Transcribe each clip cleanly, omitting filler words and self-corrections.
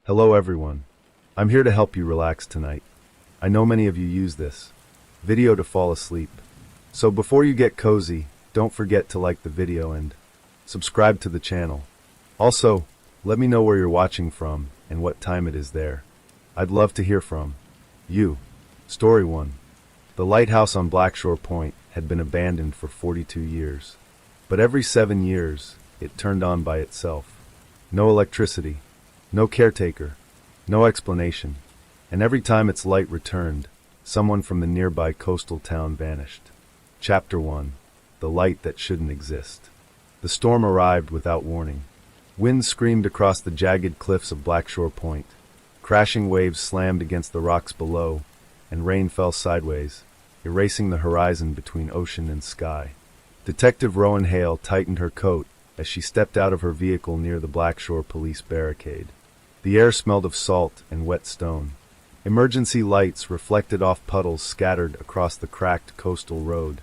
Hello everyone. I'm here to help you relax tonight. I know many of you use this video to fall asleep. So before you get cozy, don't forget to like the video and subscribe to the channel. Also, let me know where you're watching from and what time it is there. I'd love to hear from you. Story 1. The lighthouse on Blackshore Point had been abandoned for 42 years. But every 7 years, it turned on by itself. No electricity, no caretaker, no explanation. And every time its light returned, someone from the nearby coastal town vanished. Chapter 1. The Light That Shouldn't Exist. The storm arrived without warning. Wind screamed across the jagged cliffs of Blackshore Point. Crashing waves slammed against the rocks below, and rain fell sideways, erasing the horizon between ocean and sky. Detective Rowan Hale tightened her coat as she stepped out of her vehicle near the Blackshore police barricade. The air smelled of salt and wet stone. Emergency lights reflected off puddles scattered across the cracked coastal road.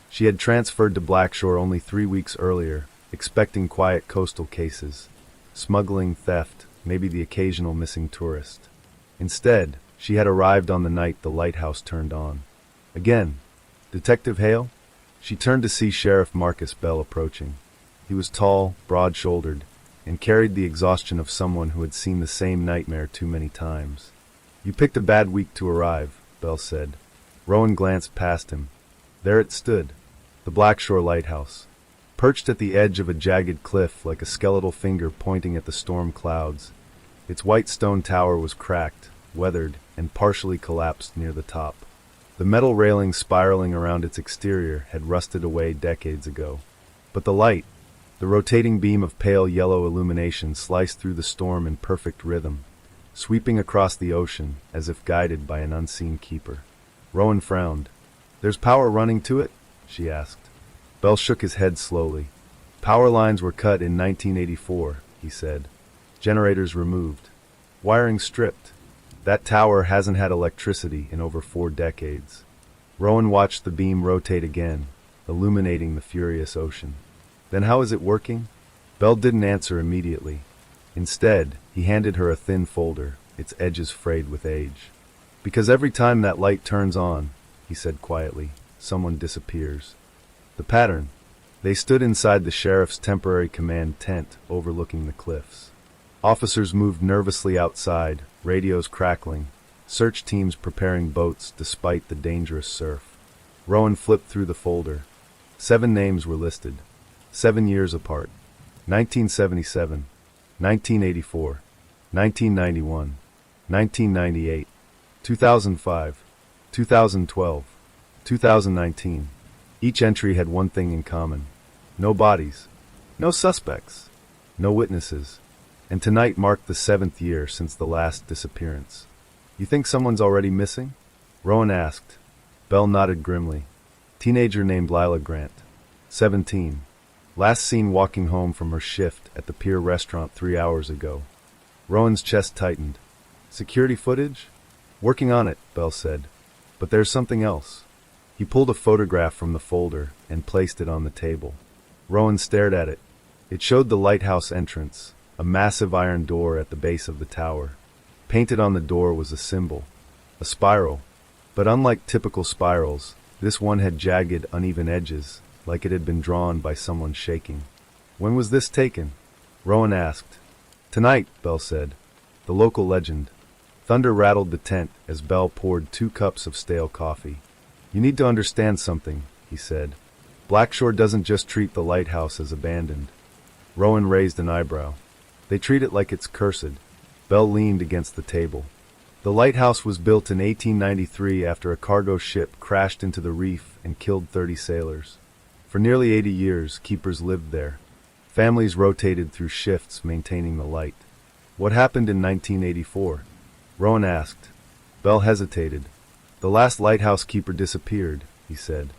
She had transferred to Blackshore only 3 weeks earlier, expecting quiet coastal cases, smuggling, theft, maybe the occasional missing tourist. Instead, she had arrived on the night the lighthouse turned on. Again, Detective Hale? She turned to see Sheriff Marcus Bell approaching. He was tall, broad-shouldered, and carried the exhaustion of someone who had seen the same nightmare too many times. "You picked a bad week to arrive," Bell said. Rowan glanced past him. There it stood, the Blackshore Lighthouse, perched at the edge of a jagged cliff like a skeletal finger pointing at the storm clouds. Its white stone tower was cracked, weathered, and partially collapsed near the top. The metal railing spiraling around its exterior had rusted away decades ago. But the light, the rotating beam of pale yellow illumination, sliced through the storm in perfect rhythm, sweeping across the ocean as if guided by an unseen keeper. Rowan frowned. "There's power running to it?" she asked. Bell shook his head slowly. "Power lines were cut in 1984, he said. "Generators removed. Wiring stripped. That tower hasn't had electricity in over 4 decades. Rowan watched the beam rotate again, illuminating the furious ocean. "Then how is it working?" Bell didn't answer immediately. Instead, he handed her a thin folder, its edges frayed with age. "Because every time that light turns on," he said quietly, "someone disappears." The pattern. They stood inside the sheriff's temporary command tent overlooking the cliffs. Officers moved nervously outside, radios crackling, search teams preparing boats despite the dangerous surf. Rowan flipped through the folder. 7 names were listed. 7 years apart. 1977, 1984, 1991, 1998, 2005, 2012, 2019. Each entry had one thing in common. No bodies. No suspects. No witnesses. And tonight marked the 7th year since the last disappearance. "You think someone's already missing?" Rowan asked. Bell nodded grimly. "Teenager named Lila Grant. 17. Last seen walking home from her shift at the Pier restaurant 3 hours ago." Rowan's chest tightened. "Security footage?" "Working on it," Bell said. "But there's something else." He pulled a photograph from the folder and placed it on the table. Rowan stared at it. It showed the lighthouse entrance, a massive iron door at the base of the tower. Painted on the door was a symbol, a spiral. But unlike typical spirals, this one had jagged, uneven edges, like it had been drawn by someone shaking. "When was this taken?" Rowan asked. "Tonight," Bell said. "The local legend." Thunder rattled the tent as Bell poured 2 cups of stale coffee. "You need to understand something," he said. "Blackshore doesn't just treat the lighthouse as abandoned." Rowan raised an eyebrow. "They treat it like it's cursed." Bell leaned against the table. "The lighthouse was built in 1893 after a cargo ship crashed into the reef and killed 30 sailors. For nearly 80 years, keepers lived there. Families rotated through shifts maintaining the light." "What happened in 1984? Rowan asked. Bell hesitated. "The last lighthouse keeper disappeared," he said.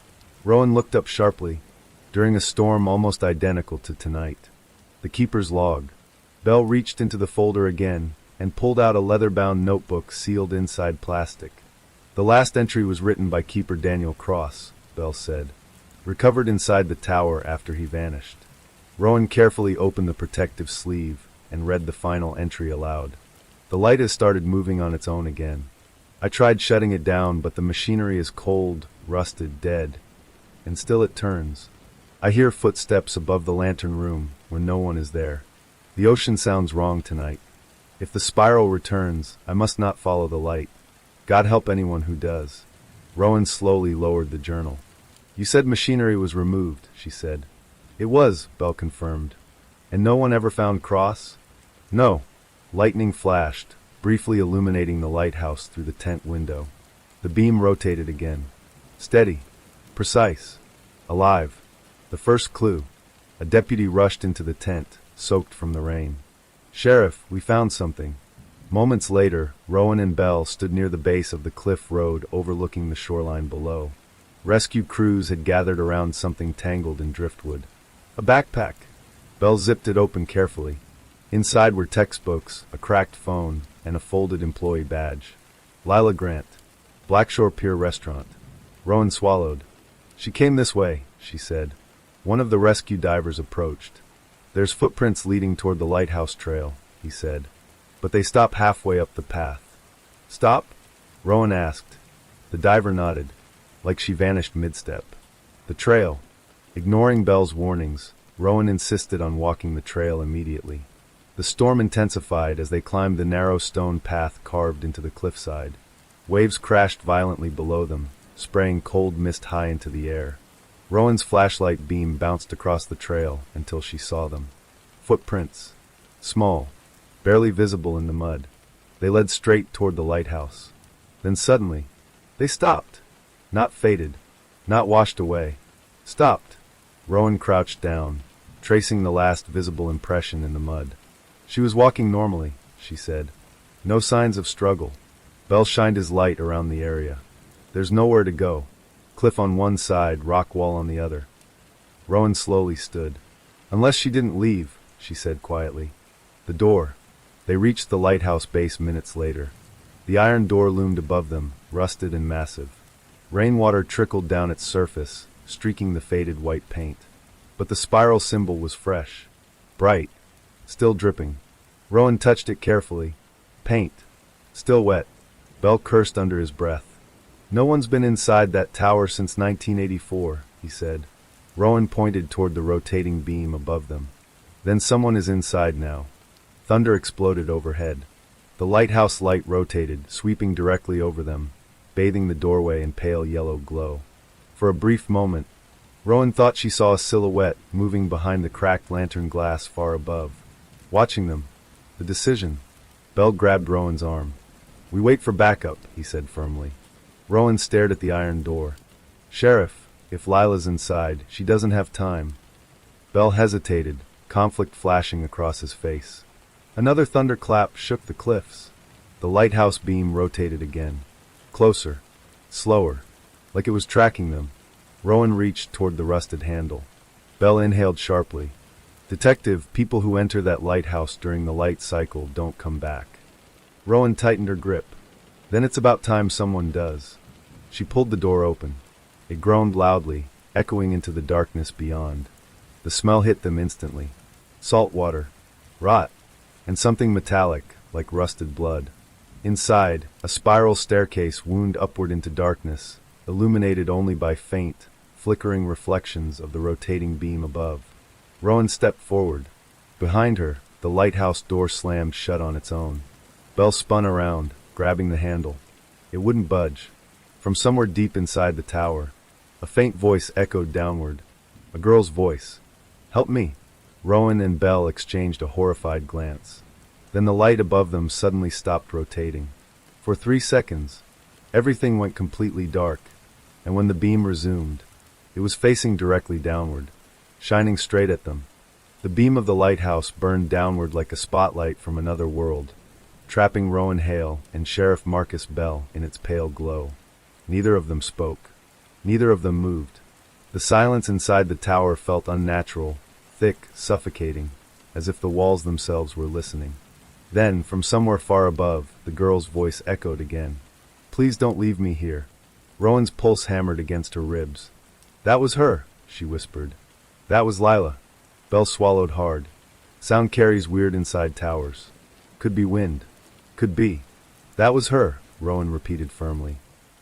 Rowan looked up sharply. "During a storm almost identical to tonight." The keeper's log. Bell reached into the folder again and pulled out a leather-bound notebook sealed inside plastic. "The last entry was written by Keeper Daniel Cross," Bell said. "Recovered inside the tower after he vanished." Rowan carefully opened the protective sleeve and read the final entry aloud. "The The light has started moving on its own again. I tried shutting it down, but the machinery is cold, rusted, dead. And still it turns. I hear footsteps above the lantern room when no one is there. The ocean sounds wrong tonight. If the spiral returns, I must not follow the light. God help anyone who does. Rowan slowly lowered the journal. You said machinery was removed, she said. It was, Bell confirmed. And no one ever found Cross? No. Lightning flashed, briefly illuminating the lighthouse through the tent window. The beam rotated again. Steady. Precise. Alive. The first clue. A deputy rushed into the tent, soaked from the rain. Sheriff, we found something. Moments later, Rowan and Bell stood near the base of the cliff road overlooking the shoreline below. Rescue crews had gathered around something tangled in driftwood. A backpack. Bell zipped it open carefully. Inside were textbooks, a cracked phone, and a folded employee badge. Lila Grant. Blackshore Pier Restaurant. Rowan swallowed. She came this way, she said. One of the rescue divers approached. There's footprints leading toward the lighthouse trail, he said. But they stop halfway up the path. Stop? Rowan asked. The diver nodded, like she vanished mid-step. The trail. Ignoring Bell's warnings, Rowan insisted on walking the trail immediately. The storm intensified as they climbed the narrow stone path carved into the cliffside. Waves crashed violently below them, spraying cold mist high into the air. Rowan's flashlight beam bounced across the trail until she saw them. Footprints. Small, barely visible in the mud. They led straight toward the lighthouse. Then suddenly, they stopped. Not faded, not washed away. Stopped. Rowan crouched down, tracing the last visible impression in the mud. She was walking normally, she said. No signs of struggle. Bell shined his light around the area. There's nowhere to go. Cliff on one side, rock wall on the other. Rowan slowly stood. Unless she didn't leave, she said quietly. The door. They reached the lighthouse base minutes later. The iron door loomed above them, rusted and massive. Rainwater trickled down its surface, streaking the faded white paint. But the spiral symbol was fresh, bright, still dripping. Rowan touched it carefully. Paint. Still wet. Bell cursed under his breath. No one's been inside that tower since 1984, he said. Rowan pointed toward the rotating beam above them. Then someone is inside now. Thunder exploded overhead. The lighthouse light rotated, sweeping directly over them, bathing the doorway in pale yellow glow. For a brief moment, Rowan thought she saw a silhouette moving behind the cracked lantern glass far above. Watching them. The decision. Bell grabbed Rowan's arm. We wait for backup, he said firmly. Rowan stared at the iron door. Sheriff, if Lila's inside, she doesn't have time. Bell hesitated, conflict flashing across his face. Another thunderclap shook the cliffs. The lighthouse beam rotated again. Closer. Slower. Like it was tracking them. Rowan reached toward the rusted handle. Bell inhaled sharply. Detective, people who enter that lighthouse during the light cycle don't come back. Rowan tightened her grip. Then it's about time someone does. She pulled the door open. It groaned loudly, echoing into the darkness beyond. The smell hit them instantly. Salt water. Rot. And something metallic, like rusted blood. Inside, a spiral staircase wound upward into darkness, illuminated only by faint, flickering reflections of the rotating beam above. Rowan stepped forward. Behind her, the lighthouse door slammed shut on its own. Bell spun around, grabbing the handle. It wouldn't budge. From somewhere deep inside the tower, a faint voice echoed downward. A girl's voice. Help me. Rowan and Bell exchanged a horrified glance. Then the light above them suddenly stopped rotating. For 3 seconds, everything went completely dark, and when the beam resumed, it was facing directly downward, shining straight at them. The beam of the lighthouse burned downward like a spotlight from another world, trapping Rowan Hale and Sheriff Marcus Bell in its pale glow. Neither of them spoke. Neither of them moved. The silence inside the tower felt unnatural, thick, suffocating, as if the walls themselves were listening. Then, from somewhere far above, the girl's voice echoed again. Please don't leave me here. Rowan's pulse hammered against her ribs. That was her, she whispered. That was Lila. Bell swallowed hard. Sound carries weird inside towers. Could be wind. Could be. That was her, Rowan repeated firmly.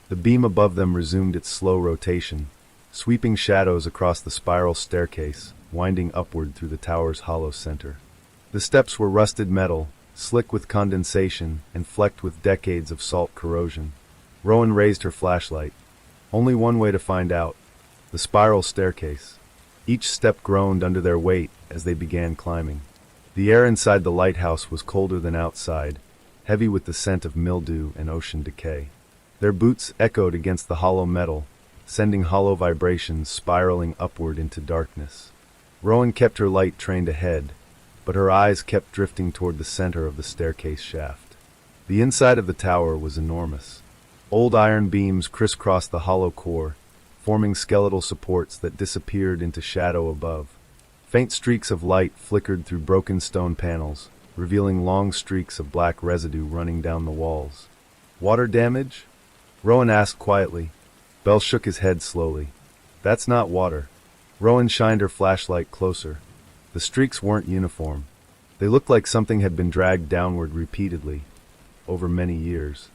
The beam above them resumed its slow rotation, sweeping shadows across the spiral staircase, winding upward through the tower's hollow center. The steps were rusted metal, slick with condensation and flecked with decades of salt corrosion. Rowan raised her flashlight. Only one way to find out. The spiral staircase. Each step groaned under their weight as they began climbing. The air inside the lighthouse was colder than outside, heavy with the scent of mildew and ocean decay. Their boots echoed against the hollow metal, sending hollow vibrations spiraling upward into darkness. Rowan kept her light trained ahead, but her eyes kept drifting toward the center of the staircase shaft. The inside of the tower was enormous. Old iron beams crisscrossed the hollow core, forming skeletal supports that disappeared into shadow above. Faint streaks of light flickered through broken stone panels, revealing long streaks of black residue running down the walls. Water damage? Rowan asked quietly. Bell shook his head slowly. That's not water. Rowan shined her flashlight closer. The streaks weren't uniform. They looked like something had been dragged downward repeatedly, over many years.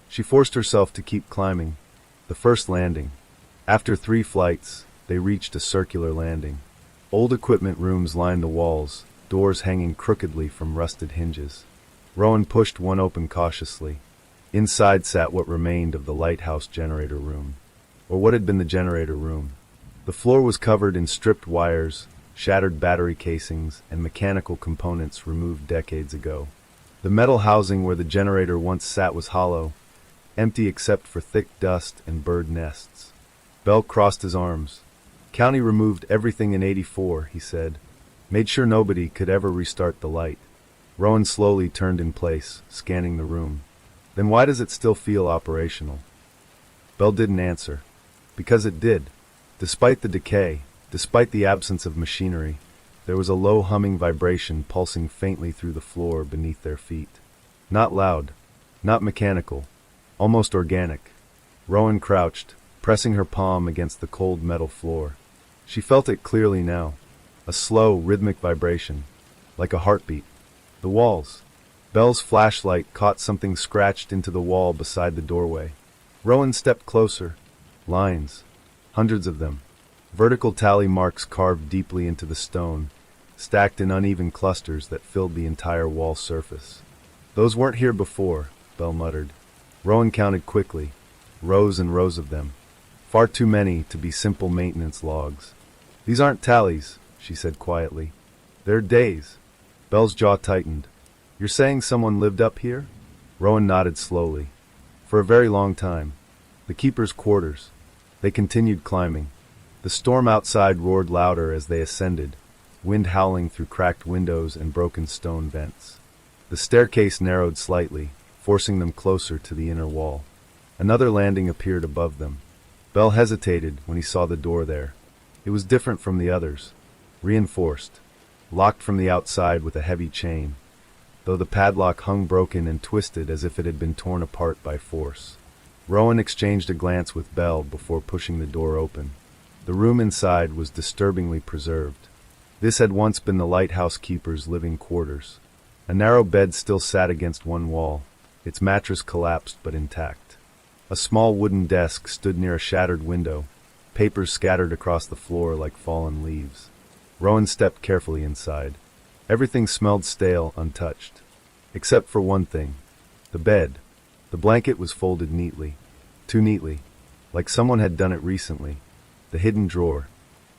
She forced herself to keep climbing. The first landing. After 3 flights, they reached a circular landing. Old equipment rooms lined the walls, doors hanging crookedly from rusted hinges. Rowan pushed one open cautiously. Inside sat what remained of the lighthouse generator room, or what had been the generator room. The floor was covered in stripped wires, shattered battery casings, and mechanical components removed decades ago. The metal housing where the generator once sat was hollow, empty except for thick dust and bird nests. Bell crossed his arms. County removed everything in '84, he said. Made sure nobody could ever restart the light. Rowan slowly turned in place, scanning the room. Then why does it still feel operational? Bell didn't answer. Because it did. Despite the decay, despite the absence of machinery, there was a low humming vibration pulsing faintly through the floor beneath their feet. Not loud, not mechanical, almost organic. Rowan crouched, pressing her palm against the cold metal floor. She felt it clearly now. A slow, rhythmic vibration, like a heartbeat. The walls. Bell's flashlight caught something scratched into the wall beside the doorway. Rowan stepped closer. Lines. Hundreds of them. Vertical tally marks carved deeply into the stone, stacked in uneven clusters that filled the entire wall surface. Those weren't here before, Bell muttered. Rowan counted quickly. Rows and rows of them. Far too many to be simple maintenance logs. These aren't tallies, she said quietly. They're days. Bell's jaw tightened. You're saying someone lived up here? Rowan nodded slowly. For a very long time. The keeper's quarters. They continued climbing. The storm outside roared louder as they ascended, wind howling through cracked windows and broken stone vents. The staircase narrowed slightly, forcing them closer to the inner wall. Another landing appeared above them. Bell hesitated when he saw the door there. It was different from the others. Reinforced. Locked from the outside with a heavy chain, though the padlock hung broken and twisted as if it had been torn apart by force. Rowan exchanged a glance with Bell before pushing the door open. The room inside was disturbingly preserved. This had once been the lighthouse keeper's living quarters. A narrow bed still sat against one wall, its mattress collapsed but intact. A small wooden desk stood near a shattered window, papers scattered across the floor like fallen leaves. Rowan stepped carefully inside. Everything smelled stale, untouched. Except for one thing. The bed. The blanket was folded neatly. Too neatly. Like someone had done it recently. The hidden drawer.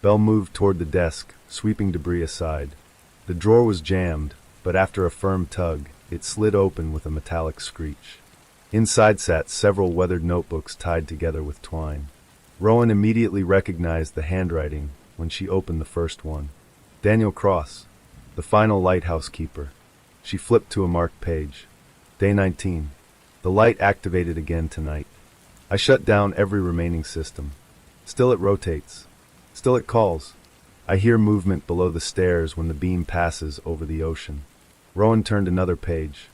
Bell moved toward the desk, sweeping debris aside. The drawer was jammed, but after a firm tug, it slid open with a metallic screech. Inside sat several weathered notebooks tied together with twine. Rowan immediately recognized the handwriting when she opened the first one. Daniel Cross, the final lighthouse keeper. She flipped to a marked page. Day 19. The light activated again tonight. I shut down every remaining system. Still it rotates. Still it calls. I hear movement below the stairs when the beam passes over the ocean. Rowan turned another page.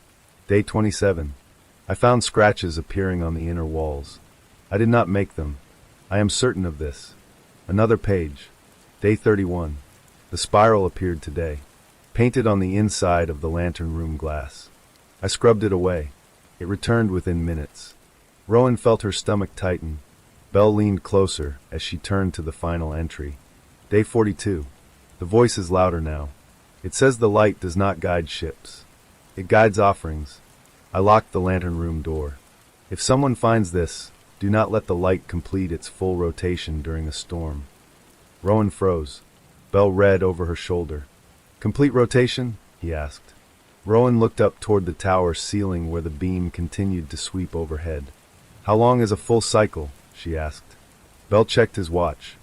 Day 27. I found scratches appearing on the inner walls. I did not make them. I am certain of this. Another page. Day 31. The spiral appeared today, painted on the inside of the lantern room glass. I scrubbed it away. It returned within minutes. Rowan felt her stomach tighten. Belle leaned closer as she turned to the final entry. Day 42. The voice is louder now. It says the light does not guide ships. It guides offerings. I locked the lantern room door. If someone finds this, do not let the light complete its full rotation during a storm. Rowan froze. Belle read over her shoulder. Complete rotation? He asked. Rowan looked up toward the tower ceiling where the beam continued to sweep overhead. How long is a full cycle? She asked. Belle checked his watch.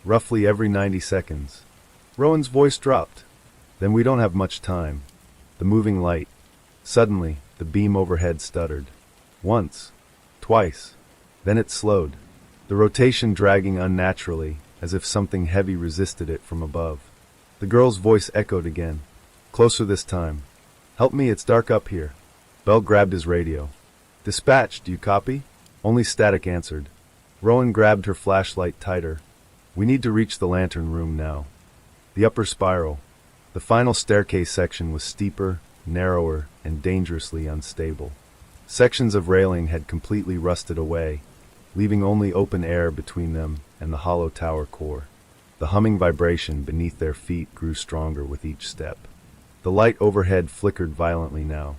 Roughly every 90 seconds. Rowan's voice dropped. Then we don't have much time. The moving light. Suddenly, the beam overhead stuttered. Once. Twice. Then it slowed. The rotation dragging unnaturally, as if something heavy resisted it from above. The girl's voice echoed again. Closer this time. Help me, it's dark up here. Belle grabbed his radio. Dispatch, do you copy? Only static answered. Rowan grabbed her flashlight tighter. We need to reach the lantern room now. The upper spiral. The final staircase section was steeper, narrower, and dangerously unstable. Sections of railing had completely rusted away, leaving only open air between them and the hollow tower core. The humming vibration beneath their feet grew stronger with each step. The light overhead flickered violently now.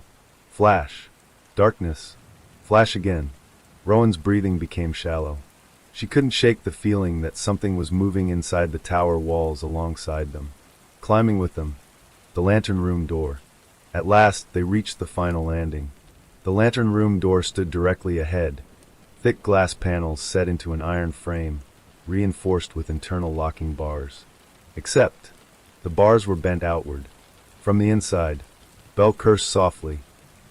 Flash. Darkness. Flash again. Rowan's breathing became shallow. She couldn't shake the feeling that something was moving inside the tower walls alongside them. Climbing with them. The lantern room door. At last, they reached the final landing. The lantern room door stood directly ahead. Thick glass panels set into an iron frame, reinforced with internal locking bars. Except, the bars were bent outward. From the inside, Belle cursed softly.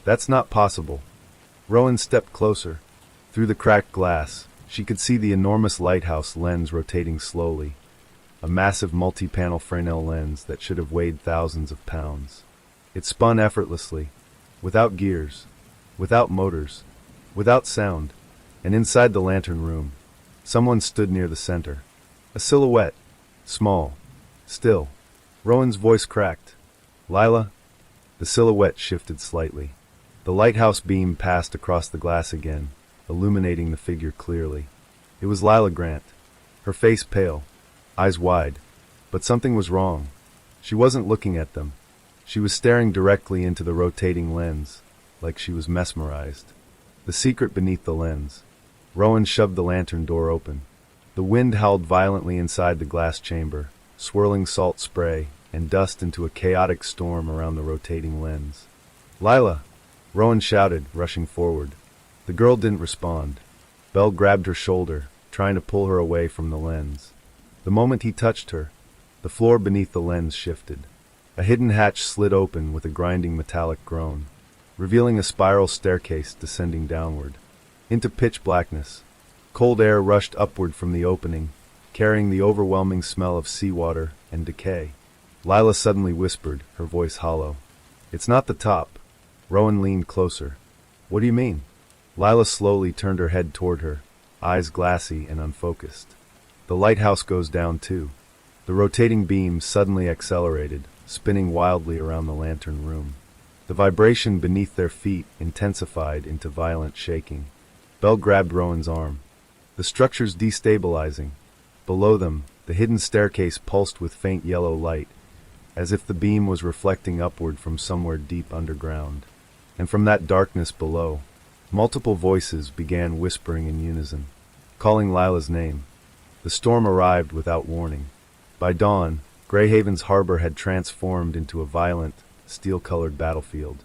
That's not possible. Rowan stepped closer. Through the cracked glass, she could see the enormous lighthouse lens rotating slowly. A massive multi-panel Fresnel lens that should have weighed thousands of pounds. It spun effortlessly, without gears, without motors, without sound, and inside the lantern room, someone stood near the center. A silhouette, small, still. Rowan's voice cracked. Lila? The silhouette shifted slightly. The lighthouse beam passed across the glass again, illuminating the figure clearly. It was Lila Grant, her face pale, eyes wide, but something was wrong. She wasn't looking at them. She was staring directly into the rotating lens, like she was mesmerized. The secret beneath the lens. Rowan shoved the lantern door open. The wind howled violently inside the glass chamber, swirling salt spray and dust into a chaotic storm around the rotating lens. Lila! Rowan shouted, rushing forward. The girl didn't respond. Belle grabbed her shoulder, trying to pull her away from the lens. The moment he touched her, the floor beneath the lens shifted. A hidden hatch slid open with a grinding metallic groan, revealing a spiral staircase descending downward. Into pitch blackness. Cold air rushed upward from the opening, carrying the overwhelming smell of seawater and decay. Lila suddenly whispered, her voice hollow. It's not the top. Rowan leaned closer. What do you mean? Lila slowly turned her head toward her, eyes glassy and unfocused. The lighthouse goes down too. The rotating beam suddenly accelerated, spinning wildly around the lantern room. The vibration beneath their feet intensified into violent shaking. Belle grabbed Rowan's arm. The structure's destabilizing. Below them, the hidden staircase pulsed with faint yellow light, as if the beam was reflecting upward from somewhere deep underground. And from that darkness below, multiple voices began whispering in unison, calling Lila's name. The storm arrived without warning. By dawn, Greyhaven's harbor had transformed into a violent, steel-colored battlefield.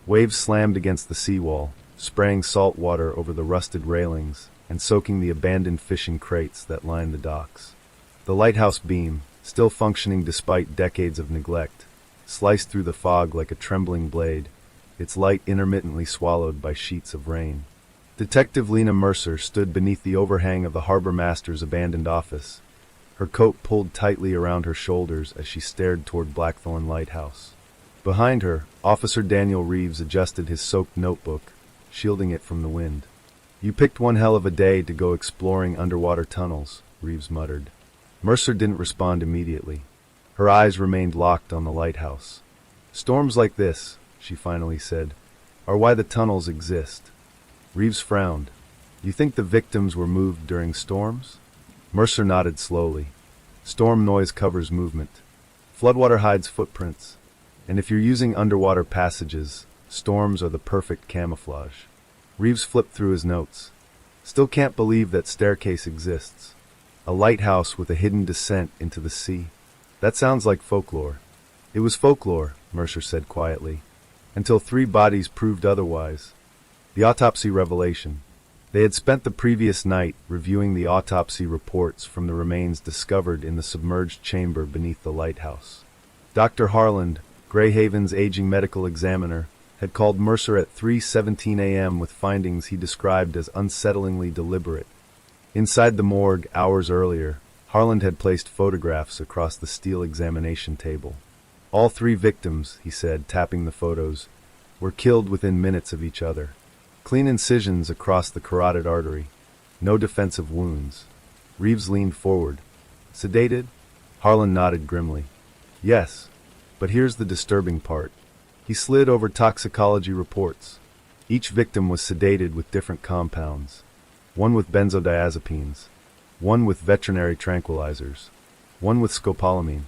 Waves slammed against the seawall, spraying salt water over the rusted railings and soaking the abandoned fishing crates that lined the docks. The lighthouse beam, still functioning despite decades of neglect, sliced through the fog like a trembling blade, its light intermittently swallowed by sheets of rain. Detective Lina Mercer stood beneath the overhang of the harbor master's abandoned office, her coat pulled tightly around her shoulders as she stared toward Blackthorn Lighthouse. Behind her, Officer Daniel Reeves adjusted his soaked notebook, shielding it from the wind. You picked one hell of a day to go exploring underwater tunnels, Reeves muttered. Mercer didn't respond immediately. Her eyes remained locked on the lighthouse. Storms like this, she finally said, are why the tunnels exist. Reeves frowned. You think the victims were moved during storms? Mercer nodded slowly. Storm noise covers movement. Floodwater hides footprints. And if you're using underwater passages, storms are the perfect camouflage. Reeves flipped through his notes. Still can't believe that staircase exists. A lighthouse with a hidden descent into the sea. That sounds like folklore. It was folklore, Mercer said quietly, until 3 bodies proved otherwise. The autopsy revelation. They had spent the previous night reviewing the autopsy reports from the remains discovered in the submerged chamber beneath the lighthouse. Dr. Harland, Greyhaven's aging medical examiner, had called Mercer at 3:17 a.m. with findings he described as unsettlingly deliberate. Inside the morgue, hours earlier, Harland had placed photographs across the steel examination table. All 3 victims, he said, tapping the photos, were killed within minutes of each other. Clean incisions across the carotid artery. No defensive wounds. Reeves leaned forward. Sedated? Harland nodded grimly. Yes, but here's the disturbing part. He slid over toxicology reports. Each victim was sedated with different compounds. One with benzodiazepines. One with veterinary tranquilizers. One with scopolamine.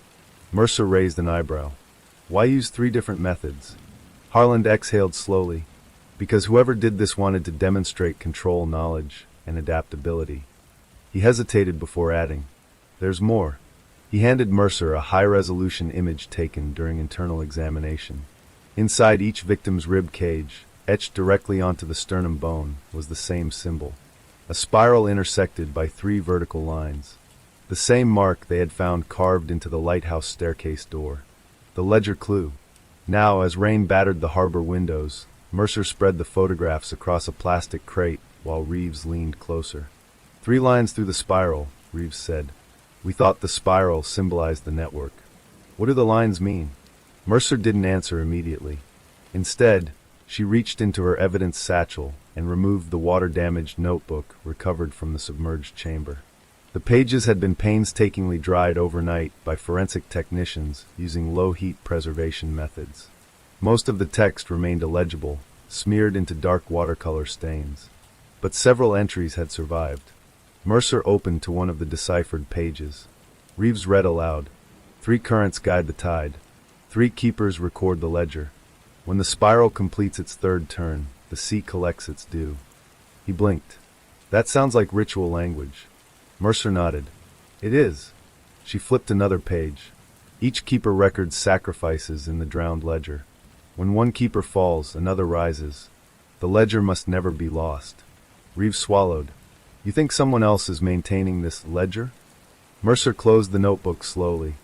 Mercer raised an eyebrow. Why use 3 different methods? Harland exhaled slowly. Because whoever did this wanted to demonstrate control, knowledge, and adaptability. He hesitated before adding, there's more. He handed Mercer a high-resolution image taken during internal examination. Inside each victim's rib cage, etched directly onto the sternum bone, was the same symbol. A spiral intersected by 3 vertical lines. The same mark they had found carved into the lighthouse staircase door. The ledger clue. Now, as rain battered the harbor windows, Mercer spread the photographs across a plastic crate while Reeves leaned closer. 3 lines through the spiral, Reeves said. We thought the spiral symbolized the network. What do the lines mean? Mercer didn't answer immediately. Instead, she reached into her evidence satchel and removed the water-damaged notebook recovered from the submerged chamber. The pages had been painstakingly dried overnight by forensic technicians using low-heat preservation methods. Most of the text remained illegible, smeared into dark watercolor stains. But several entries had survived. Mercer opened to one of the deciphered pages. Reeves read aloud. 3 currents guide the tide. 3 keepers record the ledger. When the spiral completes its 3rd turn, the sea collects its due. He blinked. That sounds like ritual language. Mercer nodded. It is. She flipped another page. Each keeper records sacrifices in the drowned ledger. When one keeper falls, another rises. The ledger must never be lost. Reeves swallowed. You think someone else is maintaining this ledger? Mercer closed the notebook slowly.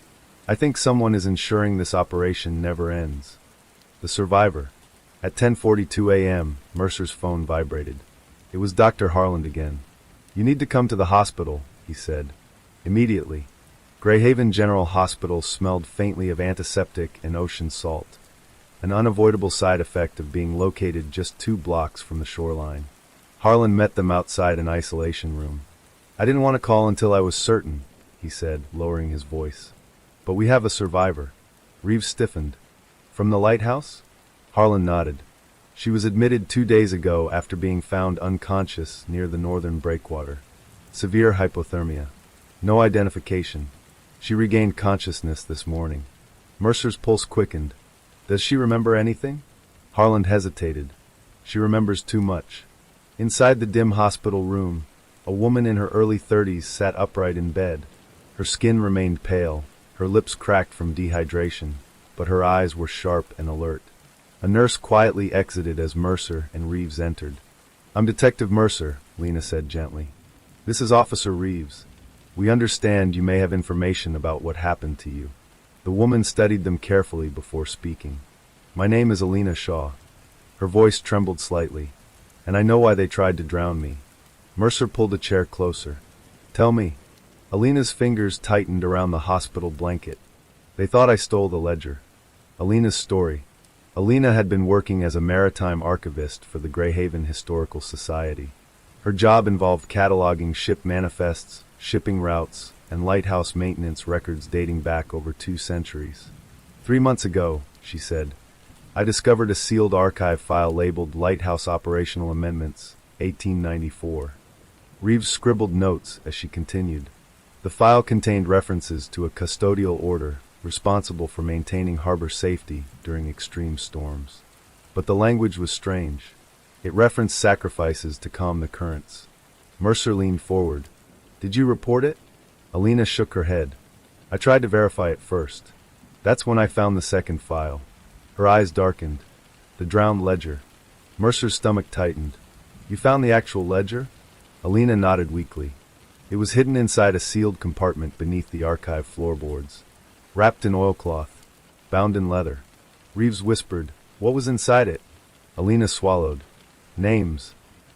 I think someone is ensuring this operation never ends. The survivor. At 10:42 a.m., Mercer's phone vibrated. It was Dr. Harland again. You need to come to the hospital, he said. Immediately. Greyhaven General Hospital smelled faintly of antiseptic and ocean salt. An unavoidable side effect of being located just 2 blocks from the shoreline. Harland met them outside an isolation room. I didn't want to call until I was certain, he said, lowering his voice. But we have a survivor. Reeves stiffened. From the lighthouse? Harland nodded. She was admitted 2 days ago after being found unconscious near the northern breakwater. Severe hypothermia. No identification. She regained consciousness this morning. Mercer's pulse quickened. Does she remember anything? Harland hesitated. She remembers too much. Inside the dim hospital room, a woman in her early 30s sat upright in bed. Her skin remained pale, her lips cracked from dehydration, but her eyes were sharp and alert. A nurse quietly exited as Mercer and Reeves entered. I'm Detective Mercer, Lena said gently. This is Officer Reeves. We understand you may have information about what happened to you. The woman studied them carefully before speaking. My name is Alina Shaw. Her voice trembled slightly. And I know why they tried to drown me. Mercer pulled a chair closer. Tell me. Alina's fingers tightened around the hospital blanket. They thought I stole the ledger. Alina's story. Alina had been working as a maritime archivist for the Greyhaven Historical Society. Her job involved cataloging ship manifests, shipping routes, and lighthouse maintenance records dating back over 2 centuries. 3 months ago, she said, I discovered a sealed archive file labeled Lighthouse Operational Amendments, 1894. Reeves scribbled notes as she continued. The file contained references to a custodial order responsible for maintaining harbor safety during extreme storms. But the language was strange. It referenced sacrifices to calm the currents. Mercer leaned forward. "Did you report it?" Alina shook her head. "I tried to verify it first. That's when I found the second file." Her eyes darkened. "The drowned ledger." Mercer's stomach tightened. "You found the actual ledger?" Alina nodded weakly. It was hidden inside a sealed compartment beneath the archive floorboards. Wrapped in oilcloth. Bound in leather. Reeves whispered, "What was inside it?" Alina swallowed. "Names.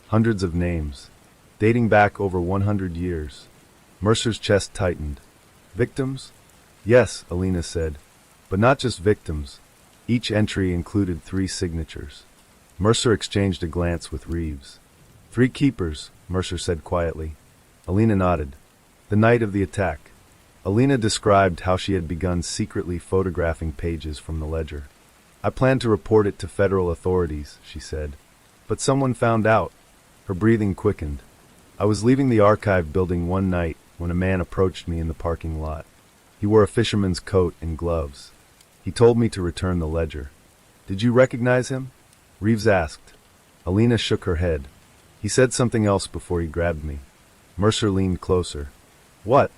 Hundreds of names. Dating back over 100 years. Mercer's chest tightened. "Victims?" "Yes," Alina said. "But not just victims. Each entry included 3 signatures." Mercer exchanged a glance with Reeves. "3 keepers," Mercer said quietly. Alina nodded. "The night of the attack." Alina described how she had begun secretly photographing pages from the ledger. "I planned to report it to federal authorities," she said. "But someone found out." Her breathing quickened. "I was leaving the archive building one night when a man approached me in the parking lot. He wore a fisherman's coat and gloves. He told me to return the ledger." "Did you recognize him?" Reeves asked. Alina shook her head. "He said something else before he grabbed me." Mercer leaned closer. "What?"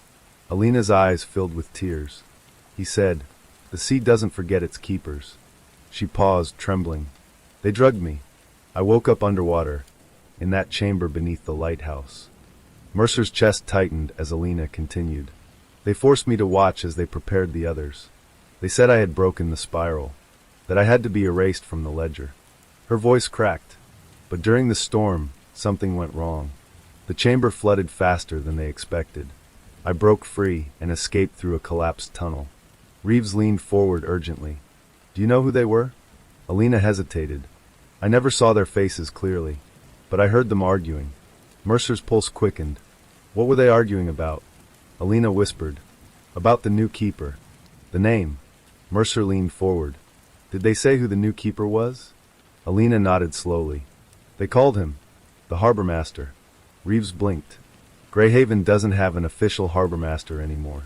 Alina's eyes filled with tears. "He said, 'The sea doesn't forget its keepers.'" She paused, trembling. "They drugged me. I woke up underwater, in that chamber beneath the lighthouse." Mercer's chest tightened as Alina continued. "They forced me to watch as they prepared the others. They said I had broken the spiral, that I had to be erased from the ledger." Her voice cracked. "But during the storm, something went wrong. The chamber flooded faster than they expected. I broke free and escaped through a collapsed tunnel." Reeves leaned forward urgently. "Do you know who they were?" Alina hesitated. "I never saw their faces clearly, but I heard them arguing." Mercer's pulse quickened. "What were they arguing about?" Alina whispered. "About the new keeper. The name." Mercer leaned forward. "Did they say who the new keeper was?" Alina nodded slowly. "They called him the harbor master." Reeves blinked. "Greyhaven doesn't have an official harbor master anymore.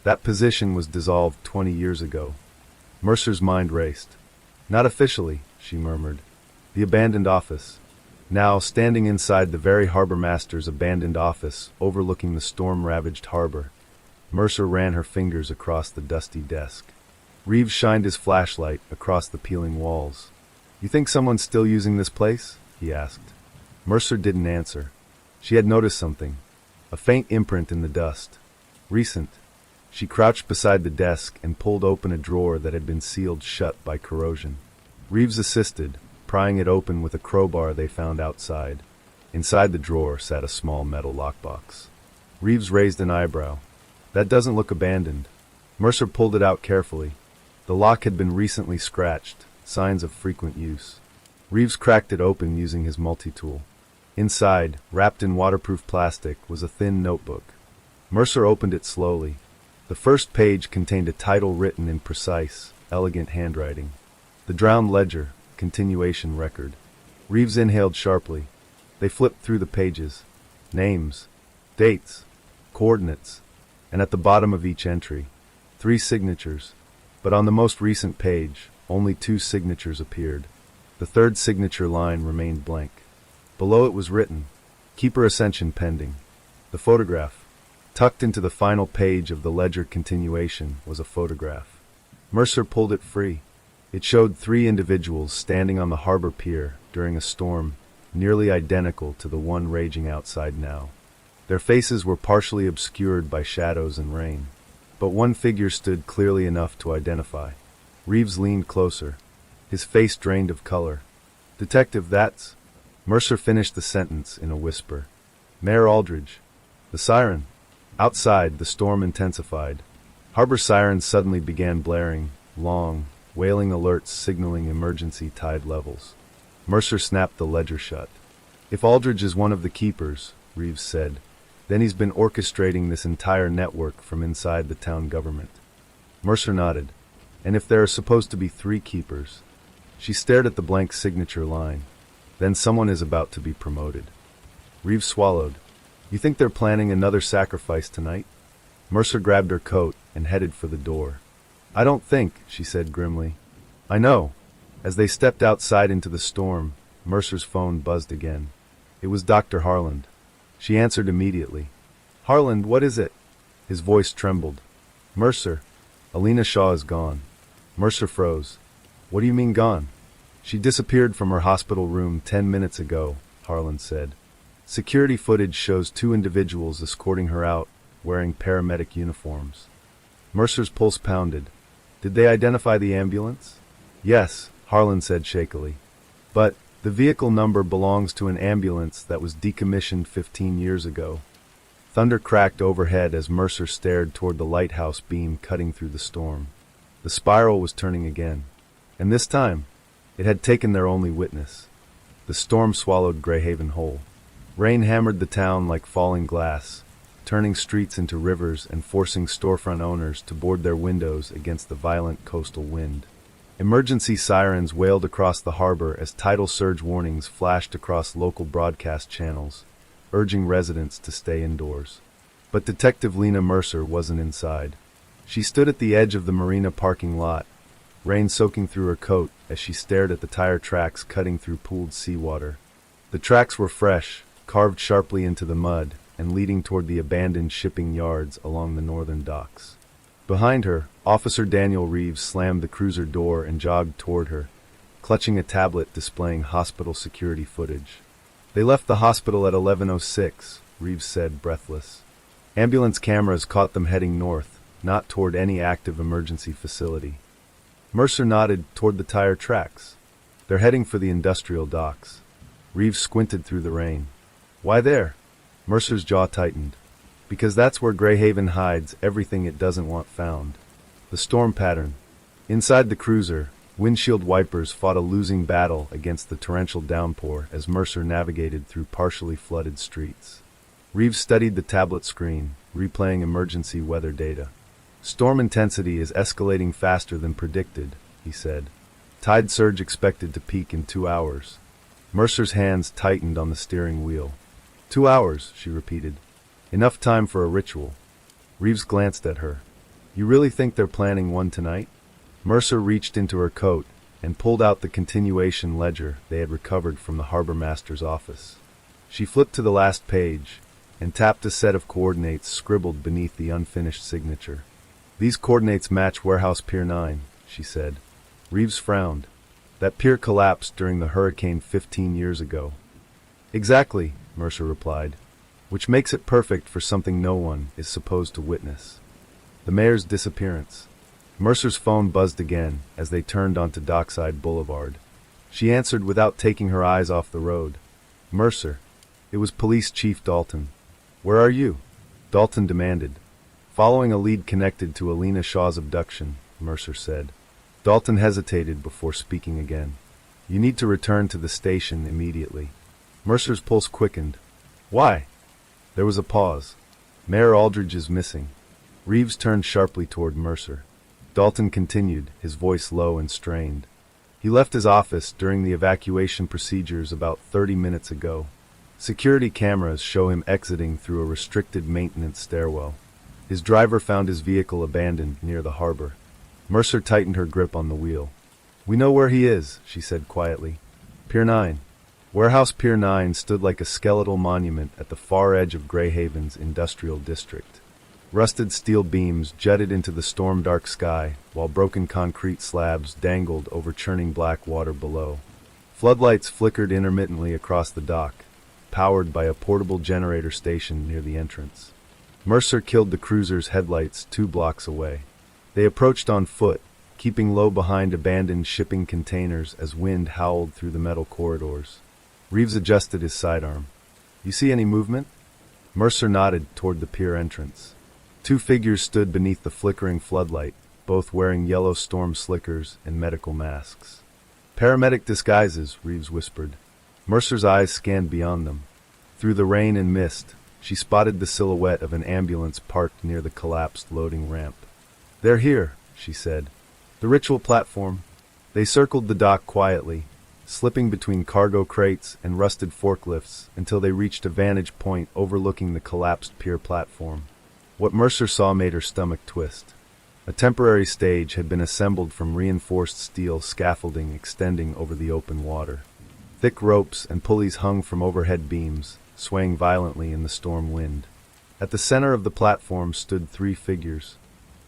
That position was dissolved 20 years ago." Mercer's mind raced. "Not officially," she murmured. "The abandoned office." Now, standing inside the very harbor master's abandoned office, overlooking the storm-ravaged harbor, Mercer ran her fingers across the dusty desk. Reeves shined his flashlight across the peeling walls. "You think someone's still using this place?" he asked. Mercer didn't answer. She had noticed something. A faint imprint in the dust. Recent. She crouched beside the desk and pulled open a drawer that had been sealed shut by corrosion. Reeves assisted, prying it open with a crowbar they found outside. Inside the drawer sat a small metal lockbox. Reeves raised an eyebrow. "That doesn't look abandoned." Mercer pulled it out carefully. The lock had been recently scratched, signs of frequent use. Reeves cracked it open using his multi-tool. Inside, wrapped in waterproof plastic, was a thin notebook. Mercer opened it slowly. The first page contained a title written in precise, elegant handwriting. "The Drowned Ledger, Continuation Record." Reeves inhaled sharply. They flipped through the pages. Names, dates, coordinates, and at the bottom of each entry, 3 signatures. But on the most recent page, only 2 signatures appeared. The third signature line remained blank. Below it was written, "Keeper Ascension Pending." The photograph, tucked into the final page of the ledger continuation, was a photograph. Mercer pulled it free. It showed 3 individuals standing on the harbor pier during a storm nearly identical to the one raging outside now. Their faces were partially obscured by shadows and rain, but one figure stood clearly enough to identify. Reeves leaned closer. His face drained of color. "Detective, that's..." Mercer finished the sentence in a whisper. "Mayor Aldridge." The siren. Outside, the storm intensified. Harbor sirens suddenly began blaring, long, wailing alerts signaling emergency tide levels. Mercer snapped the ledger shut. "If Aldridge is one of the keepers," Reeves said, "then he's been orchestrating this entire network from inside the town government." Mercer nodded. "And if there are supposed to be 3 keepers..." She stared at the blank signature line. Then someone is about to be promoted. Reeves swallowed. You think they're planning another sacrifice tonight? Mercer grabbed her coat and headed for the door. I don't think, she said grimly. I know. As they stepped outside into the storm, Mercer's phone buzzed again. It was Dr. Harland. She answered immediately. Harland, what is it? His voice trembled. Mercer, Alina Shaw is gone. Mercer froze. What do you mean gone? She disappeared from her hospital room 10 minutes ago, Harland said. Security footage shows 2 individuals escorting her out, wearing paramedic uniforms. Mercer's pulse pounded. Did they identify the ambulance? Yes, Harland said shakily. But the vehicle number belongs to an ambulance that was decommissioned 15 years ago. Thunder cracked overhead as Mercer stared toward the lighthouse beam cutting through the storm. The spiral was turning again. And this time, it had taken their only witness. The storm swallowed Greyhaven whole. Rain hammered the town like falling glass, turning streets into rivers and forcing storefront owners to board their windows against the violent coastal wind. Emergency sirens wailed across the harbor as tidal surge warnings flashed across local broadcast channels, urging residents to stay indoors. But Detective Lena Mercer wasn't inside. She stood at the edge of the marina parking lot, rain soaking through her coat as she stared at the tire tracks cutting through pooled seawater. The tracks were fresh, carved sharply into the mud, and leading toward the abandoned shipping yards along the northern docks. Behind her, Officer Daniel Reeves slammed the cruiser door and jogged toward her, clutching a tablet displaying hospital security footage. They left the hospital at 11:06, Reeves said, breathless. Ambulance cameras caught them heading north, not toward any active emergency facility. Mercer nodded toward the tire tracks. They're heading for the industrial docks. Reeves squinted through the rain. Why there? Mercer's jaw tightened. Because that's where Greyhaven hides everything it doesn't want found. The storm pattern. Inside the cruiser, windshield wipers fought a losing battle against the torrential downpour as Mercer navigated through partially flooded streets. Reeves studied the tablet screen, replaying emergency weather data. Storm intensity is escalating faster than predicted, he said. Tide surge expected to peak in 2 hours. Mercer's hands tightened on the steering wheel. 2 hours, she repeated. Enough time for a ritual. Reeves glanced at her. You really think they're planning one tonight? Mercer reached into her coat and pulled out the continuation ledger they had recovered from the harbor master's office. She flipped to the last page and tapped a set of coordinates scribbled beneath the unfinished signature. These coordinates match Warehouse Pier 9, she said. Reeves frowned. That pier collapsed during the hurricane 15 years ago. Exactly, Mercer replied, which makes it perfect for something no one is supposed to witness. The mayor's disappearance. Mercer's phone buzzed again as they turned onto Dockside Boulevard. She answered without taking her eyes off the road. Mercer. It was Police Chief Dalton. Where are you? Dalton demanded. Following a lead connected to Alina Shaw's abduction, Mercer said. Dalton hesitated before speaking again. You need to return to the station immediately. Mercer's pulse quickened. Why? There was a pause. Mayor Aldridge is missing. Reeves turned sharply toward Mercer. Dalton continued, his voice low and strained. He left his office during the evacuation procedures about 30 minutes ago. Security cameras show him exiting through a restricted maintenance stairwell. His driver found his vehicle abandoned near the harbor. Mercer tightened her grip on the wheel. We know where he is, she said quietly. Pier 9. Warehouse Pier 9 stood like a skeletal monument at the far edge of Greyhaven's industrial district. Rusted steel beams jutted into the storm-dark sky, while broken concrete slabs dangled over churning black water below. Floodlights flickered intermittently across the dock, powered by a portable generator station near the entrance. Mercer killed the cruiser's headlights 2 blocks away. They approached on foot, keeping low behind abandoned shipping containers as wind howled through the metal corridors. Reeves adjusted his sidearm. You see any movement? Mercer nodded toward the pier entrance. 2 figures stood beneath the flickering floodlight, both wearing yellow storm slickers and medical masks. Paramedic disguises, Reeves whispered. Mercer's eyes scanned beyond them. Through the rain and mist, she spotted the silhouette of an ambulance parked near the collapsed loading ramp. They're here, she said. The ritual platform. They circled the dock quietly, slipping between cargo crates and rusted forklifts until they reached a vantage point overlooking the collapsed pier platform. What Mercer saw made her stomach twist. A temporary stage had been assembled from reinforced steel scaffolding extending over the open water. Thick ropes and pulleys hung from overhead beams, swaying violently in the storm wind. At the center of the platform stood 3 figures.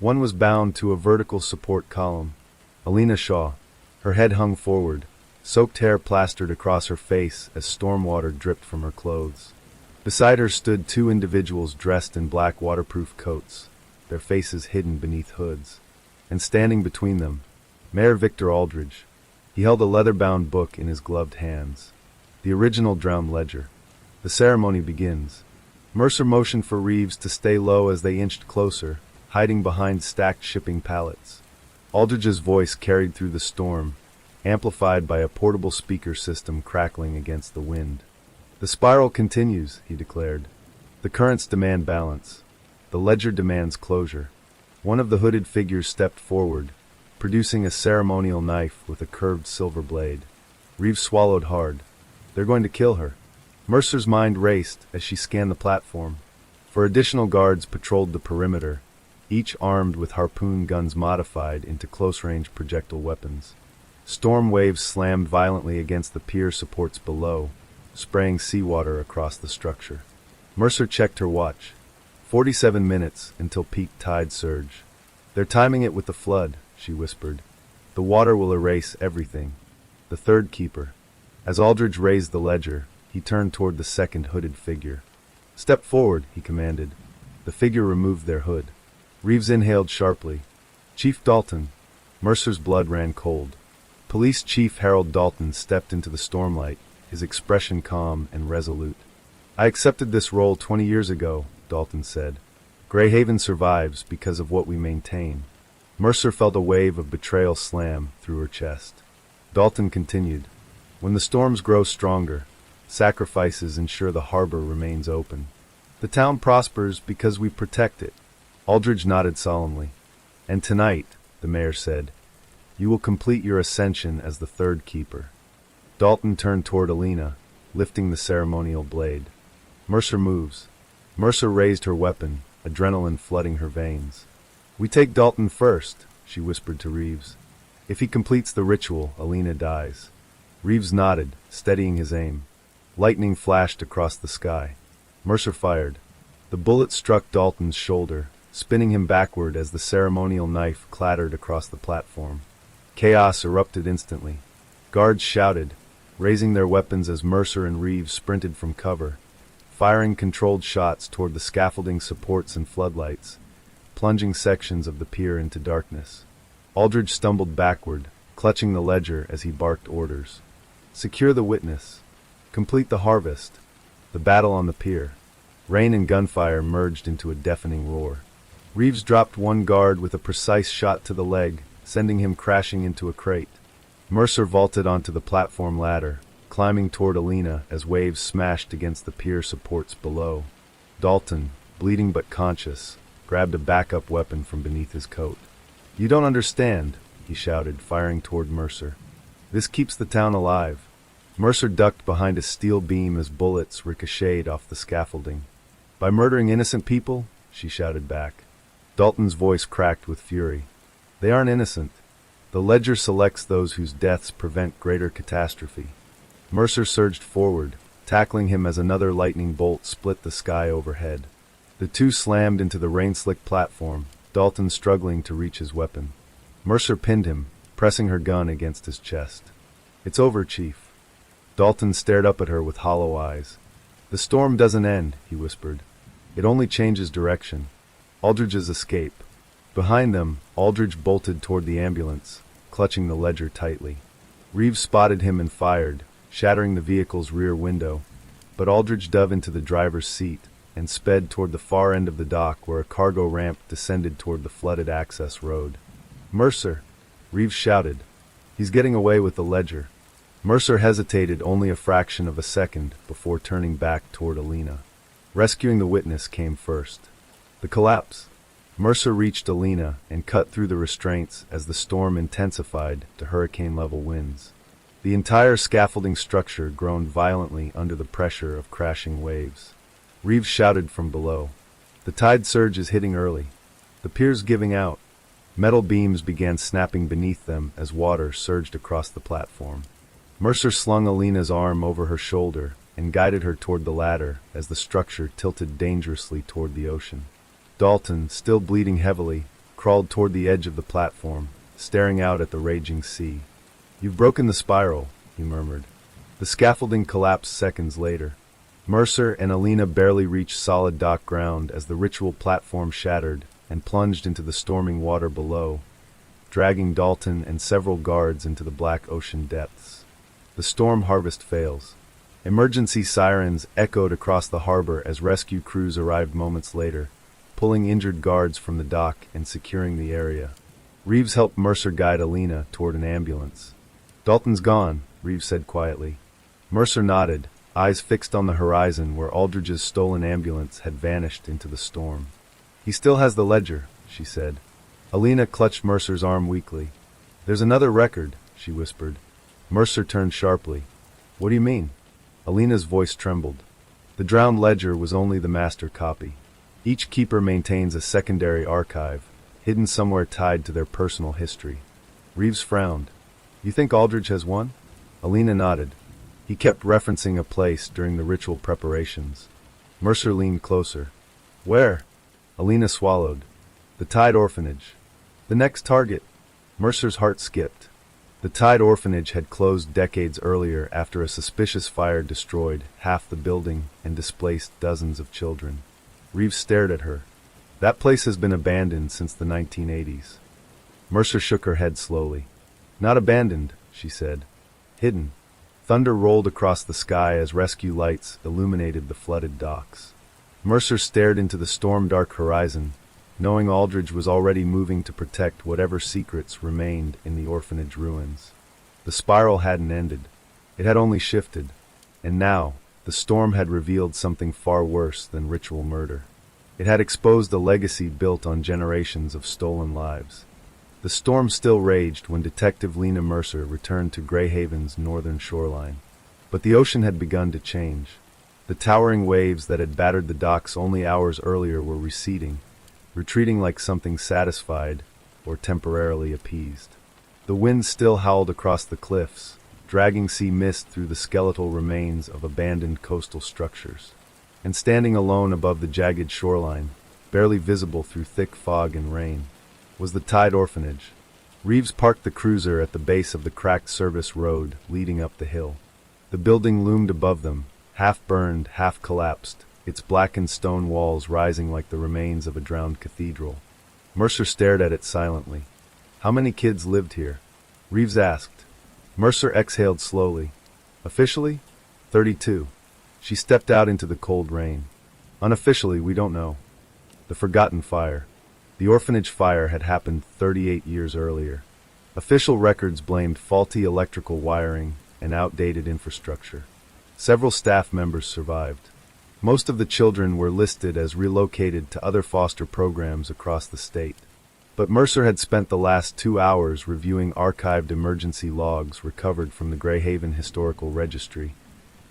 One was bound to a vertical support column. Alina Shaw. Her head hung forward, soaked hair plastered across her face as storm water dripped from her clothes. Beside her stood 2 individuals dressed in black waterproof coats, their faces hidden beneath hoods. And standing between them, Mayor Victor Aldridge. He held a leather-bound book in his gloved hands. The original Drowned Ledger. The ceremony begins. Mercer motioned for Reeves to stay low as they inched closer, hiding behind stacked shipping pallets. Aldridge's voice carried through the storm, amplified by a portable speaker system crackling against the wind. "The spiral continues," he declared. "The currents demand balance. The ledger demands closure." One of the hooded figures stepped forward, producing a ceremonial knife with a curved silver blade. Reeves swallowed hard. "They're going to kill her." Mercer's mind raced as she scanned the platform. For additional guards patrolled the perimeter, each armed with harpoon guns modified into close-range projectile weapons. Storm waves slammed violently against the pier supports below, spraying seawater across the structure. Mercer checked her watch. 47 minutes until peak tide surge. "They're timing it with the flood," she whispered. "The water will erase everything." The third keeper. As Aldridge raised the ledger, he turned toward the second hooded figure. "Step forward," he commanded. The figure removed their hood. Reeves inhaled sharply. "Chief Dalton." Mercer's blood ran cold. Police Chief Harold Dalton stepped into the stormlight, his expression calm and resolute. "I accepted this role 20 years ago," Dalton said. "Greyhaven survives because of what we maintain." Mercer felt a wave of betrayal slam through her chest. Dalton continued. "When the storms grow stronger, sacrifices ensure the harbor remains open. The town prospers because we protect it." Aldridge nodded solemnly. "And tonight," the mayor said, "you will complete your ascension as the third keeper." Dalton turned toward Alina, lifting the ceremonial blade. "Mercer moves." Mercer raised her weapon, adrenaline flooding her veins. "We take Dalton first," she whispered to Reeves. "If he completes the ritual, Alina dies." Reeves nodded, steadying his aim. Lightning flashed across the sky. Mercer fired. The bullet struck Dalton's shoulder, spinning him backward as the ceremonial knife clattered across the platform. Chaos erupted instantly. Guards shouted, raising their weapons as Mercer and Reeves sprinted from cover, firing controlled shots toward the scaffolding supports and floodlights, plunging sections of the pier into darkness. Aldridge stumbled backward, clutching the ledger as he barked orders. "Secure the witness. Complete the harvest." The battle on the pier. Rain and gunfire merged into a deafening roar. Reeves dropped one guard with a precise shot to the leg, sending him crashing into a crate. Mercer vaulted onto the platform ladder, climbing toward Alina as waves smashed against the pier supports below. Dalton, bleeding but conscious, grabbed a backup weapon from beneath his coat. "You don't understand," he shouted, firing toward Mercer. "This keeps the town alive." Mercer ducked behind a steel beam as bullets ricocheted off the scaffolding. "By murdering innocent people?" she shouted back. Dalton's voice cracked with fury. "They aren't innocent. The ledger selects those whose deaths prevent greater catastrophe." Mercer surged forward, tackling him as another lightning bolt split the sky overhead. The two slammed into the rain-slicked platform, Dalton struggling to reach his weapon. Mercer pinned him, pressing her gun against his chest. "It's over, Chief." Dalton stared up at her with hollow eyes. "The storm doesn't end," he whispered. "It only changes direction." Aldridge's escape. Behind them, Aldridge bolted toward the ambulance, clutching the ledger tightly. Reeves spotted him and fired, shattering the vehicle's rear window, but Aldridge dove into the driver's seat and sped toward the far end of the dock where a cargo ramp descended toward the flooded access road. "Mercer!" Reeves shouted. "He's getting away with the ledger." Mercer hesitated only a fraction of a second before turning back toward Alina. Rescuing the witness came first. The collapse. Mercer reached Alina and cut through the restraints as the storm intensified to hurricane-level winds. The entire scaffolding structure groaned violently under the pressure of crashing waves. Reeves shouted from below. The tide surge is hitting early. The pier's giving out. Metal beams began snapping beneath them as water surged across the platform. Mercer slung Alina's arm over her shoulder and guided her toward the ladder as the structure tilted dangerously toward the ocean. Dalton, still bleeding heavily, crawled toward the edge of the platform, staring out at the raging sea. "You've broken the spiral," he murmured. The scaffolding collapsed seconds later. Mercer and Alina barely reached solid dock ground as the ritual platform shattered and plunged into the storming water below, dragging Dalton and several guards into the black ocean depths. The storm harvest fails. Emergency sirens echoed across the harbor as rescue crews arrived moments later, pulling injured guards from the dock and securing the area. Reeves helped Mercer guide Alina toward an ambulance. "Dalton's gone," Reeves said quietly. Mercer nodded, eyes fixed on the horizon where Aldridge's stolen ambulance had vanished into the storm. "He still has the ledger," she said. Alina clutched Mercer's arm weakly. "There's another record," she whispered. Mercer turned sharply. "What do you mean?" Alina's voice trembled. "The drowned ledger was only the master copy. Each keeper maintains a secondary archive, hidden somewhere tied to their personal history." Reeves frowned. "You think Aldridge has one?" Alina nodded. He kept referencing a place during the ritual preparations. Mercer leaned closer. "Where?" Alina swallowed. "The Tide Orphanage." "The next target." Mercer's heart skipped. The Tide Orphanage had closed decades earlier after a suspicious fire destroyed half the building and displaced dozens of children. Reeves stared at her. "That place has been abandoned since the 1980s. Mercer shook her head slowly. "Not abandoned," she said. "Hidden." Thunder rolled across the sky as rescue lights illuminated the flooded docks. Mercer stared into the storm-dark horizon, knowing Aldridge was already moving to protect whatever secrets remained in the orphanage ruins. The spiral hadn't ended. It had only shifted. And now, the storm had revealed something far worse than ritual murder. It had exposed a legacy built on generations of stolen lives. The storm still raged when Detective Lena Mercer returned to Greyhaven's northern shoreline. But the ocean had begun to change. The towering waves that had battered the docks only hours earlier were receding, retreating like something satisfied or temporarily appeased. The wind still howled across the cliffs, dragging sea mist through the skeletal remains of abandoned coastal structures. And standing alone above the jagged shoreline, barely visible through thick fog and rain, was the Tide Orphanage. Reeves parked the cruiser at the base of the cracked service road leading up the hill. The building loomed above them, half-burned, half-collapsed, its blackened stone walls rising like the remains of a drowned cathedral. Mercer stared at it silently. "How many kids lived here?" Reeves asked. Mercer exhaled slowly. "Officially, 32. She stepped out into the cold rain. "Unofficially, we don't know." The forgotten fire. The orphanage fire had happened 38 years earlier. Official records blamed faulty electrical wiring and outdated infrastructure. Several staff members survived. Most of the children were listed as relocated to other foster programs across the state. But Mercer had spent the last 2 hours reviewing archived emergency logs recovered from the Greyhaven Historical Registry,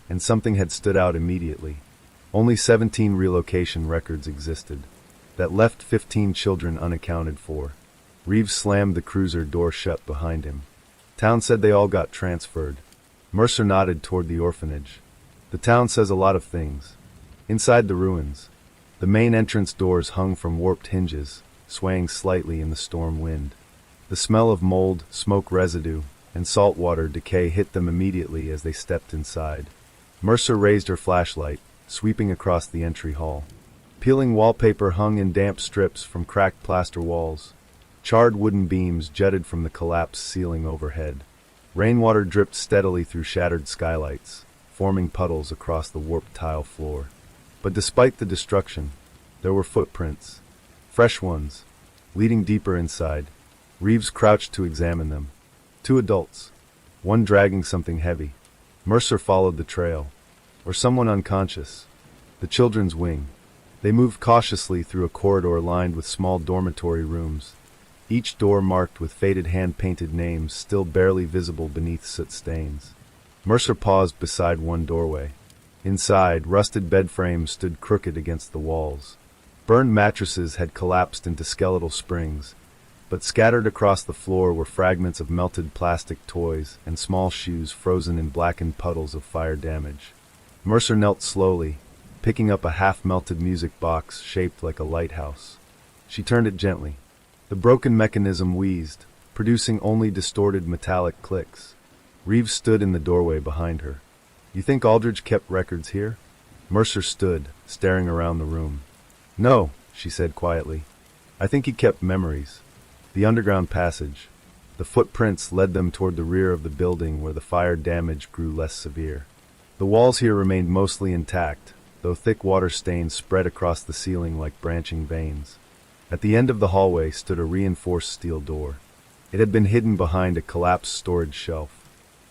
and something had stood out immediately. Only 17 relocation records existed. That left 15 children unaccounted for. Reeves slammed the cruiser door shut behind him. "Town said they all got transferred." Mercer nodded toward the orphanage. "The town says a lot of things." Inside the ruins, the main entrance doors hung from warped hinges, swaying slightly in the storm wind. The smell of mold, smoke residue, and saltwater decay hit them immediately as they stepped inside. Mercer raised her flashlight, sweeping across the entry hall. Peeling wallpaper hung in damp strips from cracked plaster walls. Charred wooden beams jutted from the collapsed ceiling overhead. Rainwater dripped steadily through shattered skylights, forming puddles across the warped tile floor. But despite the destruction, there were footprints. Fresh ones, leading deeper inside. Reeves crouched to examine them. 2 adults, one dragging something heavy. Mercer followed the trail. Or someone unconscious. The children's wing. They moved cautiously through a corridor lined with small dormitory rooms, each door marked with faded hand-painted names still barely visible beneath soot stains. Mercer paused beside one doorway. Inside, rusted bed frames stood crooked against the walls. Burned mattresses had collapsed into skeletal springs, but scattered across the floor were fragments of melted plastic toys and small shoes frozen in blackened puddles of fire damage. Mercer knelt slowly, picking up a half-melted music box shaped like a lighthouse. She turned it gently. The broken mechanism wheezed, producing only distorted metallic clicks. Reeves stood in the doorway behind her. "You think Aldridge kept records here?" Mercer stood, staring around the room. "No," she said quietly. "I think he kept memories." The underground passage. The footprints led them toward the rear of the building where the fire damage grew less severe. The walls here remained mostly intact, though thick water stains spread across the ceiling like branching veins. At the end of the hallway stood a reinforced steel door. It had been hidden behind a collapsed storage shelf.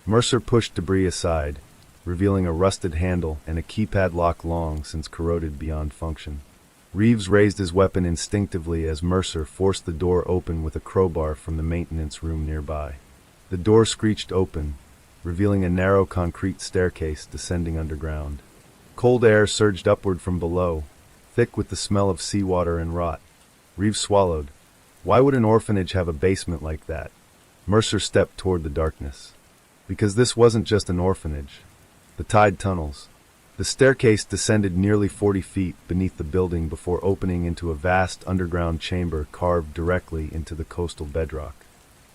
Mercer pushed debris aside, revealing a rusted handle and a keypad lock long since corroded beyond function. Reeves raised his weapon instinctively as Mercer forced the door open with a crowbar from the maintenance room nearby. The door screeched open, revealing a narrow concrete staircase descending underground. Cold air surged upward from below, thick with the smell of seawater and rot. Reeves swallowed. Why would an orphanage have a basement like that? Mercer stepped toward the darkness. Because this wasn't just an orphanage. The tide tunnels. The staircase descended nearly 40 feet beneath the building before opening into a vast underground chamber carved directly into the coastal bedrock.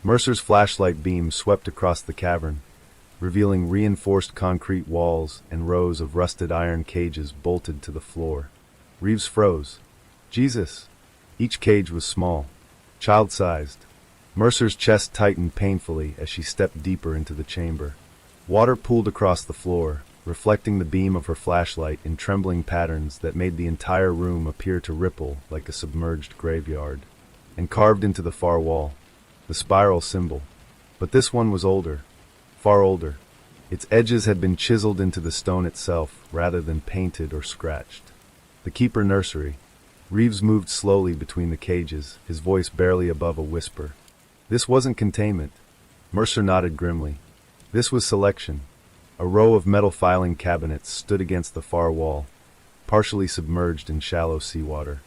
Mercer's flashlight beam swept across the cavern, revealing reinforced concrete walls and rows of rusted iron cages bolted to the floor. Reeves froze. Jesus! Each cage was small, child-sized. Mercer's chest tightened painfully as she stepped deeper into the chamber. Water pooled across the floor, reflecting the beam of her flashlight in trembling patterns that made the entire room appear to ripple like a submerged graveyard. And carved into the far wall, the spiral symbol. But this one was older, far older. Its edges had been chiseled into the stone itself rather than painted or scratched. The Keeper Nursery. Reeves moved slowly between the cages, his voice barely above a whisper. This wasn't containment. Mercer nodded grimly. This was selection. A row of metal filing cabinets stood against the far wall, partially submerged in shallow seawater.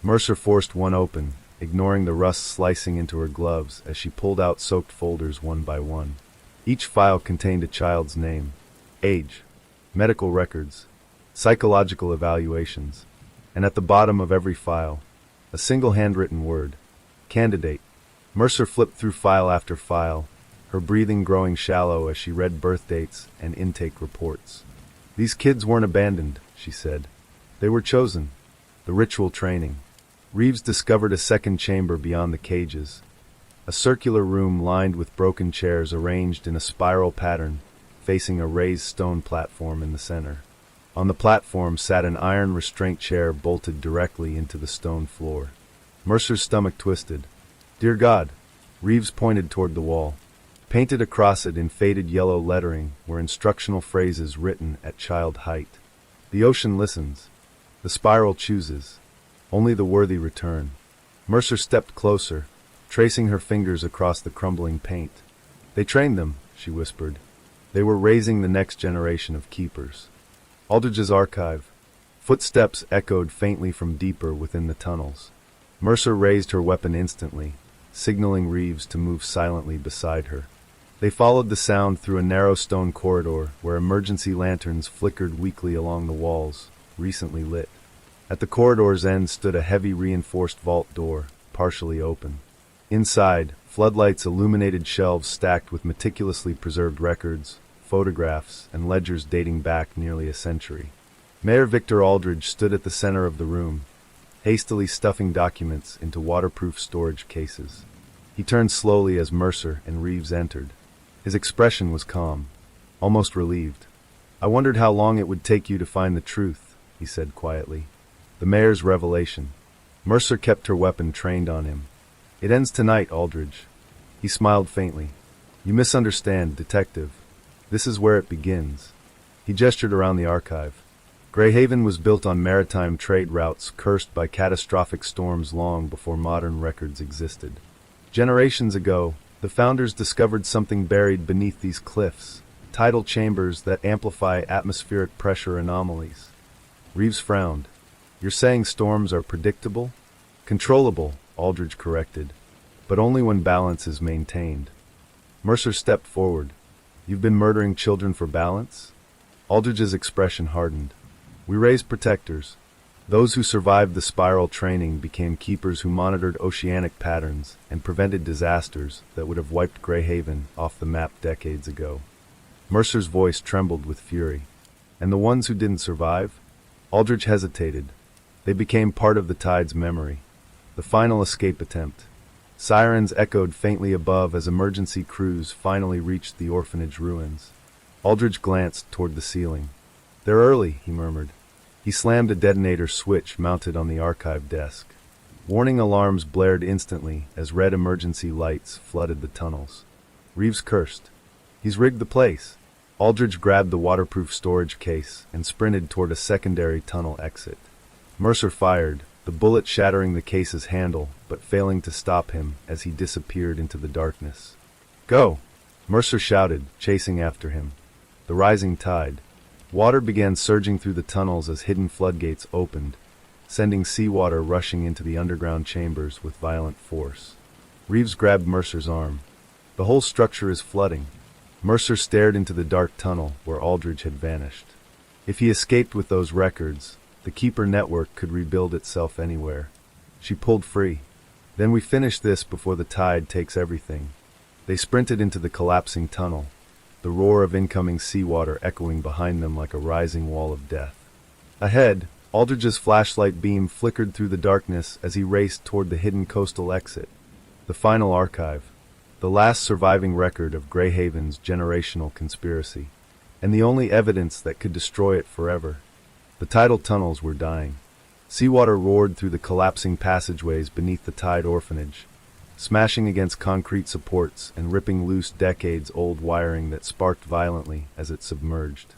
Mercer forced one open, ignoring the rust slicing into her gloves as she pulled out soaked folders one by one. Each file contained a child's name, age, medical records, psychological evaluations, and at the bottom of every file, a single handwritten word, candidate. Mercer flipped through file after file, her breathing growing shallow as she read birth dates and intake reports. These kids weren't abandoned, she said. They were chosen. The ritual training. Reeves discovered a second chamber beyond the cages, a circular room lined with broken chairs arranged in a spiral pattern, facing a raised stone platform in the center. On the platform sat an iron restraint chair bolted directly into the stone floor. Mercer's stomach twisted. "Dear God," Reeves pointed toward the wall. Painted across it in faded yellow lettering were instructional phrases written at child height. "The ocean listens. The spiral chooses. Only the worthy return." Mercer stepped closer, tracing her fingers across the crumbling paint. "They trained them," she whispered. "They were raising the next generation of keepers." Aldridge's archive. Footsteps echoed faintly from deeper within the tunnels. Mercer raised her weapon instantly, signaling Reeves to move silently beside her. They followed the sound through a narrow stone corridor where emergency lanterns flickered weakly along the walls, recently lit. At the corridor's end stood a heavy reinforced vault door, partially open. Inside, floodlights illuminated shelves stacked with meticulously preserved records, photographs, and ledgers dating back nearly a century. Mayor Victor Aldridge stood at the center of the room, hastily stuffing documents into waterproof storage cases. He turned slowly as Mercer and Reeves entered. His expression was calm, almost relieved. "I wondered how long it would take you to find the truth," he said quietly. The mayor's revelation. Mercer kept her weapon trained on him. "It ends tonight, Aldridge." He smiled faintly. "You misunderstand, detective. This is where it begins." He gestured around the archive. Greyhaven was built on maritime trade routes cursed by catastrophic storms long before modern records existed. Generations ago, the founders discovered something buried beneath these cliffs, tidal chambers that amplify atmospheric pressure anomalies. Reeves frowned. You're saying storms are predictable? Controllable, Aldridge corrected, but only when balance is maintained. Mercer stepped forward. You've been murdering children for balance? Aldridge's expression hardened. We raised protectors. Those who survived the spiral training became keepers who monitored oceanic patterns and prevented disasters that would have wiped Greyhaven off the map decades ago. Mercer's voice trembled with fury. And the ones who didn't survive? Aldridge hesitated. They became part of the tide's memory. The final escape attempt. Sirens echoed faintly above as emergency crews finally reached the orphanage ruins. Aldridge glanced toward the ceiling. They're early, he murmured. He slammed a detonator switch mounted on the archive desk. Warning alarms blared instantly as red emergency lights flooded the tunnels. Reeves cursed. He's rigged the place. Aldridge grabbed the waterproof storage case and sprinted toward a secondary tunnel exit. Mercer fired, the bullet shattering the case's handle, but failing to stop him as he disappeared into the darkness. Go! Mercer shouted, chasing after him. The rising tide. Water began surging through the tunnels as hidden floodgates opened, sending seawater rushing into the underground chambers with violent force. Reeves grabbed Mercer's arm. The whole structure is flooding. Mercer stared into the dark tunnel where Aldridge had vanished. If he escaped with those records, the Keeper network could rebuild itself anywhere. She pulled free. Then we finish this before the tide takes everything. They sprinted into the collapsing tunnel, the roar of incoming seawater echoing behind them like a rising wall of death. Ahead, Aldridge's flashlight beam flickered through the darkness as he raced toward the hidden coastal exit. The final archive, the last surviving record of Greyhaven's generational conspiracy, and the only evidence that could destroy it forever. The tidal tunnels were dying. Seawater roared through the collapsing passageways beneath the tide orphanage, smashing against concrete supports and ripping loose decades-old wiring that sparked violently as it submerged.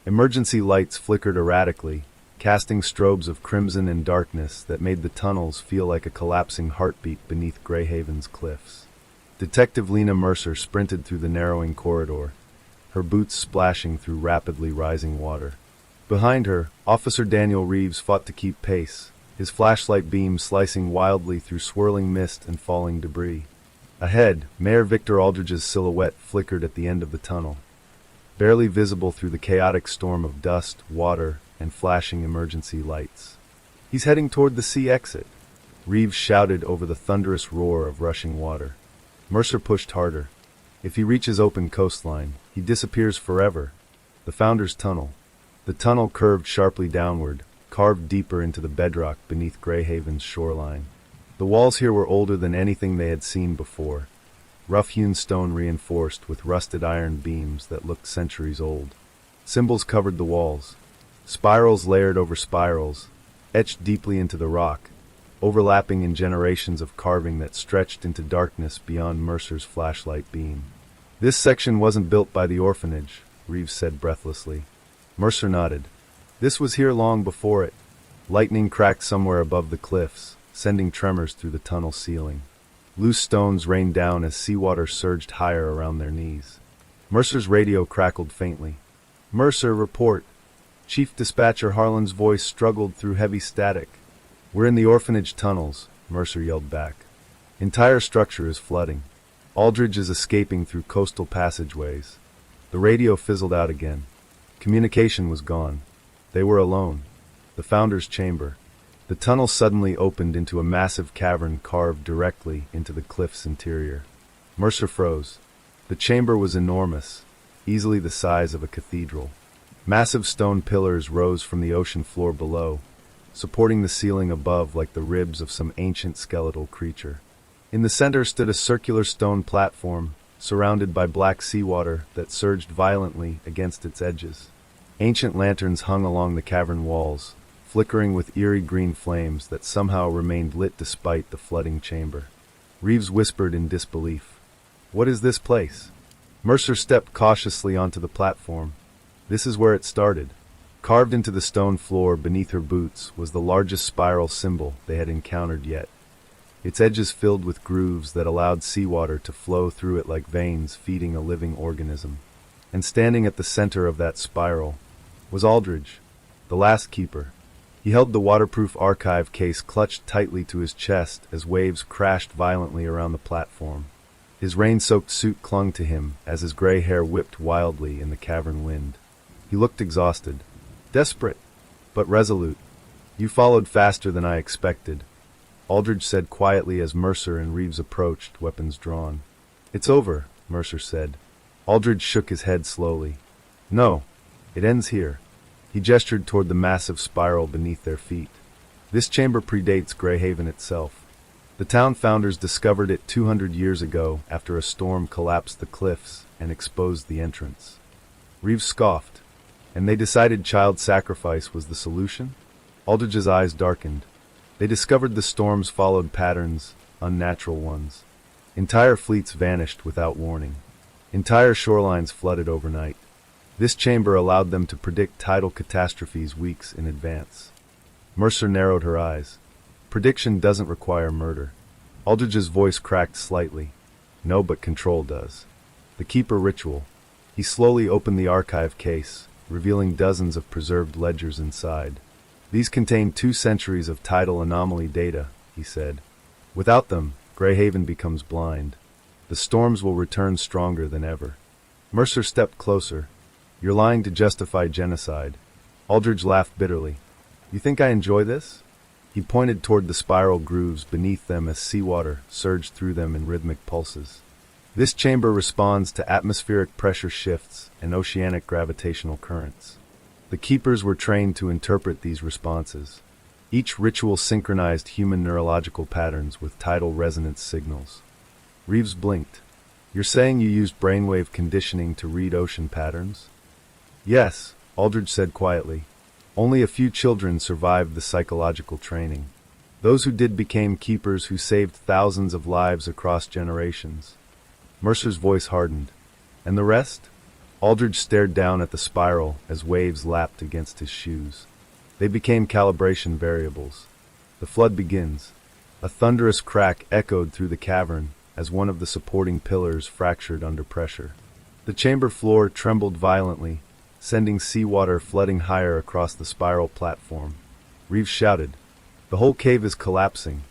Emergency lights flickered erratically, casting strobes of crimson and darkness that made the tunnels feel like a collapsing heartbeat beneath Greyhaven's cliffs. Detective Lena Mercer sprinted through the narrowing corridor, her boots splashing through rapidly rising water. Behind her, Officer Daniel Reeves fought to keep pace, his flashlight beam slicing wildly through swirling mist and falling debris. Ahead, Mayor Victor Aldridge's silhouette flickered at the end of the tunnel, barely visible through the chaotic storm of dust, water, and flashing emergency lights. He's heading toward the sea exit, Reeves shouted over the thunderous roar of rushing water. Mercer pushed harder. If he reaches open coastline, he disappears forever. The Founder's Tunnel. The tunnel curved sharply downward, carved deeper into the bedrock beneath Greyhaven's shoreline. The walls here were older than anything they had seen before, rough-hewn stone reinforced with rusted iron beams that looked centuries old. Symbols covered the walls, spirals layered over spirals, etched deeply into the rock, overlapping in generations of carving that stretched into darkness beyond Mercer's flashlight beam. This section wasn't built by the orphanage, Reeves said breathlessly. Mercer nodded. This was here long before it. Lightning cracked somewhere above the cliffs, sending tremors through the tunnel ceiling. Loose stones rained down as seawater surged higher around their knees. Mercer's radio crackled faintly. Mercer, report. Chief Dispatcher Harlan's voice struggled through heavy static. We're in the orphanage tunnels, Mercer yelled back. Entire structure is flooding. Aldridge is escaping through coastal passageways. The radio fizzled out again. Communication was gone. They were alone. The Founder's chamber. The tunnel suddenly opened into a massive cavern carved directly into the cliff's interior. Mercer froze. The chamber was enormous, easily the size of a cathedral. Massive stone pillars rose from the ocean floor below, supporting the ceiling above like the ribs of some ancient skeletal creature. In the center stood a circular stone platform, surrounded by black seawater that surged violently against its edges. Ancient lanterns hung along the cavern walls, flickering with eerie green flames that somehow remained lit despite the flooding chamber. Reeves whispered in disbelief. What is this place? Mercer stepped cautiously onto the platform. This is where it started. Carved into the stone floor beneath her boots was the largest spiral symbol they had encountered yet, its edges filled with grooves that allowed seawater to flow through it like veins feeding a living organism. And standing at the center of that spiral was Aldridge, the last keeper. He held the waterproof archive case clutched tightly to his chest as waves crashed violently around the platform. His rain-soaked suit clung to him as his gray hair whipped wildly in the cavern wind. He looked exhausted, desperate, but resolute. "You followed faster than I expected," Aldridge said quietly as Mercer and Reeves approached, weapons drawn. "It's over," Mercer said. Aldridge shook his head slowly. "No, it ends here." He gestured toward the massive spiral beneath their feet. "This chamber predates Greyhaven itself. The town founders discovered it 200 years ago after a storm collapsed the cliffs and exposed the entrance." Reeves scoffed. "And they decided child sacrifice was the solution?" Aldridge's eyes darkened. "They discovered the storms followed patterns, unnatural ones. Entire fleets vanished without warning. Entire shorelines flooded overnight. This chamber allowed them to predict tidal catastrophes weeks in advance." Mercer narrowed her eyes. "Prediction doesn't require murder." Aldridge's voice cracked slightly. "No, but control does. The Keeper ritual." He slowly opened the archive case, revealing dozens of preserved ledgers inside. "These contain 2 centuries of tidal anomaly data," he said. "Without them, Greyhaven becomes blind. The storms will return stronger than ever." Mercer stepped closer. "You're lying to justify genocide." Aldridge laughed bitterly. "You think I enjoy this?" He pointed toward the spiral grooves beneath them as seawater surged through them in rhythmic pulses. "This chamber responds to atmospheric pressure shifts and oceanic gravitational currents. The Keepers were trained to interpret these responses. Each ritual synchronized human neurological patterns with tidal resonance signals." Reeves blinked. "You're saying you used brainwave conditioning to read ocean patterns?" "Yes," Aldridge said quietly. "Only a few children survived the psychological training. Those who did became keepers who saved thousands of lives across generations." Mercer's voice hardened. "And the rest?" Aldridge stared down at the spiral as waves lapped against his shoes. "They became calibration variables. The flood begins." A thunderous crack echoed through the cavern as one of the supporting pillars fractured under pressure. The chamber floor trembled violently, sending seawater flooding higher across the spiral platform. Reeves shouted, "The whole cave is collapsing."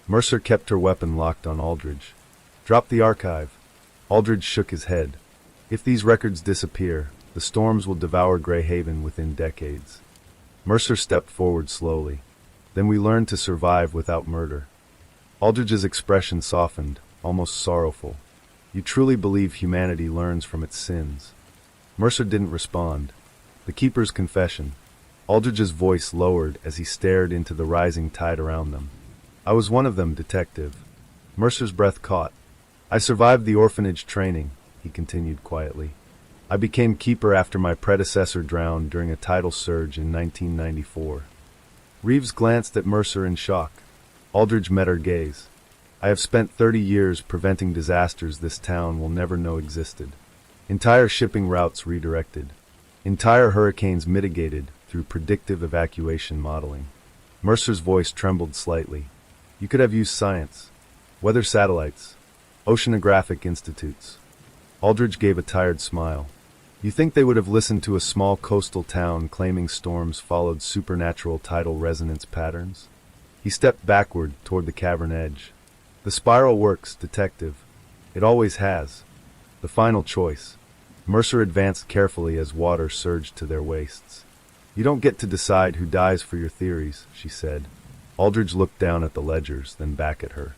Mercer kept her weapon locked on Aldridge. "Drop the archive." Aldridge shook his head. "If these records disappear, the storms will devour Greyhaven within decades." Mercer stepped forward slowly. "Then we learned to survive without murder." Aldridge's expression softened, almost sorrowful. "You truly believe humanity learns from its sins?" Mercer didn't respond. "The Keeper's confession." Aldridge's voice lowered as he stared into the rising tide around them. "I was one of them, Detective." Mercer's breath caught. "I survived the orphanage training," he continued quietly. "I became Keeper after my predecessor drowned during a tidal surge in 1994. Reeves glanced at Mercer in shock. Aldridge met her gaze. "I have spent 30 years preventing disasters this town will never know existed. Entire shipping routes redirected. Entire hurricanes mitigated through predictive evacuation modeling." Mercer's voice trembled slightly. "You could have used science. Weather satellites. Oceanographic institutes." Aldridge gave a tired smile. "You think they would have listened to a small coastal town claiming storms followed supernatural tidal resonance patterns?" He stepped backward toward the cavern edge. "The spiral works, Detective. It always has. The final choice." Mercer advanced carefully as water surged to their waists. "You don't get to decide who dies for your theories," she said. Aldridge looked down at the ledgers, then back at her.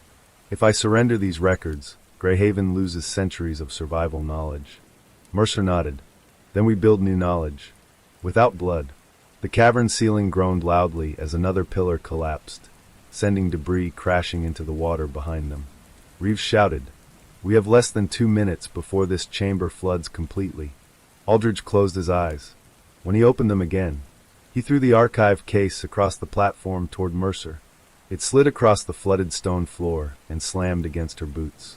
"If I surrender these records, Greyhaven loses centuries of survival knowledge." Mercer nodded. "Then we build new knowledge. Without blood." The cavern ceiling groaned loudly as another pillar collapsed, sending debris crashing into the water behind them. Reeves shouted, "We have less than 2 minutes before this chamber floods completely." Aldridge closed his eyes. When he opened them again, he threw the archive case across the platform toward Mercer. It slid across the flooded stone floor and slammed against her boots.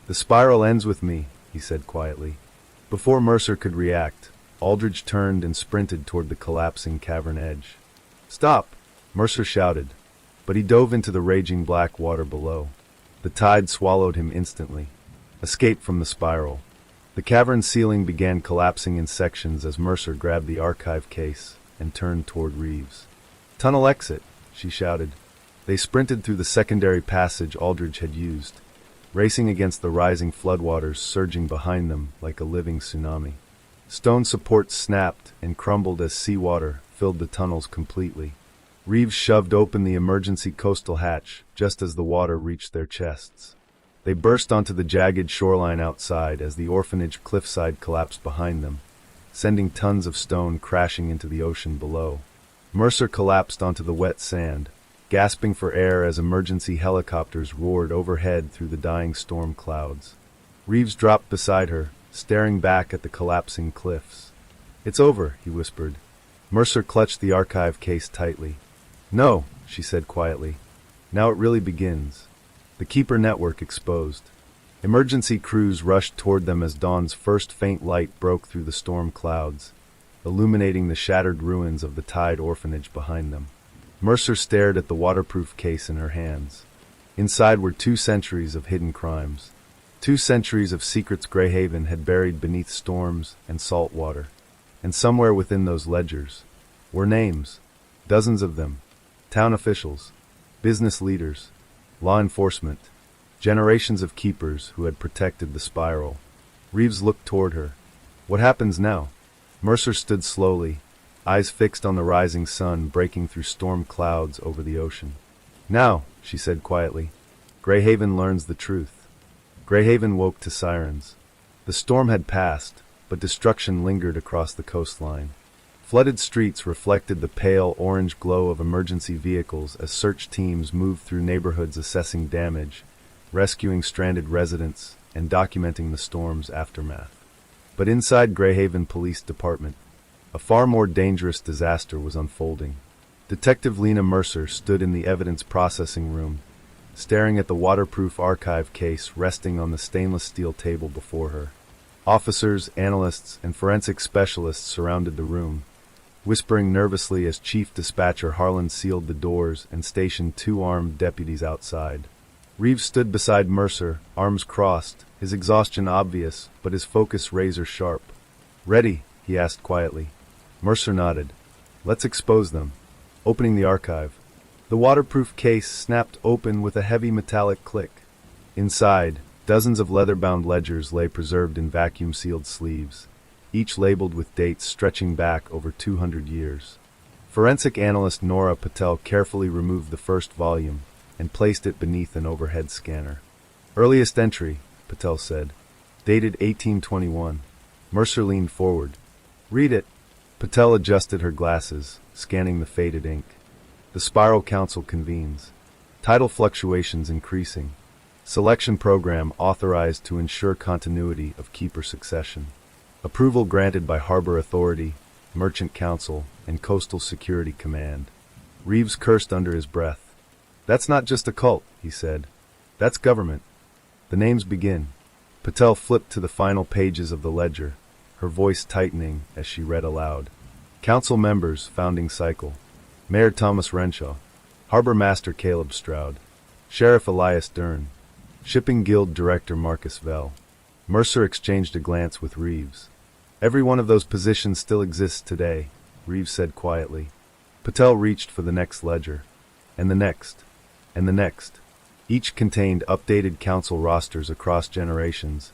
"The spiral ends with me," he said quietly. Before Mercer could react, Aldridge turned and sprinted toward the collapsing cavern edge. "Stop!" Mercer shouted, but he dove into the raging black water below. The tide swallowed him instantly. Escape from the spiral. The cavern ceiling began collapsing in sections as Mercer grabbed the archive case and turned toward Reeves. "Tunnel exit," she shouted. They sprinted through the secondary passage Aldridge had used, racing against the rising floodwaters surging behind them like a living tsunami. Stone supports snapped and crumbled as seawater filled the tunnels completely. Reeves shoved open the emergency coastal hatch just as the water reached their chests. They burst onto the jagged shoreline outside as the orphanage cliffside collapsed behind them, sending tons of stone crashing into the ocean below. Mercer collapsed onto the wet sand, gasping for air as emergency helicopters roared overhead through the dying storm clouds. Reeves dropped beside her, staring back at the collapsing cliffs. "It's over," he whispered. Mercer clutched the archive case tightly. "No," she said quietly. "Now it really begins." The Keeper network exposed. Emergency crews rushed toward them as dawn's first faint light broke through the storm clouds, illuminating the shattered ruins of the Tide orphanage behind them. Mercer stared at the waterproof case in her hands. Inside were 2 centuries of hidden crimes. 2 centuries of secrets Greyhaven had buried beneath storms and salt water. And somewhere within those ledgers were names, dozens of them, town officials, business leaders, law enforcement, generations of keepers who had protected the spiral. Reeves looked toward her. "What happens now?" Mercer stood slowly, eyes fixed on the rising sun breaking through storm clouds over the ocean. "Now," she said quietly, "Greyhaven learns the truth." Greyhaven woke to sirens. The storm had passed, but destruction lingered across the coastline. Flooded streets reflected the pale orange glow of emergency vehicles as search teams moved through neighborhoods assessing damage, rescuing stranded residents, and documenting the storm's aftermath. But inside Greyhaven Police Department, a far more dangerous disaster was unfolding. Detective Lena Mercer stood in the evidence processing room, staring at the waterproof archive case resting on the stainless steel table before her. Officers, analysts, and forensic specialists surrounded the room, whispering nervously as Chief Dispatcher Harlan sealed the doors and stationed 2 armed deputies outside. Reeves stood beside Mercer, arms crossed, his exhaustion obvious, but his focus razor-sharp. "Ready?" he asked quietly. Mercer nodded. "Let's expose them." Opening the archive. The waterproof case snapped open with a heavy metallic click. Inside, dozens of leather-bound ledgers lay preserved in vacuum-sealed sleeves, each labeled with dates stretching back over 200 years. Forensic analyst Nora Patel carefully removed the first volume and placed it beneath an overhead scanner. "Earliest entry," Patel said. "Dated 1821. Mercer leaned forward. "Read it." Patel adjusted her glasses, scanning the faded ink. The Spiral Council convenes. Tidal fluctuations increasing. Selection program authorized to ensure continuity of keeper succession. Approval granted by Harbor Authority, Merchant Council, and Coastal Security Command. Reeves cursed under his breath. "That's not just a cult," he said. "That's government." The names begin. Patel flipped to the final pages of the ledger, her voice tightening as she read aloud. Council members, founding cycle. Mayor Thomas Renshaw. Harbor Master Caleb Stroud. Sheriff Elias Dern. Shipping Guild Director Marcus Vell. Mercer exchanged a glance with Reeves. "Every one of those positions still exists today," Reeves said quietly. Patel reached for the next ledger. And the next. And the next. Each contained updated council rosters across generations,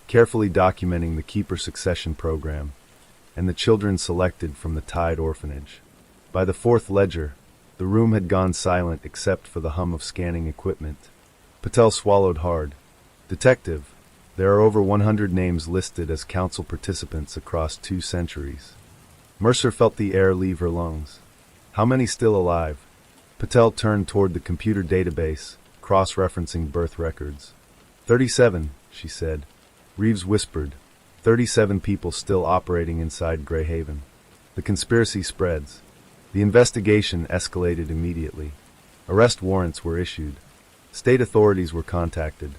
carefully documenting the keeper succession program, and the children selected from the Tide orphanage. By the 4th ledger, the room had gone silent except for the hum of scanning equipment. Patel swallowed hard. "Detective, there are over 100 names listed as council participants across 2 centuries. Mercer felt the air leave her lungs. "How many still alive?" Patel turned toward the computer database, cross-referencing birth records. 37, she said. Reeves whispered. 37 people still operating inside Greyhaven. The conspiracy spreads. The investigation escalated immediately. Arrest warrants were issued. State authorities were contacted.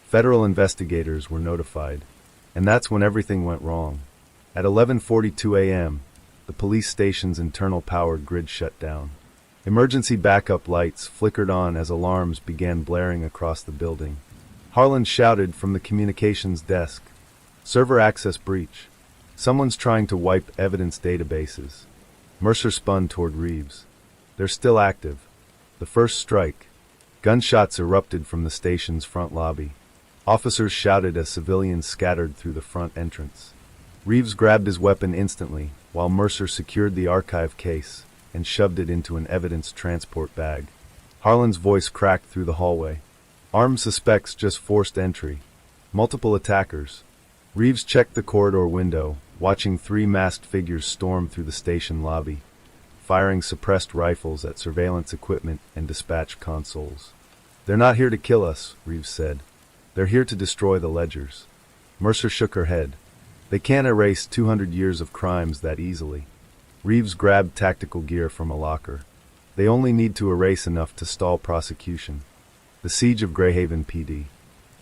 Federal investigators were notified. And that's when everything went wrong. At 11:42 a.m., the police station's internal power grid shut down. Emergency backup lights flickered on as alarms began blaring across the building. Harlan shouted from the communications desk, "Server access breach. Someone's trying to wipe evidence databases." Mercer spun toward Reeves. "They're still active." The first strike. Gunshots erupted from the station's front lobby. Officers shouted as civilians scattered through the front entrance. Reeves grabbed his weapon instantly, while Mercer secured the archive case and shoved it into an evidence transport bag. Harlan's voice cracked through the hallway. "Armed suspects just forced entry. Multiple attackers." Reeves checked the corridor window, watching 3 masked figures storm through the station lobby, firing suppressed rifles at surveillance equipment and dispatch consoles. "They're not here to kill us," Reeves said. "They're here to destroy the ledgers." Mercer shook her head. "They can't erase 200 years of crimes that easily." Reeves grabbed tactical gear from a locker. "They only need to erase enough to stall prosecution." The siege of Greyhaven PD.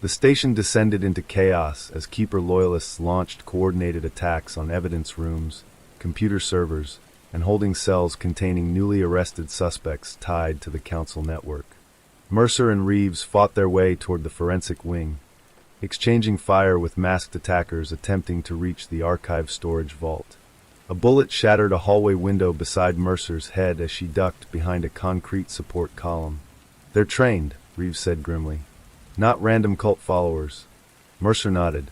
The station descended into chaos as Keeper loyalists launched coordinated attacks on evidence rooms, computer servers, and holding cells containing newly arrested suspects tied to the Council network. Mercer and Reeves fought their way toward the forensic wing, exchanging fire with masked attackers attempting to reach the archive storage vault. A bullet shattered a hallway window beside Mercer's head as she ducked behind a concrete support column. "They're trained," Reeves said grimly. "Not random cult followers." Mercer nodded.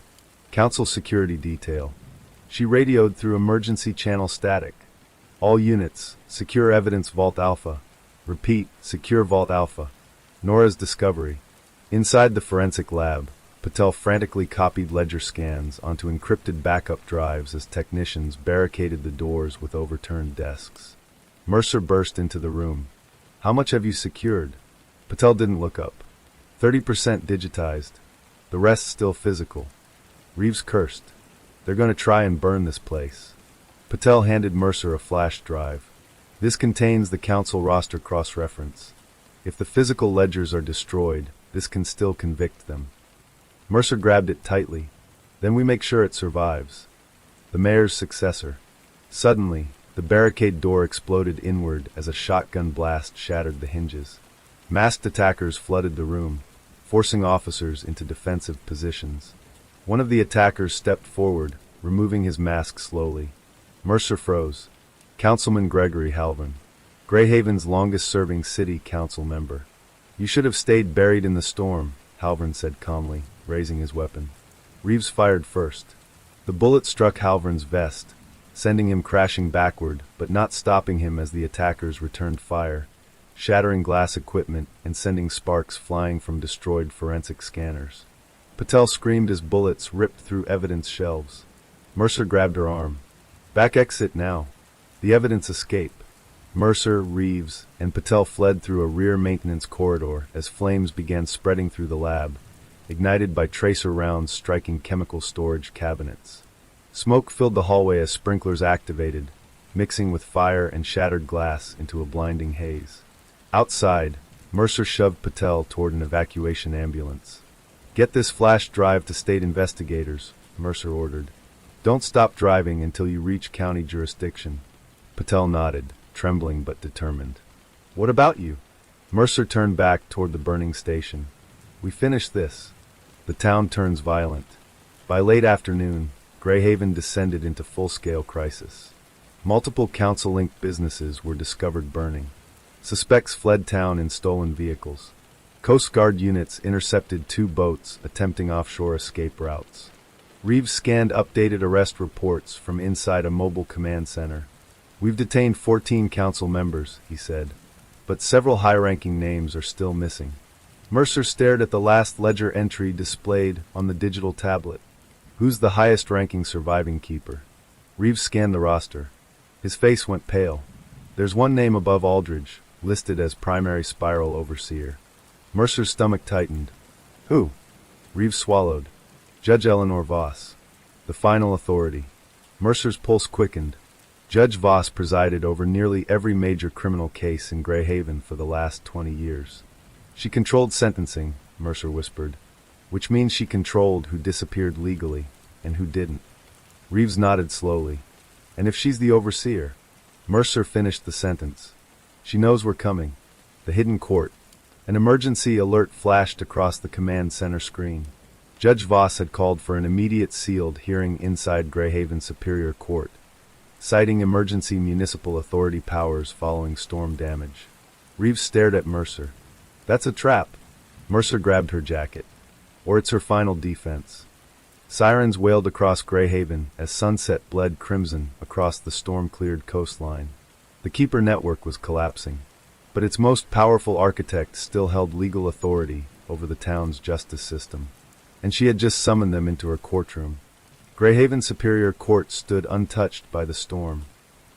"Council security detail." She radioed through emergency channel static. "All units, secure evidence Vault Alpha. Repeat, secure Vault Alpha." Nora's discovery. Inside the forensic lab, Patel frantically copied ledger scans onto encrypted backup drives as technicians barricaded the doors with overturned desks. Mercer burst into the room. "How much have you secured?" Patel didn't look up. 30% digitized. The rest still physical." Reeves cursed. "They're going to try and burn this place." Patel handed Mercer a flash drive. "This contains the Council roster cross-reference. If the physical ledgers are destroyed, this can still convict them." Mercer grabbed it tightly. "Then we make sure it survives." The mayor's successor. Suddenly, the barricade door exploded inward as a shotgun blast shattered the hinges. Masked attackers flooded the room, forcing officers into defensive positions. One of the attackers stepped forward, removing his mask slowly. Mercer froze. Councilman Gregory Halvin, Greyhaven's longest-serving city council member. "You should have stayed buried in the storm," Halvin said calmly, raising his weapon. Reeves fired first. The bullet struck Halvin's vest, sending him crashing backward, but not stopping him as the attackers returned fire, shattering glass equipment and sending sparks flying from destroyed forensic scanners. Patel screamed as bullets ripped through evidence shelves. Mercer grabbed her arm. "Back exit now." The evidence escape. Mercer, Reeves, and Patel fled through a rear maintenance corridor as flames began spreading through the lab, ignited by tracer rounds striking chemical storage cabinets. Smoke filled the hallway as sprinklers activated, mixing with fire and shattered glass into a blinding haze. Outside, Mercer shoved Patel toward an evacuation ambulance. "Get this flash drive to state investigators," Mercer ordered. "Don't stop driving until you reach county jurisdiction." Patel nodded, trembling but determined. "What about you?" Mercer turned back toward the burning station. "We finish this. The town turns violent." By late afternoon, Greyhaven descended into full-scale crisis. Multiple council-linked businesses were discovered burning. Suspects fled town in stolen vehicles. Coast Guard units intercepted 2 boats attempting offshore escape routes. Reeves scanned updated arrest reports from inside a mobile command center. "We've detained 14 council members," he said, "but several high-ranking names are still missing." Mercer stared at the last ledger entry displayed on the digital tablet. "Who's the highest-ranking surviving keeper?" Reeves scanned the roster. His face went pale. "There's one name above Aldridge, listed as primary spiral overseer." Mercer's stomach tightened. "Who?" Reeves swallowed. "Judge Eleanor Voss, the final authority." Mercer's pulse quickened. Judge Voss presided over nearly every major criminal case in Greyhaven for the last 20 years. "She controlled sentencing," Mercer whispered, "which means she controlled who disappeared legally and who didn't." Reeves nodded slowly. And if she's the overseer? Mercer finished the sentence. She knows we're coming. The hidden court. An emergency alert flashed across the command center screen. Judge Voss had called for an immediate sealed hearing inside Greyhaven Superior Court, citing emergency municipal authority powers following storm damage. Reeves stared at Mercer. That's a trap. Mercer grabbed her jacket. Or it's her final defense. Sirens wailed across Greyhaven as sunset bled crimson across the storm-cleared coastline. The Keeper network was collapsing, but its most powerful architect still held legal authority over the town's justice system, and she had just summoned them into her courtroom. Greyhaven Superior Court stood untouched by the storm.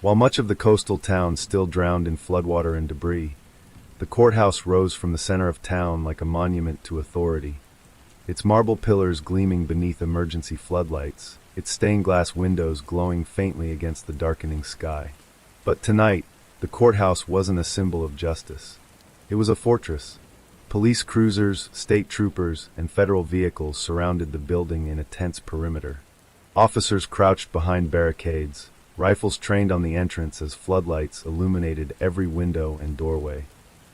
While much of the coastal town still drowned in floodwater and debris, the courthouse rose from the center of town like a monument to authority. Its marble pillars gleaming beneath emergency floodlights, its stained glass windows glowing faintly against the darkening sky. But tonight, the courthouse wasn't a symbol of justice. It was a fortress. Police cruisers, state troopers, and federal vehicles surrounded the building in a tense perimeter. Officers crouched behind barricades, rifles trained on the entrance as floodlights illuminated every window and doorway.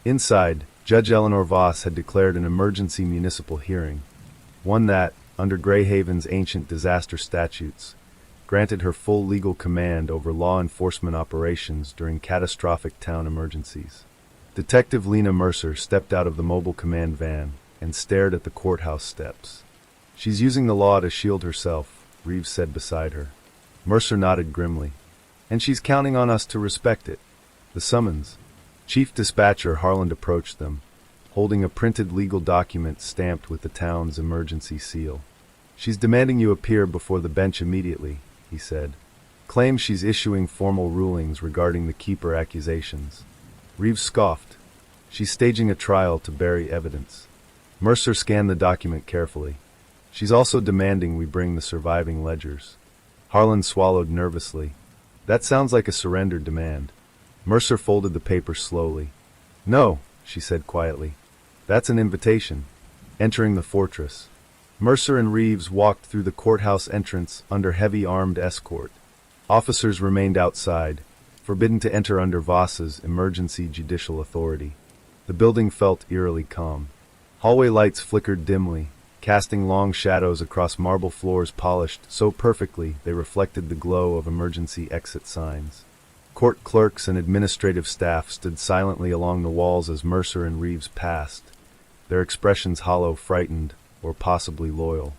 Inside, Judge Eleanor Voss had declared an emergency municipal hearing, one that, under Greyhaven's ancient disaster statutes, granted her full legal command over law enforcement operations during catastrophic town emergencies. Detective Lena Mercer stepped out of the mobile command van and stared at the courthouse steps. She's using the law to shield herself, Reeves said beside her. Mercer nodded grimly. And she's counting on us to respect it. The summons. Chief Dispatcher Harland approached them, holding a printed legal document stamped with the town's emergency seal. She's demanding you appear before the bench immediately, he said. Claims she's issuing formal rulings regarding the Keeper accusations. Reeves scoffed. She's staging a trial to bury evidence. Mercer scanned the document carefully. She's also demanding we bring the surviving ledgers. Harland swallowed nervously. That sounds like a surrender demand. Mercer folded the paper slowly. No, she said quietly. That's an invitation. Entering the fortress. Mercer and Reeves walked through the courthouse entrance under heavy armed escort. Officers remained outside, forbidden to enter under Voss's emergency judicial authority. The building felt eerily calm. Hallway lights flickered dimly, casting long shadows across marble floors polished so perfectly they reflected the glow of emergency exit signs. Court clerks and administrative staff stood silently along the walls as Mercer and Reeves passed, their expressions hollow, frightened, or possibly loyal.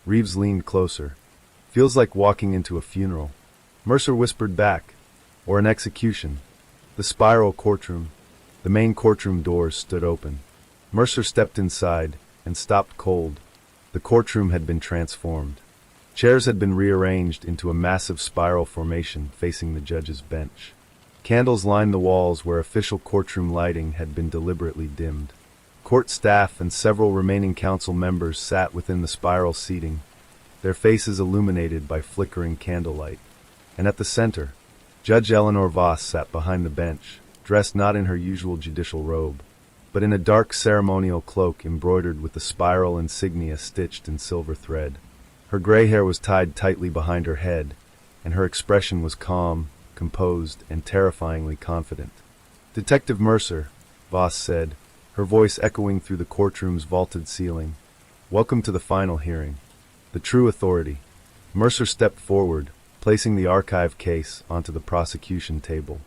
Reeves leaned closer. Feels like walking into a funeral. Mercer whispered back. Or an execution. The spiral courtroom. The main courtroom doors stood open. Mercer stepped inside and stopped cold. The courtroom had been transformed. Chairs had been rearranged into a massive spiral formation facing the judge's bench. Candles lined the walls where official courtroom lighting had been deliberately dimmed. Court staff and several remaining council members sat within the spiral seating, their faces illuminated by flickering candlelight. And at the center, Judge Eleanor Voss sat behind the bench, dressed not in her usual judicial robe, but in a dark ceremonial cloak embroidered with the spiral insignia stitched in silver thread. Her gray hair was tied tightly behind her head, and her expression was calm, composed, and terrifyingly confident. Detective Mercer, Voss said, her voice echoing through the courtroom's vaulted ceiling. Welcome to the final hearing. The true authority. Mercer stepped forward, placing the archive case onto the prosecution table.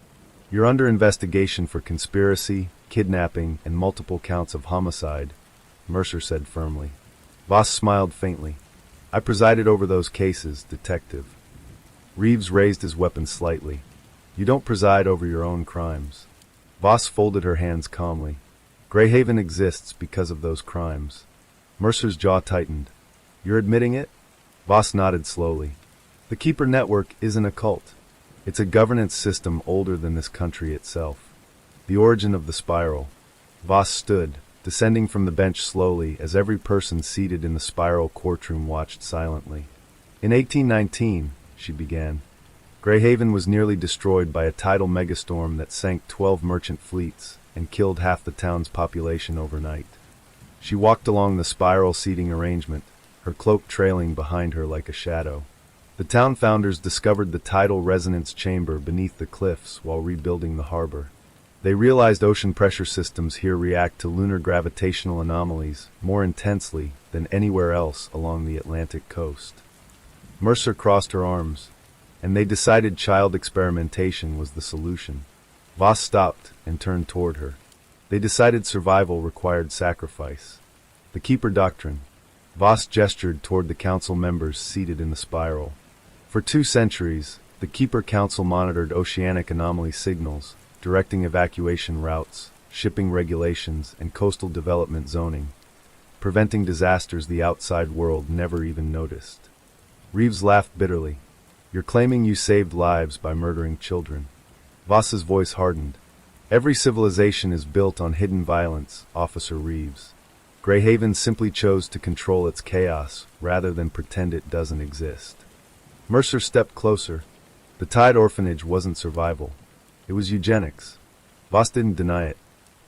You're under investigation for conspiracy, kidnapping, and multiple counts of homicide, Mercer said firmly. Voss smiled faintly. I presided over those cases, Detective. Reeves raised his weapon slightly. You don't preside over your own crimes. Voss folded her hands calmly. Greyhaven exists because of those crimes. Mercer's jaw tightened. You're admitting it? Voss nodded slowly. The Keeper network isn't a cult. It's a governance system older than this country itself. The origin of the spiral. Voss stood, descending from the bench slowly as every person seated in the spiral courtroom watched silently. In 1819, she began, Greyhaven was nearly destroyed by a tidal megastorm that sank 12 merchant fleets and killed half the town's population overnight. She walked along the spiral seating arrangement, her cloak trailing behind her like a shadow. The town founders discovered the tidal resonance chamber beneath the cliffs while rebuilding the harbor. They realized ocean pressure systems here react to lunar gravitational anomalies more intensely than anywhere else along the Atlantic coast. Mercer crossed her arms, and they decided child experimentation was the solution. Voss stopped and turned toward her. They decided survival required sacrifice. The Keeper Doctrine. Voss gestured toward the council members seated in the spiral. For 2 centuries, the Keeper Council monitored oceanic anomaly signals, directing evacuation routes, shipping regulations, and coastal development zoning, preventing disasters the outside world never even noticed. Reeves laughed bitterly. You're claiming you saved lives by murdering children. Voss's voice hardened. Every civilization is built on hidden violence, Officer Reeves. Greyhaven simply chose to control its chaos rather than pretend it doesn't exist. Mercer stepped closer. The Tide orphanage wasn't survival. It was eugenics. Voss didn't deny it.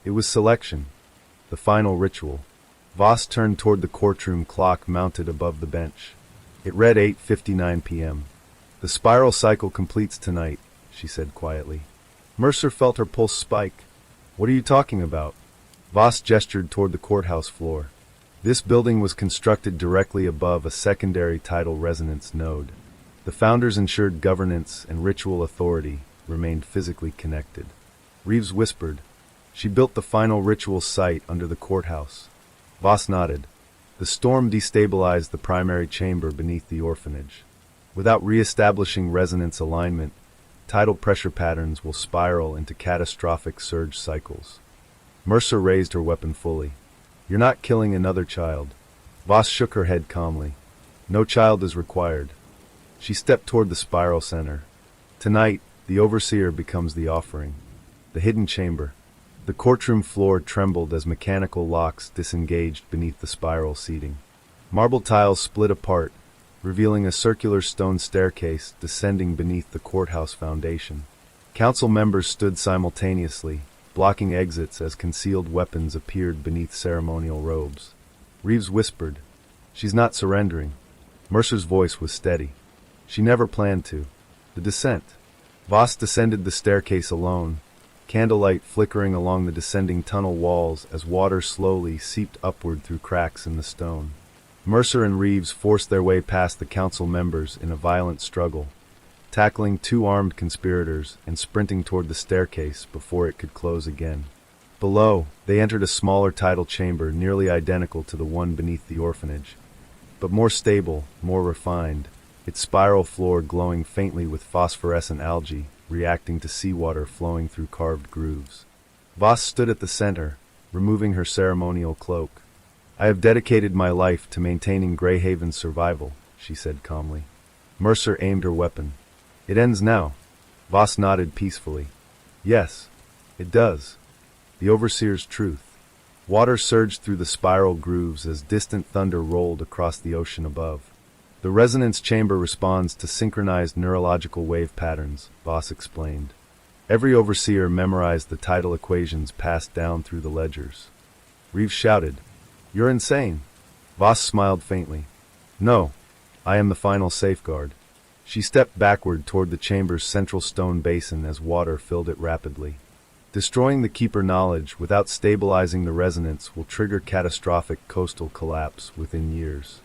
It was selection. The final ritual. Voss turned toward the courtroom clock mounted above the bench. It read 8:59 p.m. The spiral cycle completes tonight, she said quietly. Mercer felt her pulse spike. What are you talking about? Voss gestured toward the courthouse floor. This building was constructed directly above a secondary tidal resonance node. The founders ensured governance and ritual authority remained physically connected. Reeves whispered, She built the final ritual site under the courthouse. Voss nodded. The storm destabilized the primary chamber beneath the orphanage. Without re-establishing resonance alignment, tidal pressure patterns will spiral into catastrophic surge cycles. Mercer raised her weapon fully. You're not killing another child. Voss shook her head calmly. No child is required. She stepped toward the spiral center. Tonight, the overseer becomes the offering. The hidden chamber. The courtroom floor trembled as mechanical locks disengaged beneath the spiral seating. Marble tiles split apart, revealing a circular stone staircase descending beneath the courthouse foundation. Council members stood simultaneously, blocking exits as concealed weapons appeared beneath ceremonial robes. Reeves whispered, She's not surrendering. Mercer's voice was steady. She never planned to. The descent. Voss descended the staircase alone, candlelight flickering along the descending tunnel walls as water slowly seeped upward through cracks in the stone. Mercer and Reeves forced their way past the council members in a violent struggle, tackling 2 armed conspirators and sprinting toward the staircase before it could close again. Below, they entered a smaller tidal chamber nearly identical to the one beneath the orphanage, but more stable, more refined, its spiral floor glowing faintly with phosphorescent algae reacting to seawater flowing through carved grooves. Voss stood at the center, removing her ceremonial cloak. I have dedicated my life to maintaining Greyhaven's survival, she said calmly. Mercer aimed her weapon. It ends now. Voss nodded peacefully. Yes, it does. The overseer's truth. Water surged through the spiral grooves as distant thunder rolled across the ocean above. The resonance chamber responds to synchronized neurological wave patterns, Voss explained. Every overseer memorized the tidal equations passed down through the ledgers. Reeves shouted, You're insane. Voss smiled faintly. No, I am the final safeguard. She stepped backward toward the chamber's central stone basin as water filled it rapidly. Destroying the Keeper knowledge without stabilizing the resonance will trigger catastrophic coastal collapse within years.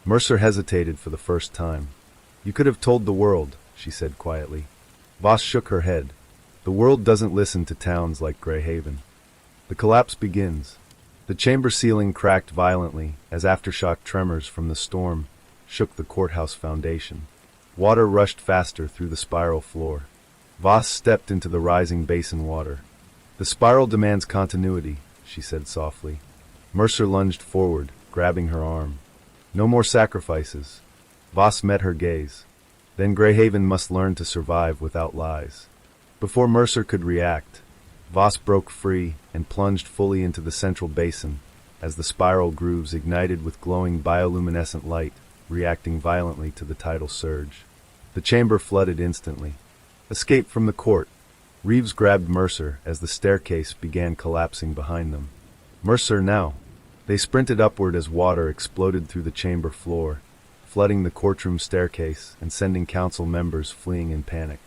Mercer hesitated for the first time. You could have told the world, she said quietly. Voss shook her head. The world doesn't listen to towns like Greyhaven. The collapse begins. The chamber ceiling cracked violently as aftershock tremors from the storm shook the courthouse foundation. Water rushed faster through the spiral floor. Voss stepped into the rising basin water. The spiral demands continuity, she said softly. Mercer lunged forward, grabbing her arm. No more sacrifices. Voss met her gaze. Then Greyhaven must learn to survive without lies. Before Mercer could react, Voss broke free and plunged fully into the central basin as the spiral grooves ignited with glowing bioluminescent light, reacting violently to the tidal surge. The chamber flooded instantly. Escape from the court. Reeves grabbed Mercer as the staircase began collapsing behind them. Mercer now. They sprinted upward as water exploded through the chamber floor, flooding the courtroom staircase and sending council members fleeing in panic.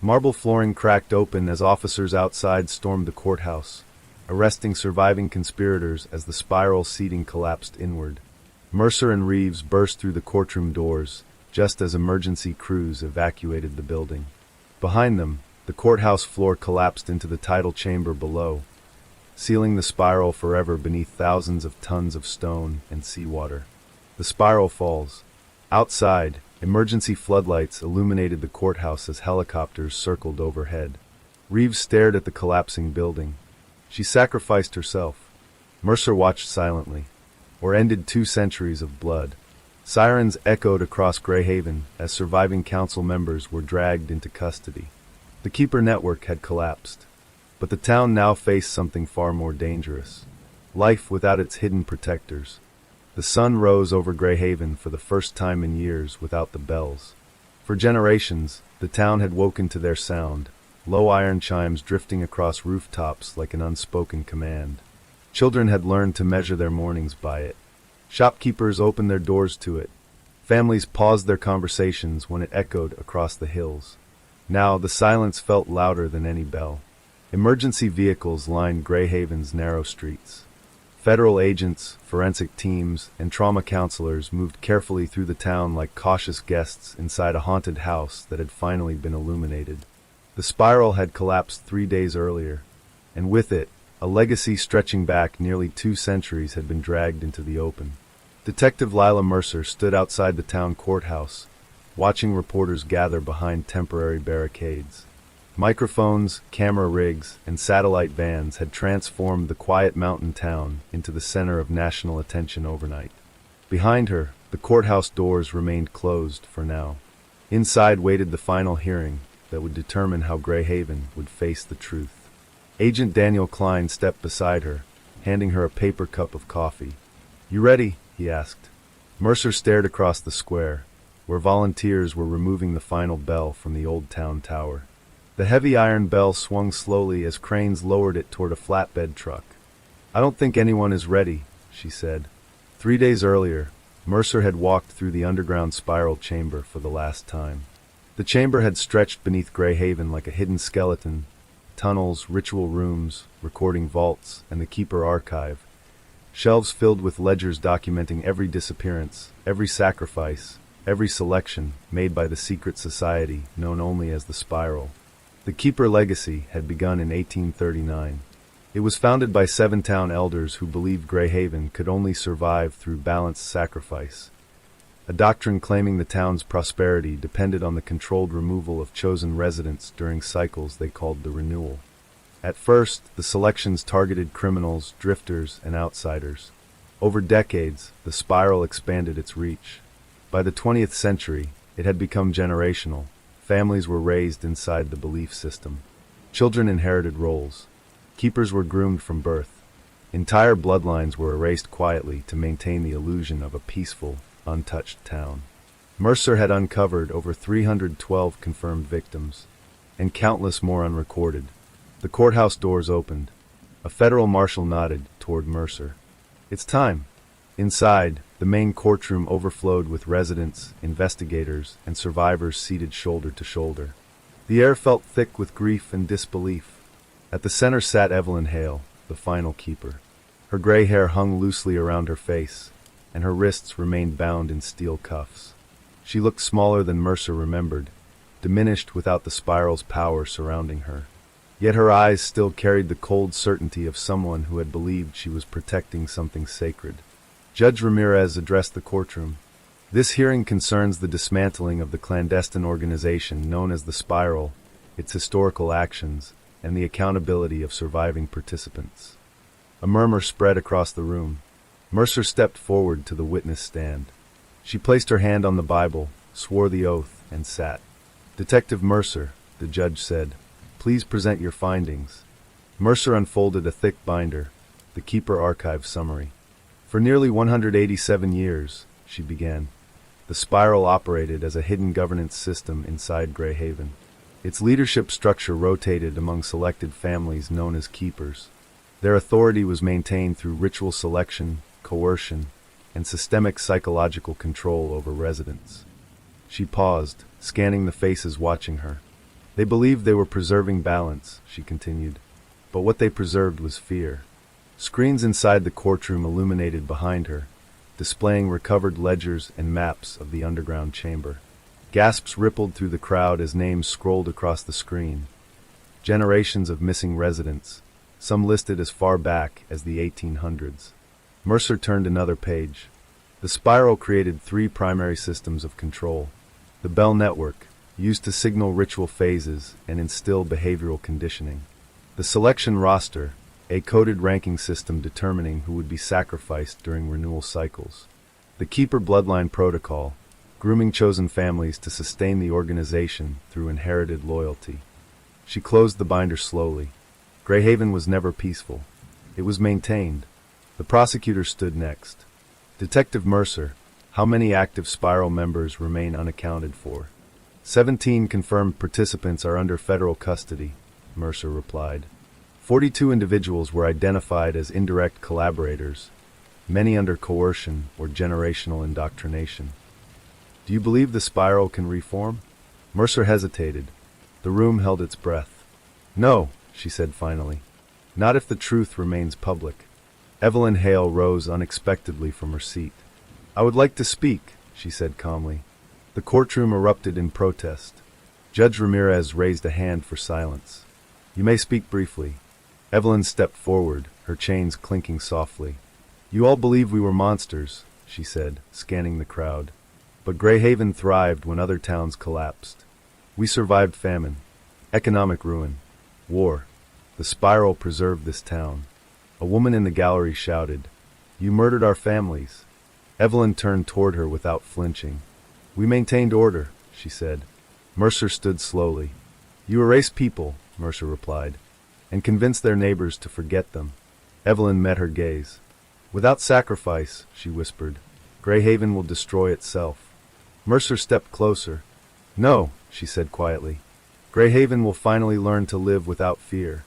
Marble flooring cracked open as officers outside stormed the courthouse, arresting surviving conspirators as the spiral seating collapsed inward. Mercer and Reeves burst through the courtroom doors, just as emergency crews evacuated the building. Behind them, the courthouse floor collapsed into the tidal chamber below, sealing the spiral forever beneath thousands of tons of stone and seawater. The spiral falls. Outside, emergency floodlights illuminated the courthouse as helicopters circled overhead. Reeves stared at the collapsing building. She sacrificed herself. Mercer watched silently, or ended 2 centuries of blood. Sirens echoed across Greyhaven as surviving council members were dragged into custody. The Keeper network had collapsed, but the town now faced something far more dangerous. Life without its hidden protectors. The sun rose over Greyhaven for the first time in years without the bells. For generations, the town had woken to their sound, low iron chimes drifting across rooftops like an unspoken command. Children had learned to measure their mornings by it. Shopkeepers opened their doors to it. Families paused their conversations when it echoed across the hills. Now the silence felt louder than any bell. Emergency vehicles lined Greyhaven's narrow streets. Federal agents, forensic teams, and trauma counselors moved carefully through the town like cautious guests inside a haunted house that had finally been illuminated. The spiral had collapsed 3 days earlier, and with it, a legacy stretching back nearly 2 centuries had been dragged into the open. Detective Lila Mercer stood outside the town courthouse, watching reporters gather behind temporary barricades. Microphones, camera rigs, and satellite vans had transformed the quiet mountain town into the center of national attention overnight. Behind her, the courthouse doors remained closed for now. Inside waited the final hearing that would determine how Greyhaven would face the truth. Agent Daniel Klein stepped beside her, handing her a paper cup of coffee. "You ready?" he asked. Mercer stared across the square, where volunteers were removing the final bell from the old town tower. The heavy iron bell swung slowly as cranes lowered it toward a flatbed truck. "I don't think anyone is ready," she said. 3 days earlier, Mercer had walked through the underground spiral chamber for the last time. The chamber had stretched beneath Greyhaven like a hidden skeleton. Tunnels, ritual rooms, recording vaults, and the Keeper archive. Shelves filled with ledgers documenting every disappearance, every sacrifice, every selection made by the secret society known only as the Spiral. The Keeper legacy had begun in 1839. It was founded by 7 town elders who believed Greyhaven could only survive through balanced sacrifice. A doctrine claiming the town's prosperity depended on the controlled removal of chosen residents during cycles they called the renewal. At first, the selections targeted criminals, drifters, and outsiders. Over decades, the spiral expanded its reach. By the 20th century, it had become generational. Families were raised inside the belief system. Children inherited roles. Keepers were groomed from birth. Entire bloodlines were erased quietly to maintain the illusion of a peaceful, untouched town. Mercer had uncovered over 312 confirmed victims, and countless more unrecorded. The courthouse doors opened. A federal marshal nodded toward Mercer. "It's time." Inside, the main courtroom overflowed with residents, investigators, and survivors seated shoulder to shoulder. The air felt thick with grief and disbelief. At the center sat Evelyn Hale, the final keeper. Her gray hair hung loosely around her face, and her wrists remained bound in steel cuffs. She looked smaller than Mercer remembered, diminished without the spiral's power surrounding her. Yet her eyes still carried the cold certainty of someone who had believed she was protecting something sacred. Judge Ramirez addressed the courtroom. "This hearing concerns the dismantling of the clandestine organization known as the Spiral, its historical actions, and the accountability of surviving participants." A murmur spread across the room. Mercer stepped forward to the witness stand. She placed her hand on the Bible, swore the oath, and sat. "Detective Mercer," the judge said, "please present your findings." Mercer unfolded a thick binder, the Keeper archive summary. "For nearly 187 years," she began, "the Spiral operated as a hidden governance system inside Greyhaven. Its leadership structure rotated among selected families known as Keepers. Their authority was maintained through ritual selection, coercion, and systemic psychological control over residents. She paused, scanning the faces watching her. They believed they were preserving balance, she continued, but what they preserved was fear. Screens inside the courtroom illuminated behind her, displaying recovered ledgers and maps of the underground chamber. Gasps rippled through the crowd as names scrolled across the screen. Generations of missing residents, some listed as far back as the 1800s. Mercer turned another page. The spiral created three primary systems of control. The Bell Network, used to signal ritual phases and instill behavioral conditioning. The Selection Roster, a coded ranking system determining who would be sacrificed during renewal cycles. The Keeper Bloodline Protocol, grooming chosen families to sustain the organization through inherited loyalty. She closed the binder slowly. Greyhaven was never peaceful. It was maintained. The prosecutor stood next. Detective Mercer, how many active spiral members remain unaccounted for? 17 confirmed participants are under federal custody, Mercer replied. 42 individuals were identified as indirect collaborators, many under coercion or generational indoctrination. Do you believe the spiral can reform? Mercer hesitated. The room held its breath. No, she said finally. Not if the truth remains public. Evelyn Hale rose unexpectedly from her seat. I would like to speak, she said calmly. The courtroom erupted in protest. Judge Ramirez raised a hand for silence. You may speak briefly. Evelyn stepped forward, her chains clinking softly. You all believe we were monsters, she said, scanning the crowd. But Greyhaven thrived when other towns collapsed. We survived famine, economic ruin, war. The spiral preserved this town. A woman in the gallery shouted, You murdered our families. Evelyn turned toward her without flinching. We maintained order, she said. Mercer stood slowly. You erased people, Mercer replied, and convinced their neighbors to forget them. Evelyn met her gaze. Without sacrifice, she whispered, Greyhaven will destroy itself. Mercer stepped closer. No, she said quietly. Greyhaven will finally learn to live without fear.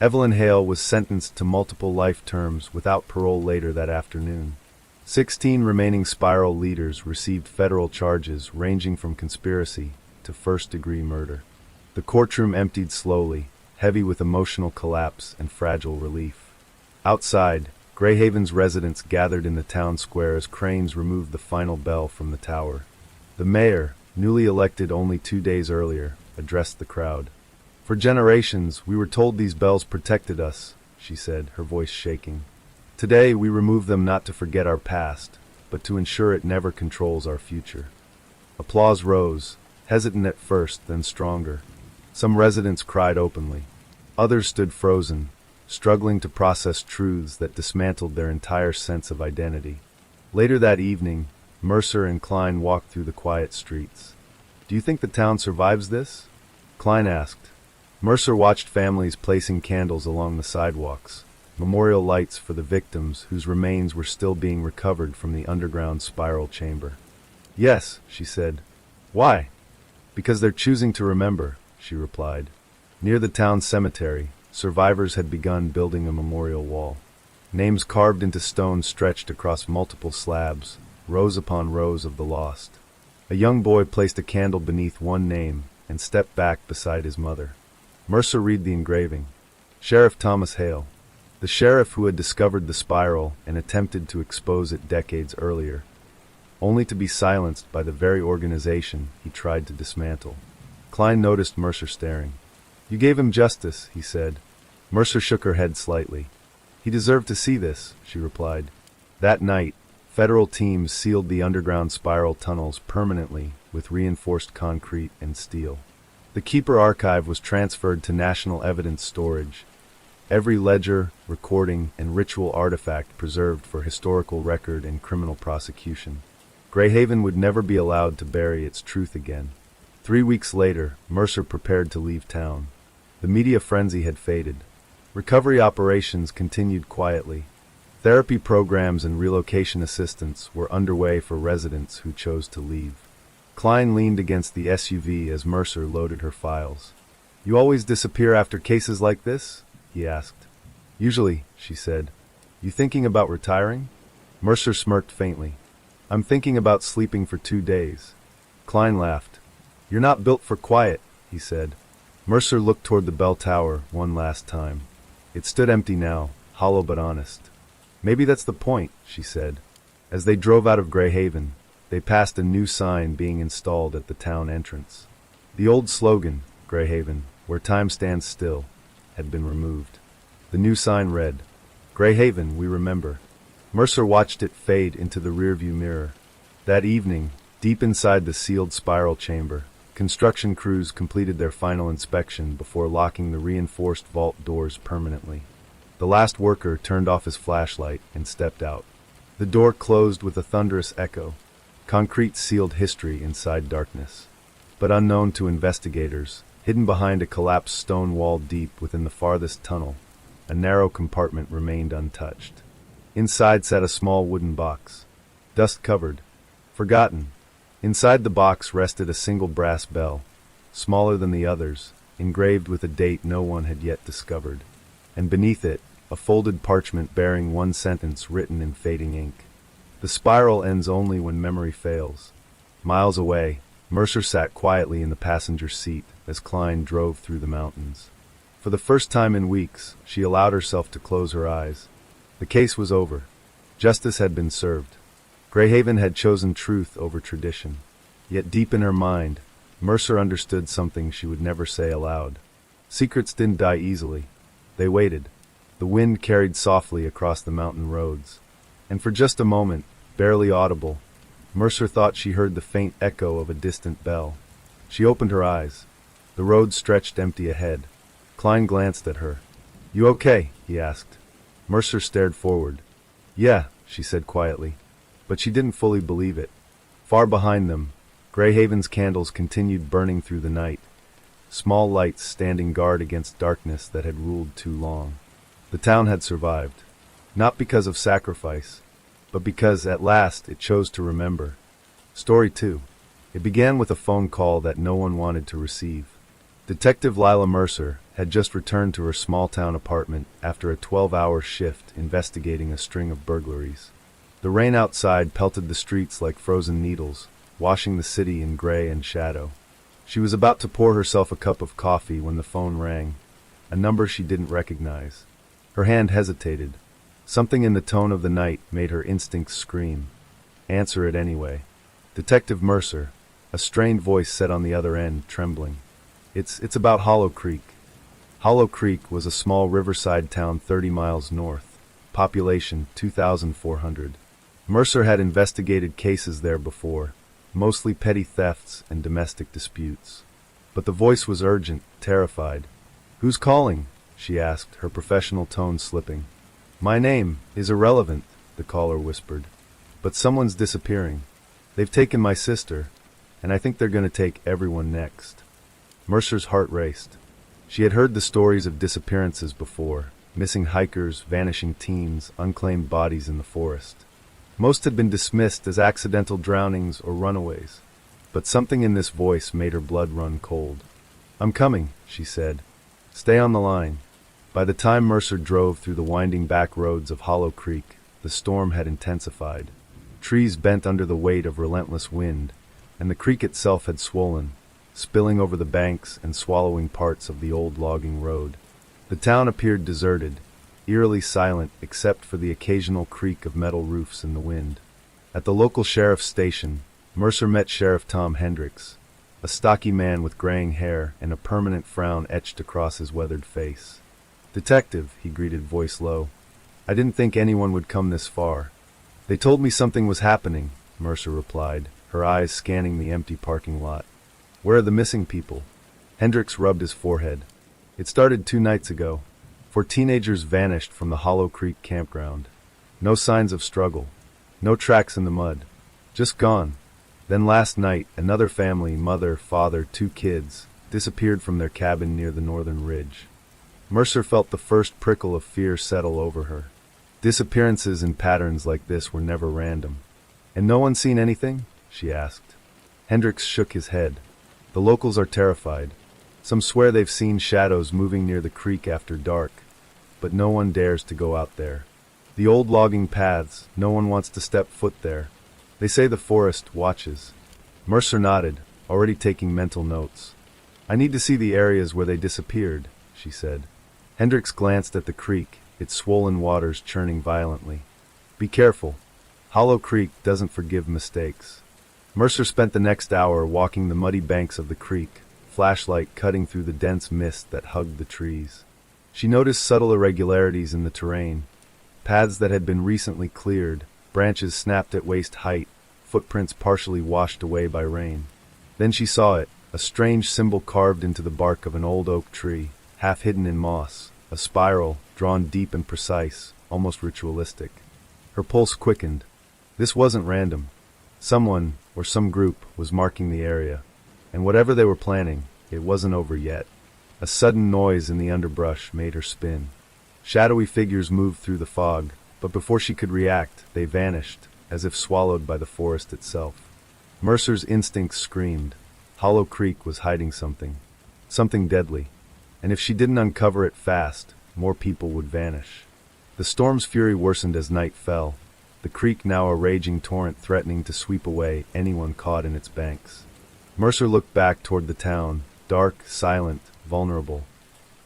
Evelyn Hale was sentenced to multiple life terms without parole later that afternoon. 16 remaining spiral leaders received federal charges ranging from conspiracy to first-degree murder. The courtroom emptied slowly, heavy with emotional collapse and fragile relief. Outside, Greyhaven's residents gathered in the town square as cranes removed the final bell from the tower. The mayor, newly elected only 2 days earlier, addressed the crowd. For generations, we were told these bells protected us, she said, her voice shaking. Today, we remove them not to forget our past, but to ensure it never controls our future. Applause rose, hesitant at first, then stronger. Some residents cried openly. Others stood frozen, struggling to process truths that dismantled their entire sense of identity. Later that evening, Mercer and Klein walked through the quiet streets. Do you think the town survives this? Klein asked. Mercer watched families placing candles along the sidewalks, memorial lights for the victims whose remains were still being recovered from the underground spiral chamber. Yes, she said. Why? Because they're choosing to remember, she replied. Near the town cemetery, survivors had begun building a memorial wall. Names carved into stone stretched across multiple slabs, rows upon rows of the lost. A young boy placed a candle beneath one name and stepped back beside his mother. Mercer read the engraving. Sheriff Thomas Hale, the sheriff who had discovered the spiral and attempted to expose it decades earlier, only to be silenced by the very organization he tried to dismantle. Klein noticed Mercer staring. You gave him justice, he said. Mercer shook her head slightly. He deserved to see this, she replied. That night, federal teams sealed the underground spiral tunnels permanently with reinforced concrete and steel. The Keeper archive was transferred to National Evidence Storage. Every ledger, recording, and ritual artifact preserved for historical record and criminal prosecution. Greyhaven would never be allowed to bury its truth again. 3 weeks later, Mercer prepared to leave town. The media frenzy had faded. Recovery operations continued quietly. Therapy programs and relocation assistance were underway for residents who chose to leave. Klein leaned against the SUV as Mercer loaded her files. You always disappear after cases like this? He asked. Usually, she said. You thinking about retiring? Mercer smirked faintly. I'm thinking about sleeping for 2 days. Klein laughed. You're not built for quiet, he said. Mercer looked toward the bell tower one last time. It stood empty now, hollow but honest. Maybe that's the point, she said. As they drove out of Greyhaven, they passed a new sign being installed at the town entrance. The old slogan, Greyhaven, where time stands still, had been removed. The new sign read, Greyhaven, we remember. Mercer watched it fade into the rearview mirror. That evening, deep inside the sealed spiral chamber, construction crews completed their final inspection before locking the reinforced vault doors permanently. The last worker turned off his flashlight and stepped out. The door closed with a thunderous echo. Concrete sealed history inside darkness. But unknown to investigators, hidden behind a collapsed stone wall deep within the farthest tunnel, a narrow compartment remained untouched. Inside sat a small wooden box, dust-covered, forgotten. Inside the box rested a single brass bell, smaller than the others, engraved with a date no one had yet discovered. And beneath it, a folded parchment bearing one sentence written in fading ink. The spiral ends only when memory fails. Miles away, Mercer sat quietly in the passenger seat as Klein drove through the mountains. For the first time in weeks, she allowed herself to close her eyes. The case was over. Justice had been served. Greyhaven had chosen truth over tradition. Yet deep in her mind, Mercer understood something she would never say aloud. Secrets didn't die easily. They waited. The wind carried softly across the mountain roads. And for just a moment, barely audible, Mercer thought she heard the faint echo of a distant bell. She opened her eyes. The road stretched empty ahead. Klein glanced at her. You okay? He asked. Mercer stared forward. Yeah, she said quietly. But she didn't fully believe it. Far behind them, Greyhaven's candles continued burning through the night, small lights standing guard against darkness that had ruled too long. The town had survived, not because of sacrifice, but because, at last, it chose to remember. Story 2. It began with a phone call that no one wanted to receive. Detective Lila Mercer had just returned to her small-town apartment after a 12-hour shift investigating a string of burglaries. The rain outside pelted the streets like frozen needles, washing the city in gray and shadow. She was about to pour herself a cup of coffee when the phone rang, a number she didn't recognize. Her hand hesitated. Something in the tone of the night made her instincts scream. Answer it anyway. Detective Mercer, a strained voice said on the other end, trembling. It's about Hollow Creek. Hollow Creek was a small riverside town 30 miles north, population 2,400. Mercer had investigated cases there before, mostly petty thefts and domestic disputes. But the voice was urgent, terrified. Who's calling? She asked, her professional tone slipping. My name is irrelevant, the caller whispered. But someone's disappearing. They've taken my sister, and I think they're going to take everyone next. Mercer's heart raced. She had heard the stories of disappearances before, missing hikers, vanishing teens, unclaimed bodies in the forest. Most had been dismissed as accidental drownings or runaways, but something in this voice made her blood run cold. I'm coming, she said. Stay on the line. By the time Mercer drove through the winding back roads of Hollow Creek, the storm had intensified. Trees bent under the weight of relentless wind, and the creek itself had swollen, spilling over the banks and swallowing parts of the old logging road. The town appeared deserted, eerily silent except for the occasional creak of metal roofs in the wind. At the local sheriff's station, Mercer met Sheriff Tom Hendricks, a stocky man with graying hair and a permanent frown etched across his weathered face. Detective, he greeted, voice low. I didn't think anyone would come this far. They told me something was happening, Mercer replied, her eyes scanning the empty parking lot. Where are the missing people? Hendricks rubbed his forehead. It started 2 nights ago. 4 teenagers vanished from the Hollow Creek campground. No signs of struggle. No tracks in the mud. Just gone. Then last night, another family, mother, father, 2 kids, disappeared from their cabin near the northern ridge. Mercer felt the first prickle of fear settle over her. Disappearances in patterns like this were never random. And no one seen anything? She asked. Hendricks shook his head. The locals are terrified. Some swear they've seen shadows moving near the creek after dark, but no one dares to go out there. The old logging paths, no one wants to step foot there. They say the forest watches. Mercer nodded, already taking mental notes. I need to see the areas where they disappeared, she said. Hendricks glanced at the creek, its swollen waters churning violently. Be careful. Hollow Creek doesn't forgive mistakes. Mercer spent the next hour walking the muddy banks of the creek, flashlight cutting through the dense mist that hugged the trees. She noticed subtle irregularities in the terrain. Paths that had been recently cleared, branches snapped at waist height, footprints partially washed away by rain. Then she saw it, a strange symbol carved into the bark of an old oak tree, half hidden in moss, a spiral, drawn deep and precise, almost ritualistic. Her pulse quickened. This wasn't random. Someone, or some group, was marking the area. And whatever they were planning, it wasn't over yet. A sudden noise in the underbrush made her spin. Shadowy figures moved through the fog, but before she could react, they vanished, as if swallowed by the forest itself. Mercer's instincts screamed. Hollow Creek was hiding something. Something deadly. And if she didn't uncover it fast, more people would vanish. The storm's fury worsened as night fell, the creek now a raging torrent threatening to sweep away anyone caught in its banks. Mercer looked back toward the town, dark, silent, vulnerable,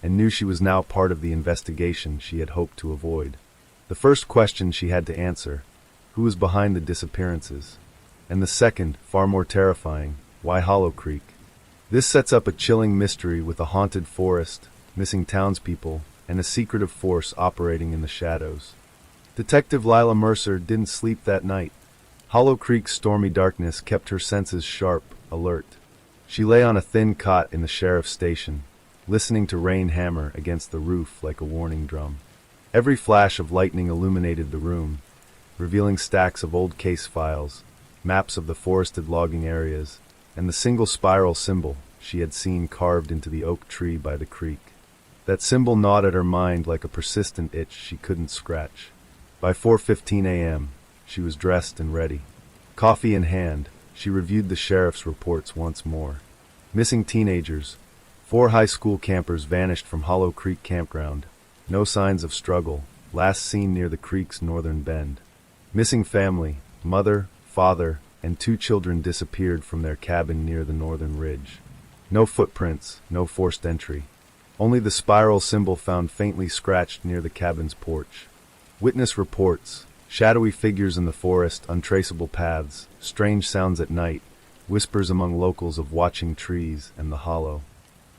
and knew she was now part of the investigation she had hoped to avoid. The first question she had to answer, who was behind the disappearances? And the second, far more terrifying, why Hollow Creek? This sets up a chilling mystery with a haunted forest, missing townspeople, and a secretive force operating in the shadows. Detective Lila Mercer didn't sleep that night. Hollow Creek's stormy darkness kept her senses sharp, alert. She lay on a thin cot in the sheriff's station, listening to rain hammer against the roof like a warning drum. Every flash of lightning illuminated the room, revealing stacks of old case files, maps of the forested logging areas, and the single spiral symbol she had seen carved into the oak tree by the creek. That symbol gnawed at her mind like a persistent itch she couldn't scratch. By 4:15 a.m., she was dressed and ready. Coffee in hand, she reviewed the sheriff's reports once more. Missing teenagers. 4 high school campers vanished from Hollow Creek Campground. No signs of struggle, last seen near the creek's northern bend. Missing family, mother, father, and 2 children disappeared from their cabin near the northern ridge. No footprints, no forced entry. Only the spiral symbol found faintly scratched near the cabin's porch. Witness reports, shadowy figures in the forest, untraceable paths, strange sounds at night, whispers among locals of watching trees and the hollow.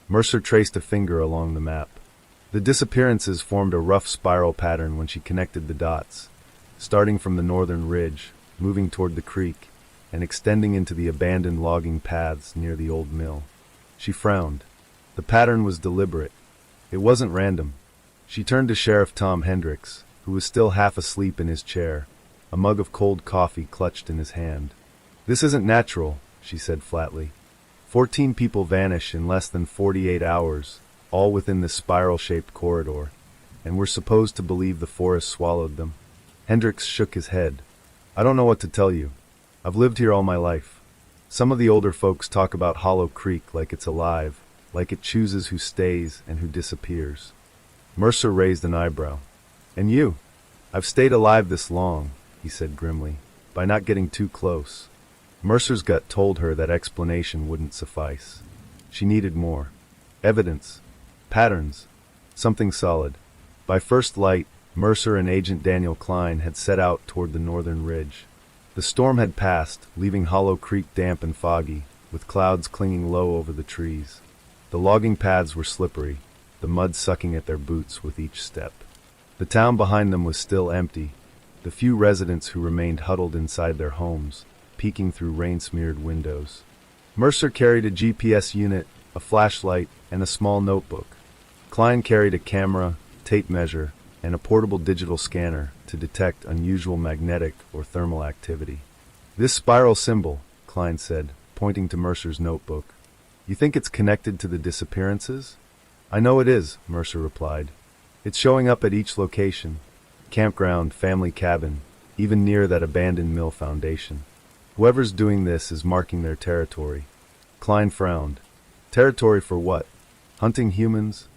Mercer traced a finger along the map. The disappearances formed a rough spiral pattern when she connected the dots, starting from the northern ridge, moving toward the creek, and extending into the abandoned logging paths near the old mill. She frowned. The pattern was deliberate. It wasn't random. She turned to Sheriff Tom Hendricks, who was still half asleep in his chair, a mug of cold coffee clutched in his hand. "This isn't natural," she said flatly. 14 people vanish in less than 48 hours, all within this spiral-shaped corridor, and we're supposed to believe the forest swallowed them. Hendricks shook his head. "I don't know what to tell you. I've lived here all my life. Some of the older folks talk about Hollow Creek like it's alive, like it chooses who stays and who disappears." Mercer raised an eyebrow. "And you? I've stayed alive this long," he said grimly, "by not getting too close." Mercer's gut told her that explanation wouldn't suffice. She needed more. Evidence. Patterns. Something solid. By first light, Mercer and Agent Daniel Klein had set out toward the northern ridge. The storm had passed, leaving Hollow Creek damp and foggy, with clouds clinging low over the trees. The logging paths were slippery, the mud sucking at their boots with each step. The town behind them was still empty, the few residents who remained huddled inside their homes, peeking through rain-smeared windows. Mercer carried a GPS unit, a flashlight, and a small notebook. Klein carried a camera, tape measure, and a portable digital scanner to detect unusual magnetic or thermal activity. "This spiral symbol," Klein said, pointing to Mercer's notebook. "You think it's connected to the disappearances?" "I know it is," Mercer replied. "It's showing up at each location. Campground, family cabin, even near that abandoned mill foundation. Whoever's doing this is marking their territory." Klein frowned. "Territory for what? Hunting humans?"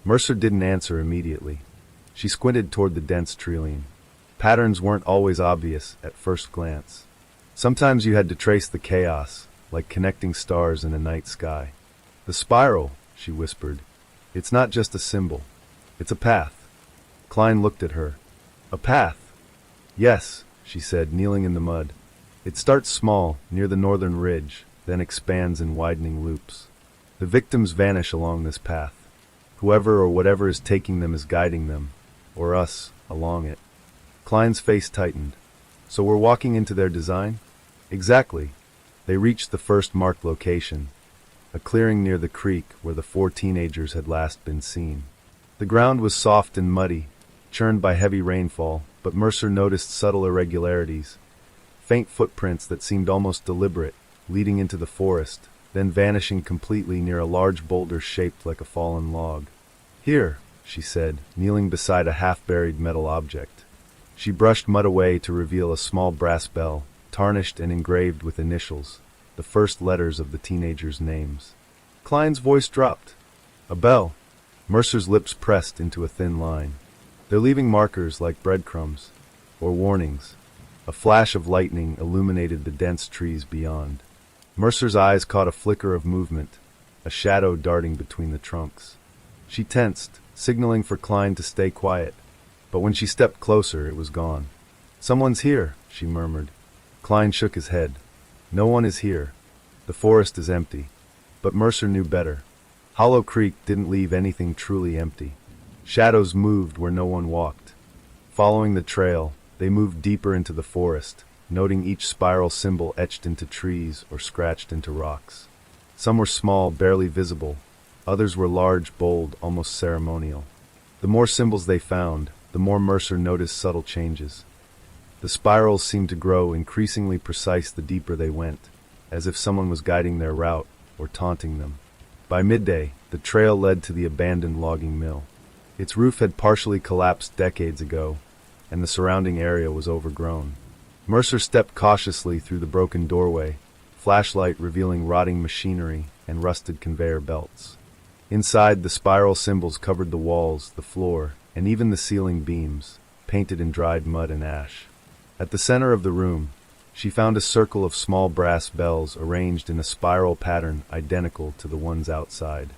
Mercer didn't answer immediately. She squinted toward the dense tree line. patterns weren't always obvious at first glance. Sometimes you had to trace the chaos, like connecting stars in a night sky. "The spiral," she whispered. "It's not just a symbol. It's a path." Klein looked at her. "A path?" "Yes," she said, kneeling in the mud. "It starts small, near the northern ridge, then expands in widening loops. The victims vanish along this path. Whoever or whatever is taking them is guiding them, or us, along it." Klein's face tightened. "So we're walking into their design?" "Exactly." They reached the first marked location, a clearing near the creek where the 4 teenagers had last been seen. The ground was soft and muddy, churned by heavy rainfall, but Mercer noticed subtle irregularities, faint footprints that seemed almost deliberate, leading into the forest, then vanishing completely near a large boulder shaped like a fallen log. "Here," she said, kneeling beside a half-buried metal object. She brushed mud away to reveal a small brass bell, tarnished and engraved with initials, the first letters of the teenagers' names. Klein's voice dropped. "A bell." Mercer's lips pressed into a thin line. "They're leaving markers like breadcrumbs, or warnings." A flash of lightning illuminated the dense trees beyond. Mercer's eyes caught a flicker of movement, a shadow darting between the trunks. She tensed, signaling for Klein to stay quiet, but when she stepped closer, it was gone. "Someone's here," she murmured. Klein shook his head. "No one is here. The forest is empty." But Mercer knew better. Hollow Creek didn't leave anything truly empty. Shadows moved where no one walked. Following the trail, they moved deeper into the forest, noting each spiral symbol etched into trees or scratched into rocks. Some were small, barely visible. Others were large, bold, almost ceremonial. The more symbols they found, the more Mercer noticed subtle changes. The spirals seemed to grow increasingly precise the deeper they went, as if someone was guiding their route or taunting them. By midday, the trail led to the abandoned logging mill. Its roof had partially collapsed decades ago, and the surrounding area was overgrown. Mercer stepped cautiously through the broken doorway, flashlight revealing rotting machinery and rusted conveyor belts. Inside, the spiral symbols covered the walls, the floor, and even the ceiling beams, painted in dried mud and ash. At the center of the room, she found a circle of small brass bells arranged in a spiral pattern identical to the ones outside.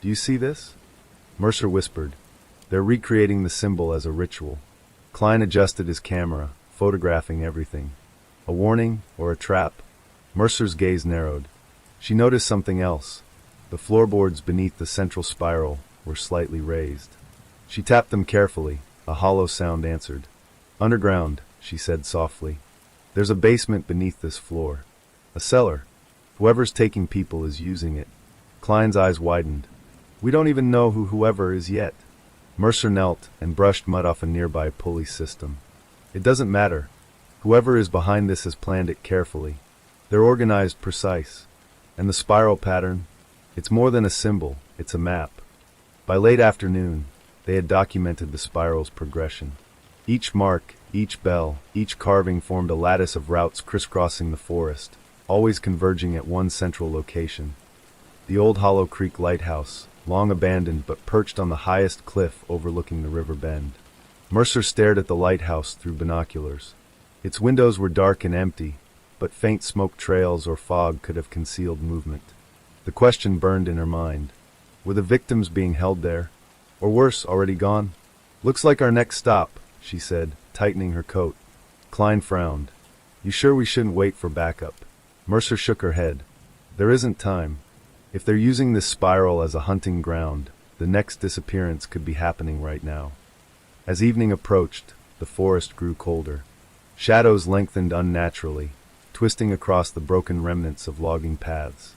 "Do you see this?" Mercer whispered. "They're recreating the symbol as a ritual." Klein adjusted his camera, photographing everything. A warning or a trap? Mercer's gaze narrowed. She noticed something else. The floorboards beneath the central spiral were slightly raised. She tapped them carefully. A hollow sound answered. "Underground," she said softly. "There's a basement beneath this floor. A cellar. Whoever's taking people is using it." Klein's eyes widened. "We don't even know who whoever is yet." Mercer knelt and brushed mud off a nearby pulley system. "It doesn't matter. Whoever is behind this has planned it carefully. They're organized, precise. And the spiral pattern? It's more than a symbol, it's a map." By late afternoon, they had documented the spiral's progression. Each mark, each bell, each carving formed a lattice of routes crisscrossing the forest, always converging at one central location. The old Hollow Creek lighthouse, long abandoned but perched on the highest cliff overlooking the river bend. Mercer stared at the lighthouse through binoculars. Its windows were dark and empty, but faint smoke trails or fog could have concealed movement. The question burned in her mind. Were the victims being held there? Or worse, already gone? "Looks like our next stop," she said, tightening her coat. Klein frowned. "You sure we shouldn't wait for backup?" Mercer shook her head. "There isn't time. If they're using this spiral as a hunting ground, the next disappearance could be happening right now." As evening approached, the forest grew colder. Shadows lengthened unnaturally, twisting across the broken remnants of logging paths.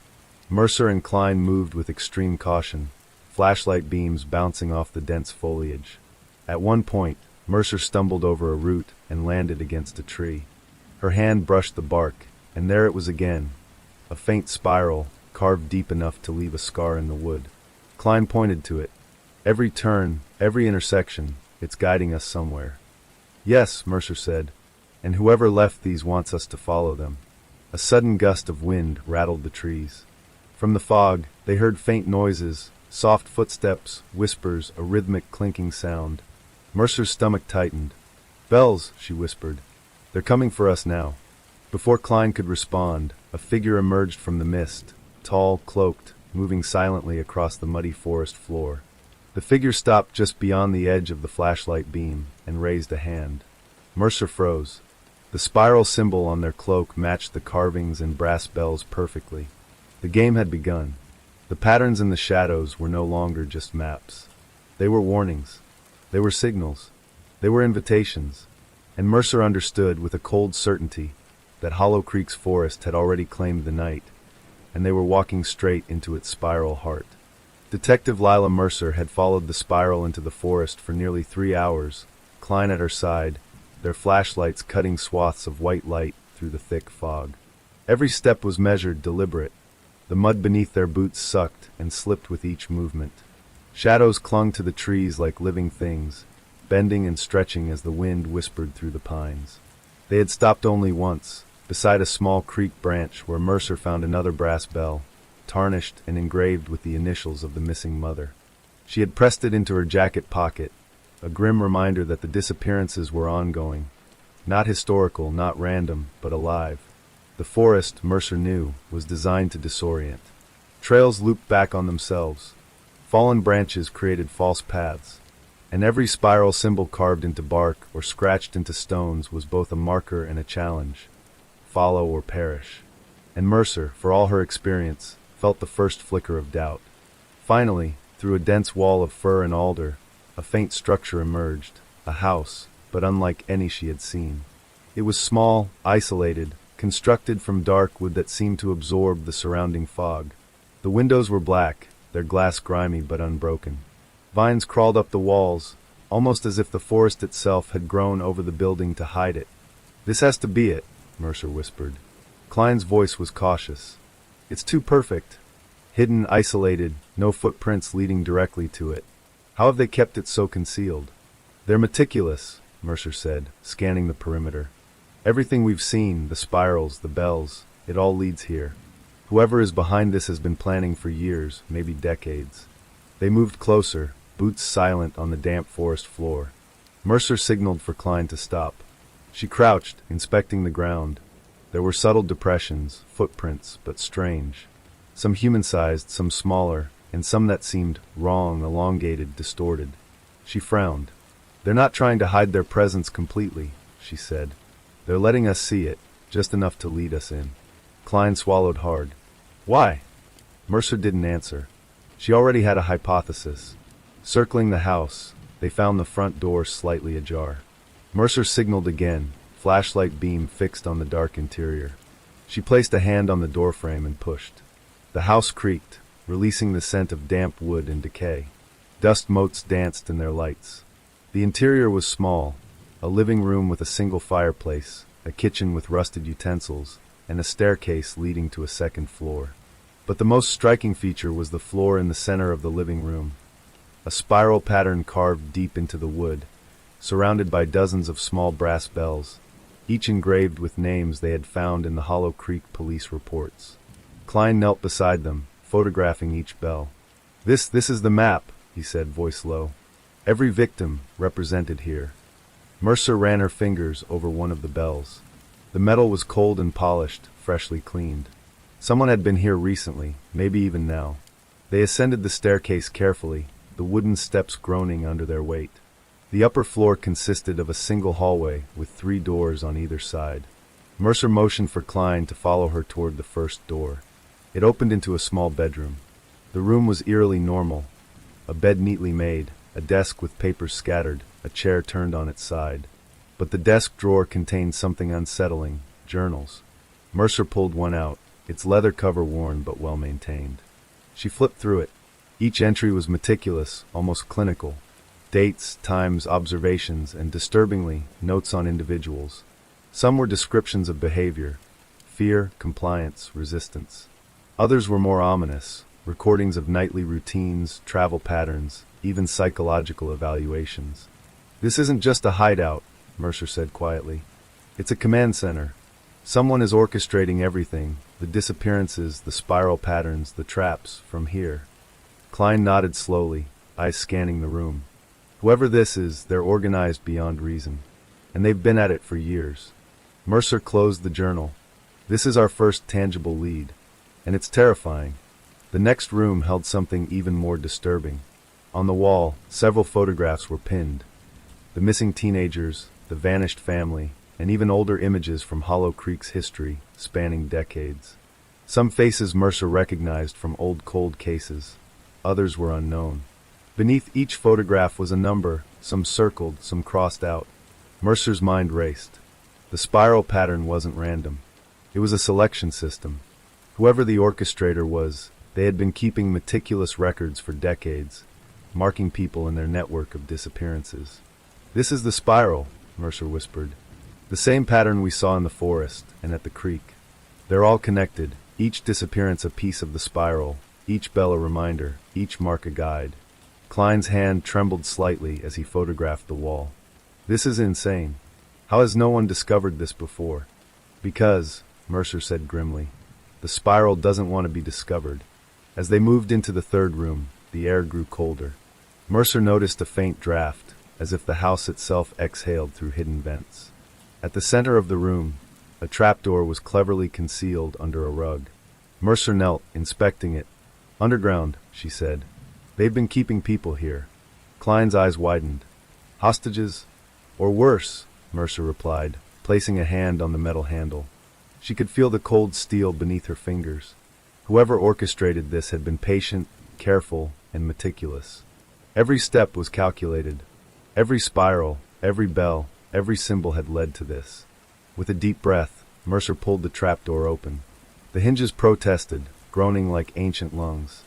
Mercer and Klein moved with extreme caution, flashlight beams bouncing off the dense foliage. At one point, Mercer stumbled over a root and landed against a tree. Her hand brushed the bark, and there it was again, a faint spiral, carved deep enough to leave a scar in the wood. Klein pointed to it. "Every turn, every intersection, it's guiding us somewhere." "Yes," Mercer said, "and whoever left these wants us to follow them." A sudden gust of wind rattled the trees. From the fog, they heard faint noises, soft footsteps, whispers, a rhythmic clinking sound. Mercer's stomach tightened. Bells, she whispered. They're coming for us now. Before Klein could respond, a figure emerged from the mist, tall, cloaked, moving silently across the muddy forest floor. The figure stopped just beyond the edge of the flashlight beam and raised a hand. Mercer froze. The spiral symbol on their cloak matched the carvings and brass bells perfectly. The game had begun. The patterns in the shadows were no longer just maps. They were warnings. They were signals. They were invitations. And Mercer understood with a cold certainty that Hollow Creek's forest had already claimed the night, and they were walking straight into its spiral heart. Detective Lila Mercer had followed the spiral into the forest for nearly 3 hours, Klein at her side, their flashlights cutting swaths of white light through the thick fog. Every step was measured, deliberate. The mud beneath their boots sucked and slipped with each movement. Shadows clung to the trees like living things, bending and stretching as the wind whispered through the pines. They had stopped only once, beside a small creek branch where Mercer found another brass bell, tarnished and engraved with the initials of the missing mother. She had pressed it into her jacket pocket, a grim reminder that the disappearances were ongoing. Not historical, not random, but alive. The forest, Mercer knew, was designed to disorient. Trails looped back on themselves. Fallen branches created false paths. And every spiral symbol carved into bark or scratched into stones was both a marker and a challenge. Follow or perish. And Mercer, for all her experience, felt the first flicker of doubt. Finally, through a dense wall of fir and alder, a faint structure emerged, a house, but unlike any she had seen. It was small, isolated, constructed from dark wood that seemed to absorb the surrounding fog. The windows were black, their glass grimy but unbroken. Vines crawled up the walls, almost as if the forest itself had grown over the building to hide it. "This has to be it," Mercer whispered. Klein's voice was cautious. "It's too perfect. Hidden, isolated, no footprints leading directly to it. How have they kept it so concealed?" "They're meticulous," Mercer said, scanning the perimeter. "Everything we've seen, the spirals, the bells, it all leads here. Whoever is behind this has been planning for years, maybe decades." They moved closer, boots silent on the damp forest floor. Mercer signaled for Klein to stop. She crouched, inspecting the ground. There were subtle depressions, footprints, but strange. Some human-sized, some smaller, and some that seemed wrong, elongated, distorted. She frowned. "They're not trying to hide their presence completely," she said. "They're letting us see it, just enough to lead us in." Klein swallowed hard. "Why?" Mercer didn't answer. She already had a hypothesis. Circling the house, they found the front door slightly ajar. Mercer signaled again, flashlight beam fixed on the dark interior. She placed a hand on the doorframe and pushed. The house creaked, releasing the scent of damp wood and decay. Dust motes danced in their lights. The interior was small, a living room with a single fireplace, a kitchen with rusted utensils, and a staircase leading to a second floor. But the most striking feature was the floor in the center of the living room. A spiral pattern carved deep into the wood, surrounded by dozens of small brass bells, each engraved with names they had found in the Hollow Creek police reports. Klein knelt beside them, photographing each bell. This is the map," he said, voice low. "Every victim represented here." Mercer ran her fingers over one of the bells. The metal was cold and polished, freshly cleaned. Someone had been here recently, maybe even now. They ascended the staircase carefully, the wooden steps groaning under their weight. The upper floor consisted of a single hallway with 3 doors on either side. Mercer motioned for Klein to follow her toward the first door. It opened into a small bedroom. The room was eerily normal. A bed neatly made, a desk with papers scattered, a chair turned on its side. But the desk drawer contained something unsettling, journals. Mercer pulled one out, its leather cover worn but well maintained. She flipped through it. Each entry was meticulous, almost clinical. Dates, times, observations, and disturbingly, notes on individuals. Some were descriptions of behavior: fear, compliance, resistance. Others were more ominous, recordings of nightly routines, travel patterns, even psychological evaluations. "This isn't just a hideout," Mercer said quietly. "It's a command center. Someone is orchestrating everything, the disappearances, the spiral patterns, the traps, from here." Klein nodded slowly, eyes scanning the room. "Whoever this is, they're organized beyond reason." and they've been at it for years. Mercer closed the journal. This is our first tangible lead, and it's terrifying. The next room held something even more disturbing. On the wall, several photographs were pinned. The missing teenagers, the vanished family, and even older images from Hollow Creek's history, spanning decades. Some faces Mercer recognized from old cold cases. Others were unknown. Beneath each photograph was a number, some circled, some crossed out. Mercer's mind raced. The spiral pattern wasn't random. It was a selection system. Whoever the orchestrator was, they had been keeping meticulous records for decades, marking people in their network of disappearances. "This is the spiral," Mercer whispered. "The same pattern we saw in the forest and at the creek. They're all connected, each disappearance a piece of the spiral, each bell a reminder, each mark a guide." Klein's hand trembled slightly as he photographed the wall. "This is insane. How has no one discovered this before?" "Because," Mercer said grimly, "the spiral doesn't want to be discovered." As they moved into the third room, the air grew colder. Mercer noticed a faint draft, as if the house itself exhaled through hidden vents. At the center of the room, a trapdoor was cleverly concealed under a rug. Mercer knelt, inspecting it. "Underground," she said. "They've been keeping people here." Klein's eyes widened. "Hostages? Or worse," Mercer replied, placing a hand on the metal handle. She could feel the cold steel beneath her fingers. Whoever orchestrated this had been patient, careful, and meticulous. Every step was calculated. Every spiral, every bell, every symbol had led to this. With a deep breath, Mercer pulled the trapdoor open. The hinges protested, groaning like ancient lungs.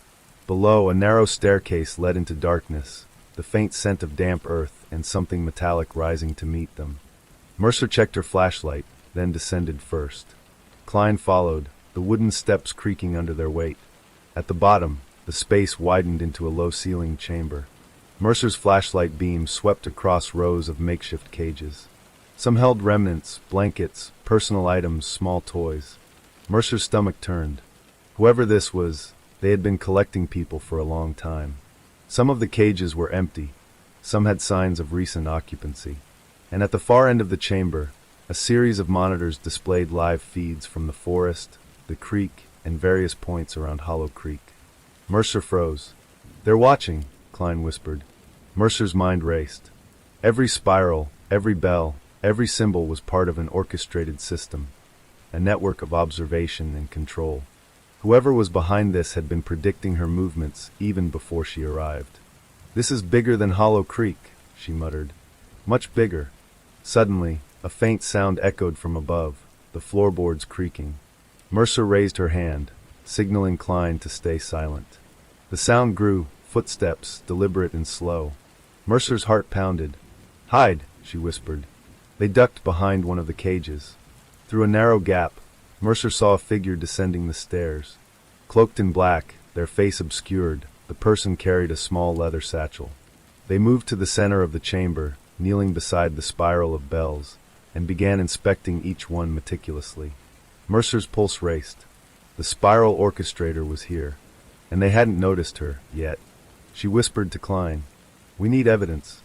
Below, a narrow staircase led into darkness, the faint scent of damp earth and something metallic rising to meet them. Mercer checked her flashlight, then descended first. Klein followed, the wooden steps creaking under their weight. At the bottom, the space widened into a low-ceilinged chamber. Mercer's flashlight beam swept across rows of makeshift cages. Some held remnants, blankets, personal items, small toys. Mercer's stomach turned. Whoever this was, they had been collecting people for a long time. Some of the cages were empty. Some had signs of recent occupancy. And at the far end of the chamber, a series of monitors displayed live feeds from the forest, the creek, and various points around Hollow Creek. Mercer froze. "They're watching," Klein whispered. Mercer's mind raced. Every spiral, every bell, every symbol was part of an orchestrated system, a network of observation and control. Whoever was behind this had been predicting her movements even before she arrived. "This is bigger than Hollow Creek," she muttered. "Much bigger." Suddenly, a faint sound echoed from above, the floorboards creaking. Mercer raised her hand, signaling Klein to stay silent. The sound grew, footsteps, deliberate and slow. Mercer's heart pounded. "Hide," she whispered. They ducked behind one of the cages. Through a narrow gap, Mercer saw a figure descending the stairs. Cloaked in black, their face obscured, the person carried a small leather satchel. They moved to the center of the chamber, kneeling beside the spiral of bells, and began inspecting each one meticulously. Mercer's pulse raced. The spiral orchestrator was here, and they hadn't noticed her, yet. She whispered to Klein, "We need evidence.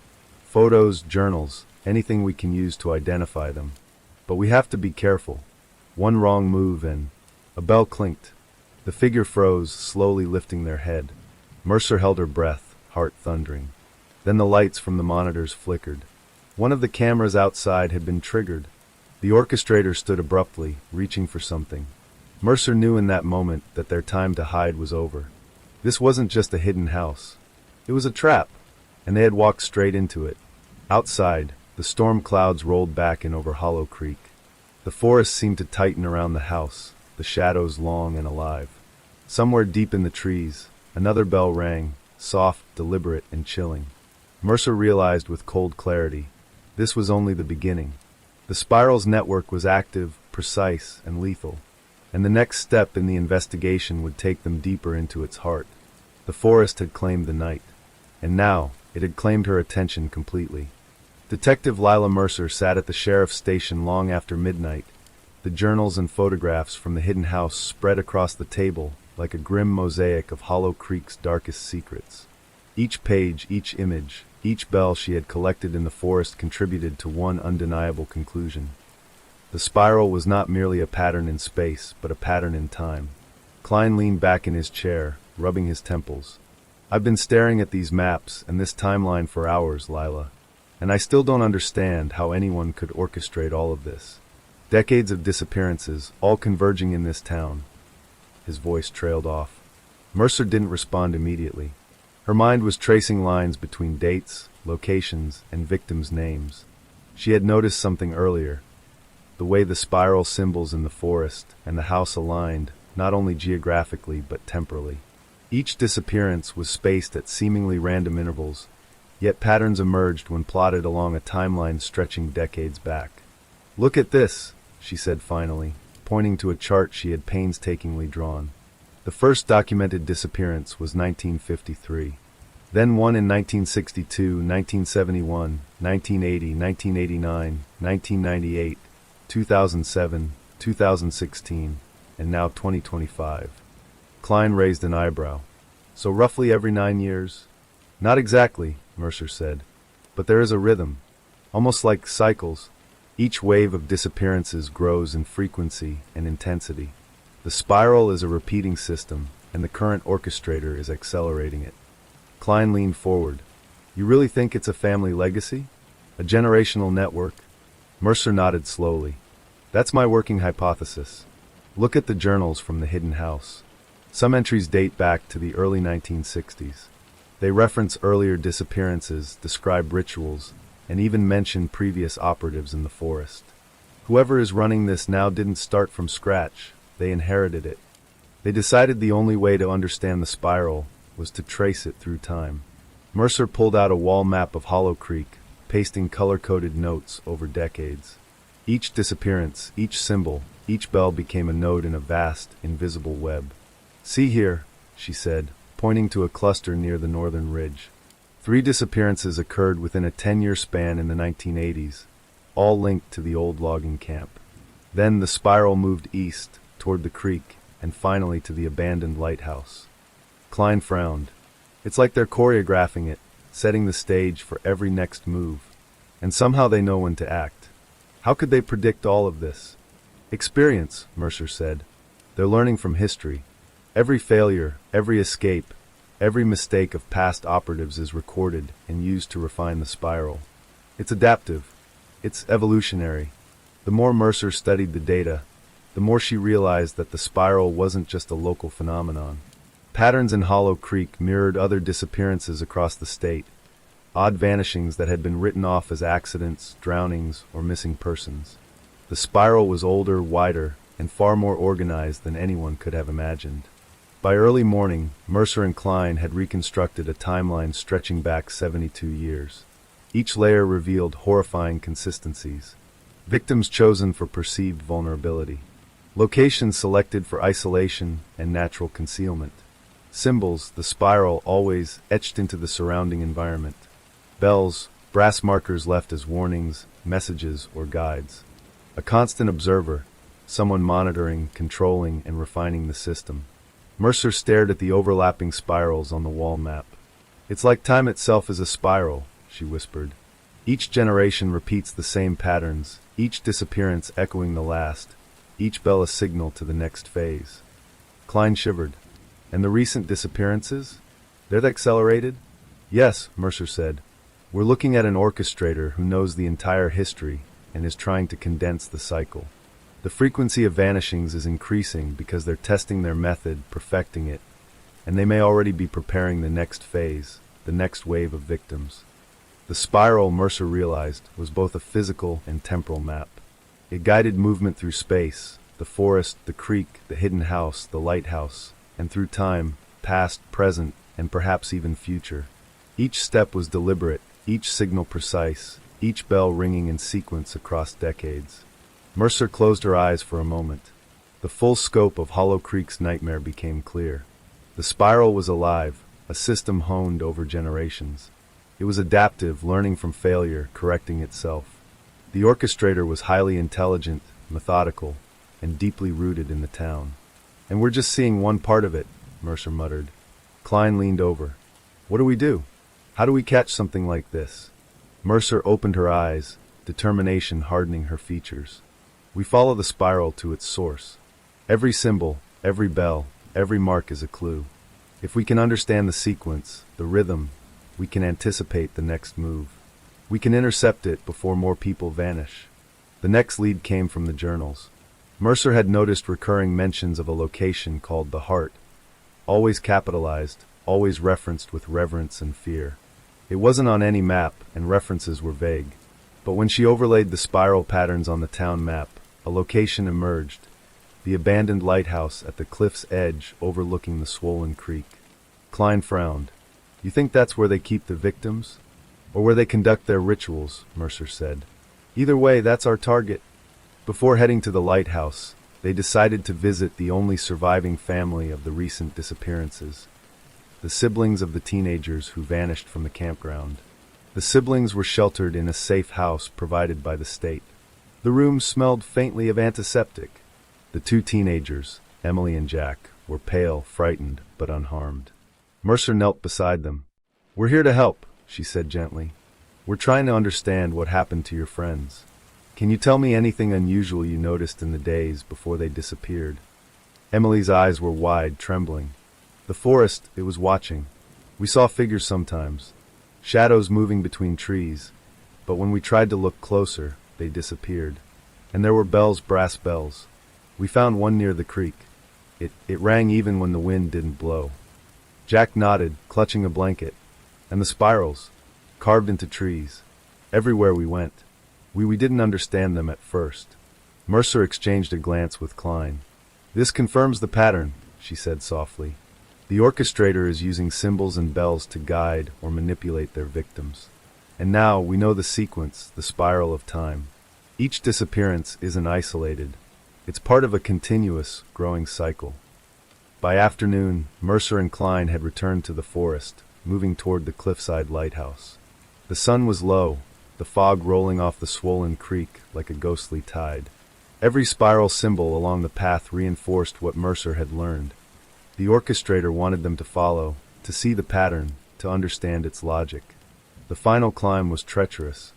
Photos, journals, anything we can use to identify them. But we have to be careful. One wrong move and..." A bell clinked. The figure froze, slowly lifting their head. Mercer held her breath, heart thundering. Then the lights from the monitors flickered. One of the cameras outside had been triggered. The orchestrator stood abruptly, reaching for something. Mercer knew in that moment that their time to hide was over. This wasn't just a hidden house. It was a trap, and they had walked straight into it. Outside, the storm clouds rolled back in over Hollow Creek. The forest seemed to tighten around the house, the shadows long and alive. Somewhere deep in the trees, another bell rang, soft, deliberate, and chilling. Mercer realized with cold clarity, this was only the beginning. The spiral's network was active, precise, and lethal, and the next step in the investigation would take them deeper into its heart. The forest had claimed the night, and now it had claimed her attention completely. Detective Lila Mercer sat at the sheriff's station long after midnight. The journals and photographs from the hidden house spread across the table like a grim mosaic of Hollow Creek's darkest secrets. Each page, each image, Each bell she had collected in the forest contributed to one undeniable conclusion. The spiral was not merely a pattern in space, but a pattern in time. Klein leaned back in his chair, rubbing his temples. I've been staring at these maps and this timeline for hours, Lila. And I still don't understand how anyone could orchestrate all of this. Decades of disappearances, all converging in this town. His voice trailed off. Mercer didn't respond immediately. Her mind was tracing lines between dates, locations, and victims' names. She had noticed something earlier. The way the spiral symbols in the forest and the house aligned, not only geographically but temporally. Each disappearance was spaced at seemingly random intervals, yet patterns emerged when plotted along a timeline stretching decades back. "Look at this," she said finally, pointing to a chart she had painstakingly drawn. The first documented disappearance was 1953. Then one in 1962, 1971, 1980, 1989, 1998, 2007, 2016, and now 2025. Klein raised an eyebrow. "So roughly every 9 years?" "Not exactly," Mercer said, "but there is a rhythm, almost like cycles. Each wave of disappearances grows in frequency and intensity. The spiral is a repeating system, and the current orchestrator is accelerating it." Klein leaned forward. "You really think it's a family legacy? A generational network?" Mercer nodded slowly. "That's my working hypothesis. Look at the journals from the hidden house. Some entries date back to the early 1960s. They reference earlier disappearances, describe rituals, and even mention previous operatives in the forest. Whoever is running this now didn't start from scratch. They inherited it. They decided the only way to understand the spiral was to trace it through time." Mercer pulled out a wall map of Hollow Creek, pasting color-coded notes over decades. Each disappearance, each symbol, each bell became a node in a vast, invisible web. "See here," she said, pointing to a cluster near the northern ridge. 3 disappearances occurred within a 10-year span in the 1980s, all linked to the old logging camp. Then the spiral moved east, toward the creek, and finally to the abandoned lighthouse. Klein frowned. "It's like they're choreographing it, setting the stage for every next move. And somehow they know when to act. How could they predict all of this?" "Experience," Mercer said. "They're learning from history. Every failure, every escape, every mistake of past operatives is recorded and used to refine the spiral. It's adaptive. It's evolutionary." The more Mercer studied the data, the more she realized that the spiral wasn't just a local phenomenon. Patterns in Hollow Creek mirrored other disappearances across the state, odd vanishings that had been written off as accidents, drownings, or missing persons. The spiral was older, wider, and far more organized than anyone could have imagined. By early morning, Mercer and Klein had reconstructed a timeline stretching back 72 years. Each layer revealed horrifying consistencies. Victims chosen for perceived vulnerability. Locations selected for isolation and natural concealment. Symbols, the spiral, always etched into the surrounding environment. Bells, brass markers left as warnings, messages, or guides. A constant observer, someone monitoring, controlling, and refining the system. Mercer stared at the overlapping spirals on the wall map. "It's like time itself is a spiral," she whispered. "Each generation repeats the same patterns, each disappearance echoing the last, each bell a signal to the next phase." Klein shivered. "And the recent disappearances? They're accelerated?" "Yes," Mercer said. "We're looking at an orchestrator who knows the entire history and is trying to condense the cycle. The frequency of vanishings is increasing because they're testing their method, perfecting it, and they may already be preparing the next phase, the next wave of victims." The spiral, Mercer realized, was both a physical and temporal map. It guided movement through space, the forest, the creek, the hidden house, the lighthouse, and through time, past, present, and perhaps even future. Each step was deliberate, each signal precise, each bell ringing in sequence across decades. Mercer closed her eyes for a moment. The full scope of Hollow Creek's nightmare became clear. The spiral was alive, a system honed over generations. It was adaptive, learning from failure, correcting itself. The orchestrator was highly intelligent, methodical, and deeply rooted in the town. "And we're just seeing one part of it," Mercer muttered. Klein leaned over. "What do we do?" How do we catch something like this? Mercer opened her eyes, determination hardening her features. We follow the spiral to its source. Every symbol, every bell, every mark is a clue. If we can understand the sequence, the rhythm, we can anticipate the next move. We can intercept it before more people vanish. The next lead came from the journals. Mercer had noticed recurring mentions of a location called the Heart, always capitalized, always referenced with reverence and fear. It wasn't on any map, and references were vague. But when she overlaid the spiral patterns on the town map, a location emerged, the abandoned lighthouse at the cliff's edge overlooking the swollen creek. Klein frowned. You think that's where they keep the victims? Or where they conduct their rituals, Mercer said. Either way, that's our target. Before heading to the lighthouse, they decided to visit the only surviving family of the recent disappearances, the siblings of the teenagers who vanished from the campground. The siblings were sheltered in a safe house provided by the state. The room smelled faintly of antiseptic. The two teenagers, Emily and Jack, were pale, frightened, but unharmed. Mercer knelt beside them. We're here to help, she said gently. We're trying to understand what happened to your friends. Can you tell me anything unusual you noticed in the days before they disappeared? Emily's eyes were wide, trembling. The forest, it was watching. We saw figures sometimes, shadows moving between trees, but when we tried to look closer, they disappeared. And there were bells, brass bells. We found one near the creek. It rang even when the wind didn't blow. Jack nodded, clutching a blanket. And the spirals, carved into trees. Everywhere we went. We didn't understand them at first. Mercer exchanged a glance with Klein. This confirms the pattern, she said softly. The orchestrator is using symbols and bells to guide or manipulate their victims. And now we know the sequence, the spiral of time. Each disappearance isn't isolated. It's part of a continuous, growing cycle. By afternoon, Mercer and Klein had returned to the forest, moving toward the cliffside lighthouse. The sun was low, the fog rolling off the swollen creek like a ghostly tide. Every spiral symbol along the path reinforced what Mercer had learned. The orchestrator wanted them to follow, to see the pattern, to understand its logic. The final climb was treacherous.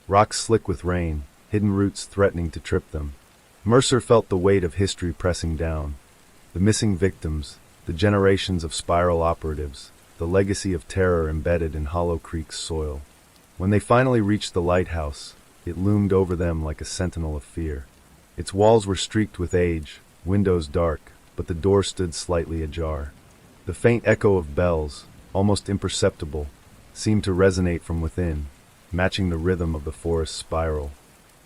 Rocks slick with rain, hidden roots threatening to trip them. Mercer felt the weight of history pressing down. The missing victims, the generations of spiral operatives, the legacy of terror embedded in Hollow Creek's soil. When they finally reached the lighthouse, it loomed over them like a sentinel of fear. Its walls were streaked with age, windows dark, but the door stood slightly ajar. The faint echo of bells, almost imperceptible, seemed to resonate from within, matching the rhythm of the forest spiral.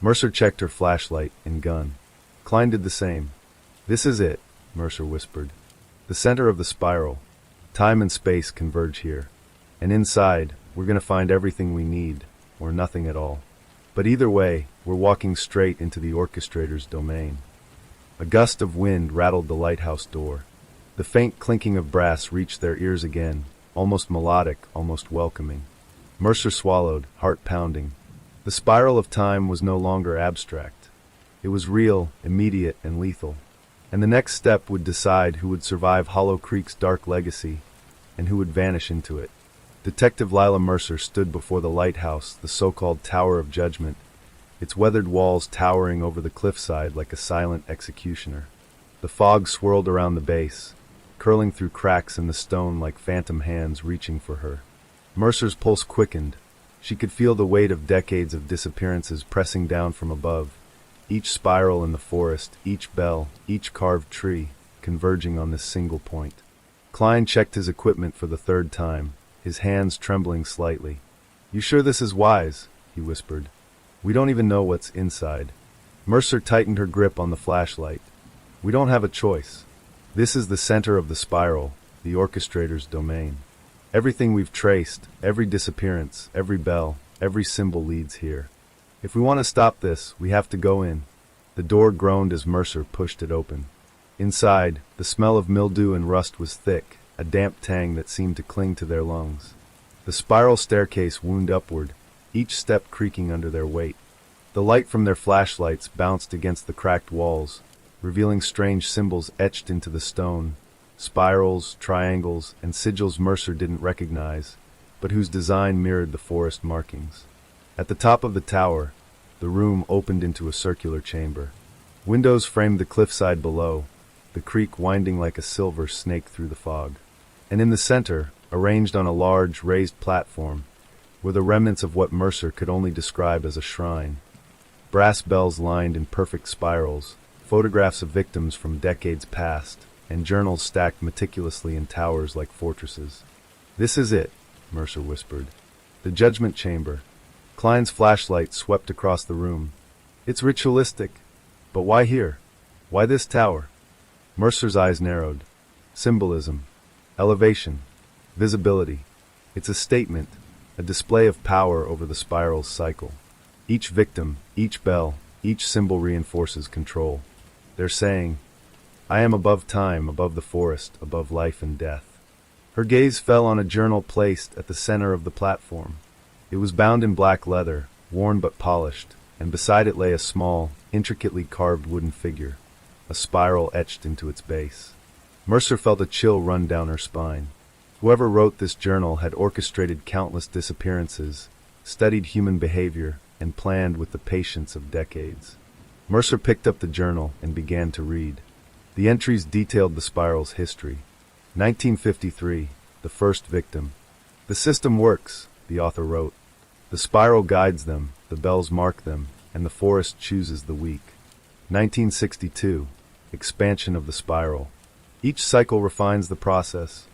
Mercer checked her flashlight and gun. Klein did the same. This is it, Mercer whispered. The center of the spiral. Time and space converge here. And inside, we're going to find everything we need, or nothing at all. But either way, we're walking straight into the orchestrator's domain. A gust of wind rattled the lighthouse door. The faint clinking of brass reached their ears again, almost melodic, almost welcoming. Mercer swallowed, heart pounding. The spiral of time was no longer abstract. It was real, immediate, and lethal. And the next step would decide who would survive Hollow Creek's dark legacy, and who would vanish into it. Detective Lila Mercer stood before the lighthouse, the so-called Tower of Judgment, its weathered walls towering over the cliffside like a silent executioner. The fog swirled around the base, curling through cracks in the stone like phantom hands reaching for her. Mercer's pulse quickened. She could feel the weight of decades of disappearances pressing down from above, each spiral in the forest, each bell, each carved tree, converging on this single point. Klein checked his equipment for the third time, his hands trembling slightly. You sure this is wise? He whispered. We don't even know what's inside. Mercer tightened her grip on the flashlight. We don't have a choice. This is the center of the spiral, the orchestrator's domain. Everything we've traced, every disappearance, every bell, every symbol leads here. If we want to stop this, we have to go in. The door groaned as Mercer pushed it open. Inside, the smell of mildew and rust was thick, a damp tang that seemed to cling to their lungs. The spiral staircase wound upward, each step creaking under their weight. The light from their flashlights bounced against the cracked walls, revealing strange symbols etched into the stone, spirals, triangles, and sigils Mercer didn't recognize, but whose design mirrored the forest markings. At the top of the tower, the room opened into a circular chamber. Windows framed the cliffside below, the creek winding like a silver snake through the fog. And in the center, arranged on a large, raised platform, were the remnants of what Mercer could only describe as a shrine. Brass bells lined in perfect spirals, photographs of victims from decades past, and journals stacked meticulously in towers like fortresses. "This is it," Mercer whispered. "The judgment chamber." Klein's flashlight swept across the room. "It's ritualistic. But why here? Why this tower?" Mercer's eyes narrowed. "Symbolism. Elevation. Visibility. It's a statement, a display of power over the spiral's cycle. Each victim, each bell, each symbol reinforces control. They're saying, 'I am above time, above the forest, above life and death.'" Her gaze fell on a journal placed at the center of the platform. It was bound in black leather, worn but polished, and beside it lay a small, intricately carved wooden figure, a spiral etched into its base. Mercer felt a chill run down her spine. Whoever wrote this journal had orchestrated countless disappearances, studied human behavior, and planned with the patience of decades. Mercer picked up the journal and began to read. The entries detailed the spiral's history. 1953, the first victim. "The system works," the author wrote. "The spiral guides them, the bells mark them, and the forest chooses the weak." 1962, expansion of the spiral. "Each cycle refines the process.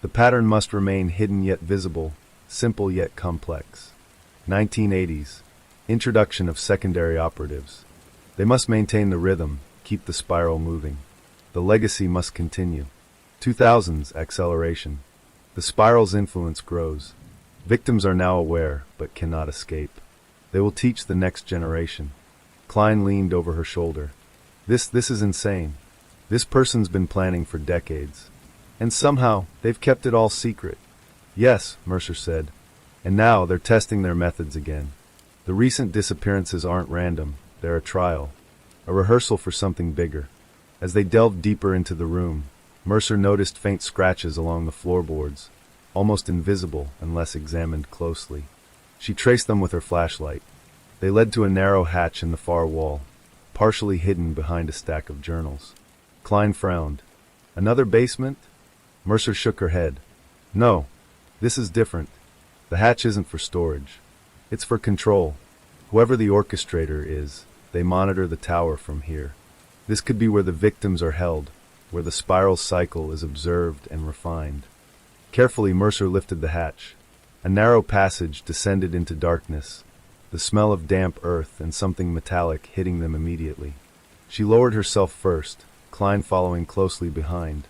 The pattern must remain hidden yet visible, simple yet complex." 1980s, introduction of secondary operatives. "They must maintain the rhythm, keep the spiral moving. The legacy must continue." 2000s, acceleration. The spiral's influence grows. Victims are now aware, but cannot escape. They will teach the next generation. Klein leaned over her shoulder. This is insane. This person's been planning for decades. And somehow, they've kept it all secret." "Yes," Mercer said. "And now they're testing their methods again. The recent disappearances aren't random, they're a trial. A rehearsal for something bigger." As they delved deeper into the room, Mercer noticed faint scratches along the floorboards, almost invisible unless examined closely. She traced them with her flashlight. They led to a narrow hatch in the far wall, partially hidden behind a stack of journals. Klein frowned. "Another basement?" Mercer shook her head. "No, this is different. The hatch isn't for storage. It's for control. Whoever the orchestrator is, they monitor the tower from here. This could be where the victims are held, where the spiral cycle is observed and refined." Carefully, Mercer lifted the hatch. A narrow passage descended into darkness, the smell of damp earth and something metallic hitting them immediately. She lowered herself first, Klein following closely behind.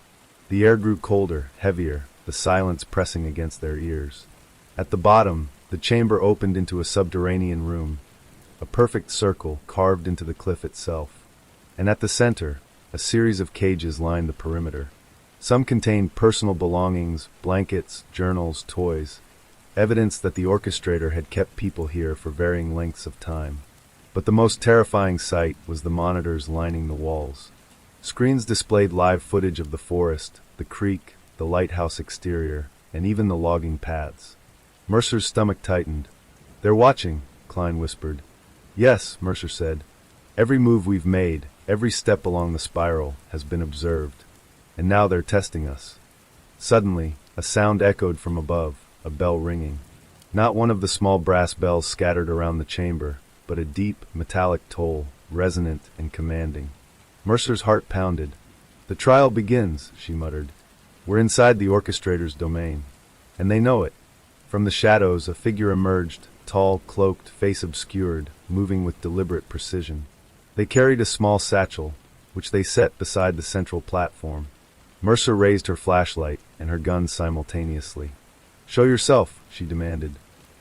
The air grew colder, heavier, the silence pressing against their ears. At the bottom, the chamber opened into a subterranean room, a perfect circle carved into the cliff itself. And at the center, a series of cages lined the perimeter. Some contained personal belongings, blankets, journals, toys, evidence that the orchestrator had kept people here for varying lengths of time. But the most terrifying sight was the monitors lining the walls. Screens displayed live footage of the forest, the creek, the lighthouse exterior, and even the logging paths. Mercer's stomach tightened. "They're watching," Klein whispered. "Yes," Mercer said. "Every move we've made, every step along the spiral, has been observed. And now they're testing us." Suddenly, a sound echoed from above, a bell ringing. Not one of the small brass bells scattered around the chamber, but a deep, metallic toll, resonant and commanding. Mercer's heart pounded. "The trial begins," she muttered. "We're inside the orchestrator's domain. And they know it." From the shadows, a figure emerged, tall, cloaked, face obscured, moving with deliberate precision. They carried a small satchel, which they set beside the central platform. Mercer raised her flashlight and her gun simultaneously. "Show yourself," she demanded.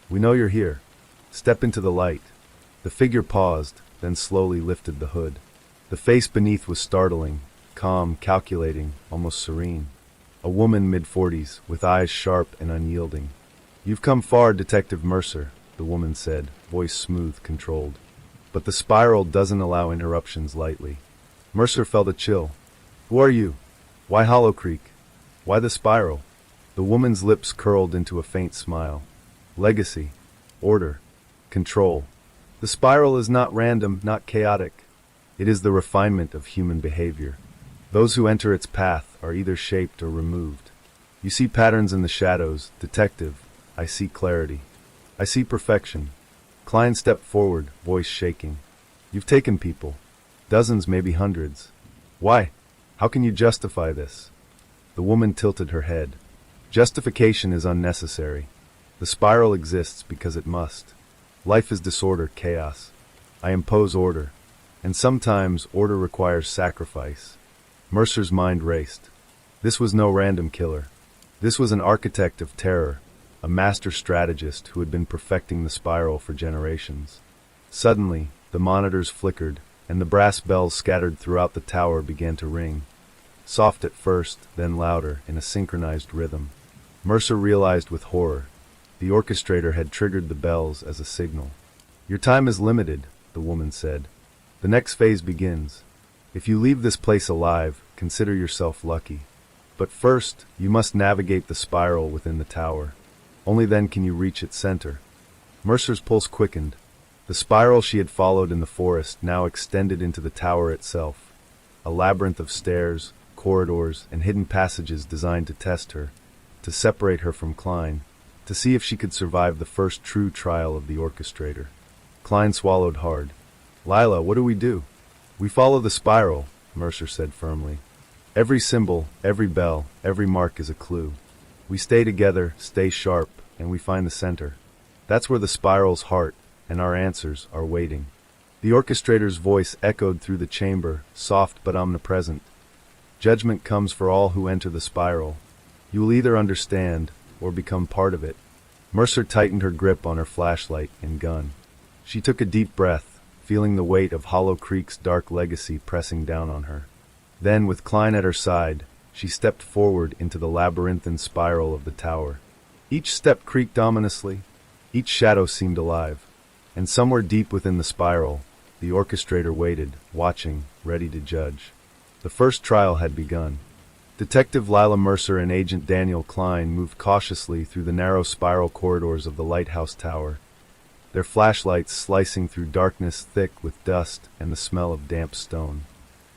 "We know you're here. Step into the light." The figure paused, then slowly lifted the hood. The face beneath was startling, calm, calculating, almost serene. A woman mid-40s, with eyes sharp and unyielding. "You've come far, Detective Mercer," the woman said, voice smooth, controlled. "But the spiral doesn't allow interruptions lightly." Mercer felt a chill. "Who are you? Why Hollow Creek? Why the spiral?" The woman's lips curled into a faint smile. Legacy. Order. Control. The spiral is not random, not chaotic. It is the refinement of human behavior. Those who enter its path are either shaped or removed. You see patterns in the shadows. Detective, I see clarity. I see perfection. Klein stepped forward, voice shaking. You've taken people. Dozens, maybe hundreds. Why? How can you justify this? The woman tilted her head. Justification is unnecessary. The spiral exists because it must. Life is disorder, chaos. I impose order. And sometimes order requires sacrifice. Mercer's mind raced. This was no random killer. This was an architect of terror, a master strategist who had been perfecting the spiral for generations. Suddenly, the monitors flickered, and the brass bells scattered throughout the tower began to ring. Soft at first, then louder, in a synchronized rhythm. Mercer realized with horror. The orchestrator had triggered the bells as a signal. Your time is limited, the woman said. The next phase begins. If you leave this place alive, consider yourself lucky. But first, you must navigate the spiral within the tower. Only then can you reach its center. Mercer's pulse quickened. The spiral she had followed in the forest now extended into the tower itself. A labyrinth of stairs, corridors, and hidden passages designed to test her, to separate her from Klein, to see if she could survive the first true trial of the orchestrator. Klein swallowed hard. Lila, what do we do? We follow the spiral, Mercer said firmly. Every symbol, every bell, every mark is a clue. We stay together, stay sharp, and we find the center. That's where the spiral's heart, and our answers, are waiting. The orchestrator's voice echoed through the chamber, soft but omnipresent. Judgment comes for all who enter the spiral. You will either understand, or become part of it. Mercer tightened her grip on her flashlight and gun. She took a deep breath, feeling the weight of Hollow Creek's dark legacy pressing down on her. Then, with Klein at her side, she stepped forward into the labyrinthine spiral of the tower. Each step creaked ominously. Each shadow seemed alive. And somewhere deep within the spiral, the orchestrator waited, watching, ready to judge. The first trial had begun. Detective Lila Mercer and Agent Daniel Klein moved cautiously through the narrow spiral corridors of the lighthouse tower, their flashlights slicing through darkness thick with dust and the smell of damp stone.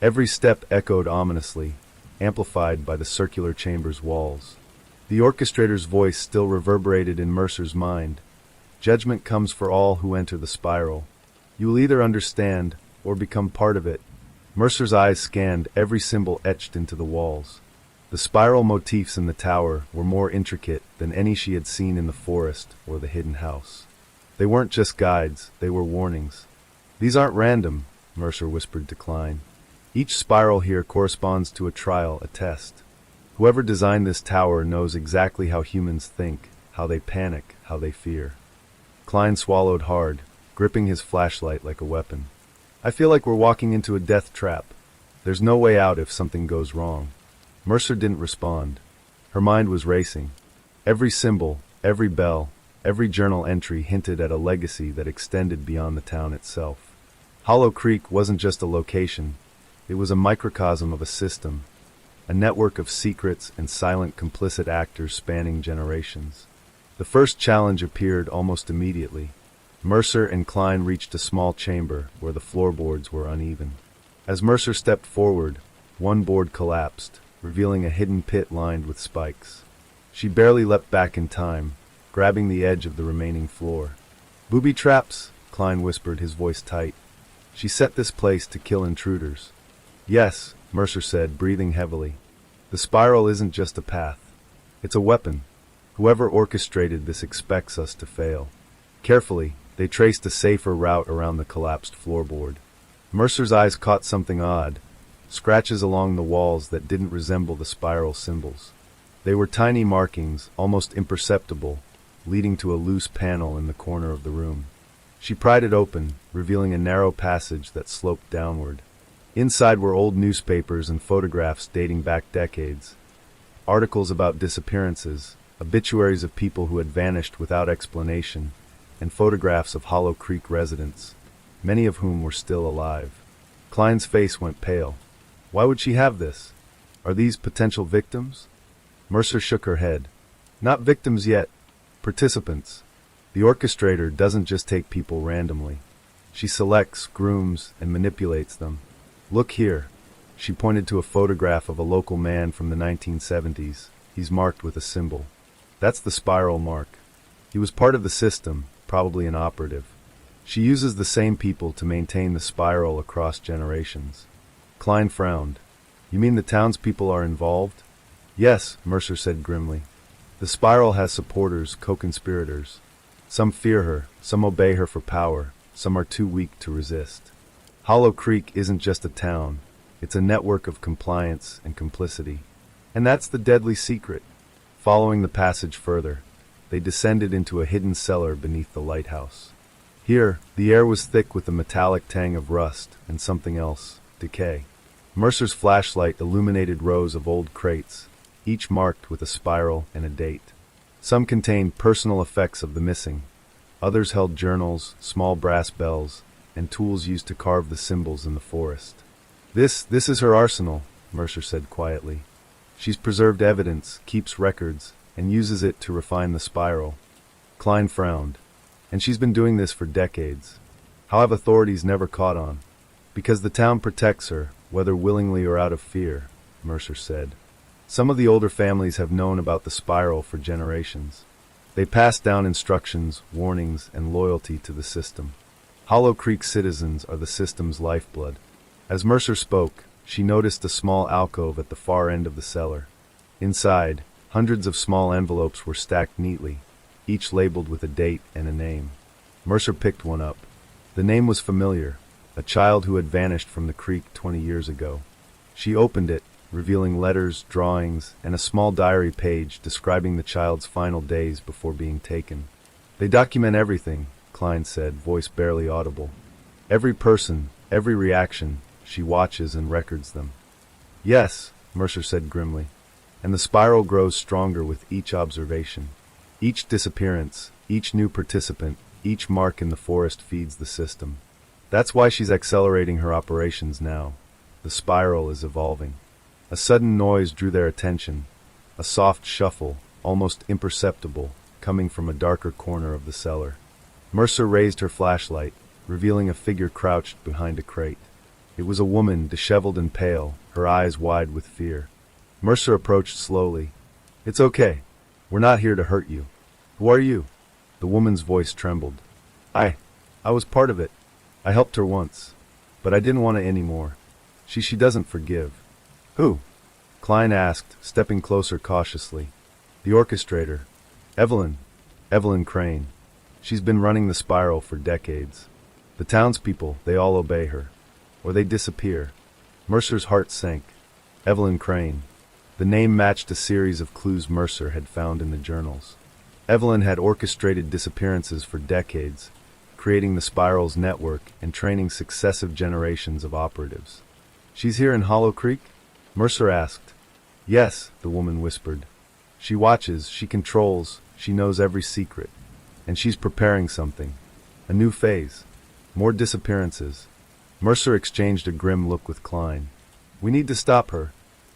Every step echoed ominously, amplified by the circular chamber's walls. The orchestrator's voice still reverberated in Mercer's mind. Judgment comes for all who enter the spiral. You will either understand, or become part of it. Mercer's eyes scanned every symbol etched into the walls. The spiral motifs in the tower were more intricate than any she had seen in the forest or the hidden house. They weren't just guides, they were warnings. These aren't random, Mercer whispered to Klein. Each spiral here corresponds to a trial, a test. Whoever designed this tower knows exactly how humans think, how they panic, how they fear. Klein swallowed hard, gripping his flashlight like a weapon. I feel like we're walking into a death trap. There's no way out if something goes wrong. Mercer didn't respond. Her mind was racing. Every symbol, every bell, every journal entry hinted at a legacy that extended beyond the town itself. Hollow Creek wasn't just a location. It was a microcosm of a system, a network of secrets and silent complicit actors spanning generations. The first challenge appeared almost immediately. Mercer and Klein reached a small chamber where the floorboards were uneven. As Mercer stepped forward, one board collapsed, revealing a hidden pit lined with spikes. She barely leapt back in time, grabbing the edge of the remaining floor. Booby traps, Klein whispered, his voice tight. She set this place to kill intruders. Yes, Mercer said, breathing heavily. The spiral isn't just a path. It's a weapon. Whoever orchestrated this expects us to fail. Carefully, they traced a safer route around the collapsed floorboard. Mercer's eyes caught something odd, scratches along the walls that didn't resemble the spiral symbols. They were tiny markings, almost imperceptible, leading to a loose panel in the corner of the room. She pried it open, revealing a narrow passage that sloped downward. Inside were old newspapers and photographs dating back decades. Articles about disappearances, obituaries of people who had vanished without explanation, and photographs of Hollow Creek residents, many of whom were still alive. Klein's face went pale. Why would she have this? Are these potential victims? Mercer shook her head. Not victims yet. Participants. The orchestrator doesn't just take people randomly. She selects, grooms, and manipulates them. Look here. She pointed to a photograph of a local man from the 1970s. He's marked with a symbol. That's the spiral mark. He was part of the system, probably an operative. She uses the same people to maintain the spiral across generations. Klein frowned. You mean the townspeople are involved? Yes, Mercer said grimly. The spiral has supporters, co-conspirators. Some fear her, some obey her for power, some are too weak to resist. Hollow Creek isn't just a town. It's a network of compliance and complicity. And that's the deadly secret. Following the passage further, they descended into a hidden cellar beneath the lighthouse. Here, the air was thick with the metallic tang of rust and something else, decay. Mercer's flashlight illuminated rows of old crates, each marked with a spiral and a date. Some contained personal effects of the missing. Others held journals, small brass bells, and tools used to carve the symbols in the forest. This is her arsenal, Mercer said quietly. She's preserved evidence, keeps records, and uses it to refine the spiral. Klein frowned. And she's been doing this for decades. How have authorities never caught on? Because the town protects her, whether willingly or out of fear, Mercer said. Some of the older families have known about the spiral for generations. They pass down instructions, warnings, and loyalty to the system. Hollow Creek citizens are the system's lifeblood. As Mercer spoke, she noticed a small alcove at the far end of the cellar. Inside, hundreds of small envelopes were stacked neatly, each labeled with a date and a name. Mercer picked one up. The name was familiar, a child who had vanished from the creek 20 years ago. She opened it, revealing letters, drawings, and a small diary page describing the child's final days before being taken. They document everything, Klein said, voice barely audible. Every person, every reaction, she watches and records them. Yes, Mercer said grimly, and the spiral grows stronger with each observation. Each disappearance, each new participant, each mark in the forest feeds the system. That's why she's accelerating her operations now. The spiral is evolving. A sudden noise drew their attention, a soft shuffle, almost imperceptible, coming from a darker corner of the cellar. Mercer raised her flashlight, revealing a figure crouched behind a crate. It was a woman, disheveled and pale, her eyes wide with fear. Mercer approached slowly. It's okay. We're not here to hurt you. Who are you? The woman's voice trembled. I was part of it. I helped her once, but I didn't want it anymore. She doesn't forgive. Who? Klein asked, stepping closer cautiously. The orchestrator. Evelyn Crane. She's been running the spiral for decades. The townspeople, they all obey her. Or they disappear. Mercer's heart sank. Evelyn Crane. The name matched a series of clues Mercer had found in the journals. Evelyn had orchestrated disappearances for decades, creating the spiral's network and training successive generations of operatives. She's here in Hollow Creek? Mercer asked. Yes, the woman whispered. She watches, she controls, she knows every secret. And she's preparing something. A new phase. More disappearances. Mercer exchanged a grim look with Klein. We need to stop her.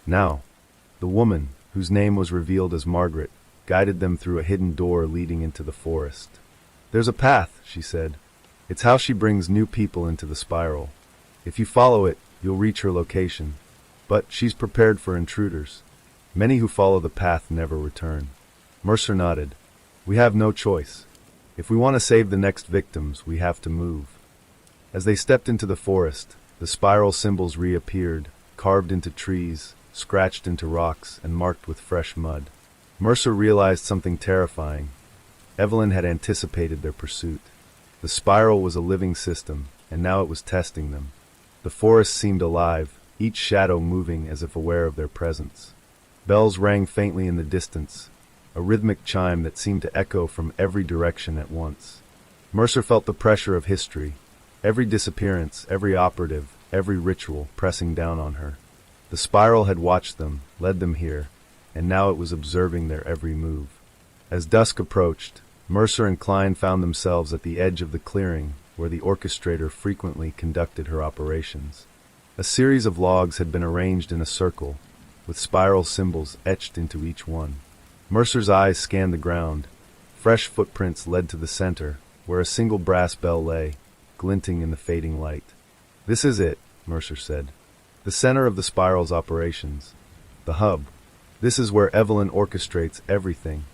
Now. The woman, whose name was revealed as Margaret, guided them through a hidden door leading into the forest. There's a path, she said. It's how she brings new people into the spiral. If you follow it, you'll reach her location. But she's prepared for intruders. Many who follow the path never return. Mercer nodded. We have no choice. If we want to save the next victims, we have to move. As they stepped into the forest, the spiral symbols reappeared, carved into trees, scratched into rocks, and marked with fresh mud. Mercer realized something terrifying. Evelyn had anticipated their pursuit. The spiral was a living system, and now it was testing them. The forest seemed alive, each shadow moving as if aware of their presence. Bells rang faintly in the distance, a rhythmic chime that seemed to echo from every direction at once. Mercer felt the pressure of history, every disappearance, every operative, every ritual pressing down on her. The spiral had watched them, led them here, and now it was observing their every move. As dusk approached, Mercer and Klein found themselves at the edge of the clearing where the orchestrator frequently conducted her operations. A series of logs had been arranged in a circle, with spiral symbols etched into each one. Mercer's eyes scanned the ground. Fresh footprints led to the center, where a single brass bell lay, glinting in the fading light. "This is it," Mercer said. "The center of the spiral's operations. The hub. This is where Evelyn orchestrates everything."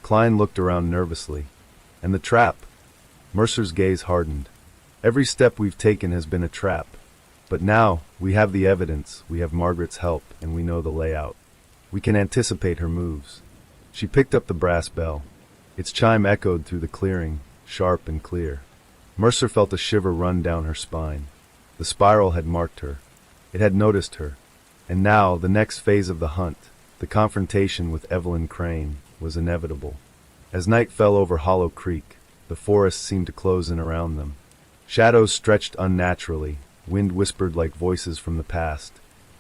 Klein looked around nervously. "And the trap?" Mercer's gaze hardened. "Every step we've taken has been a trap. But now, we have the evidence, we have Margaret's help, and we know the layout. We can anticipate her moves." She picked up the brass bell. Its chime echoed through the clearing, sharp and clear. Mercer felt a shiver run down her spine. The spiral had marked her. It had noticed her. And now, the next phase of the hunt, the confrontation with Evelyn Crane, was inevitable. As night fell over Hollow Creek, the forest seemed to close in around them. Shadows stretched unnaturally, wind whispered like voices from the past,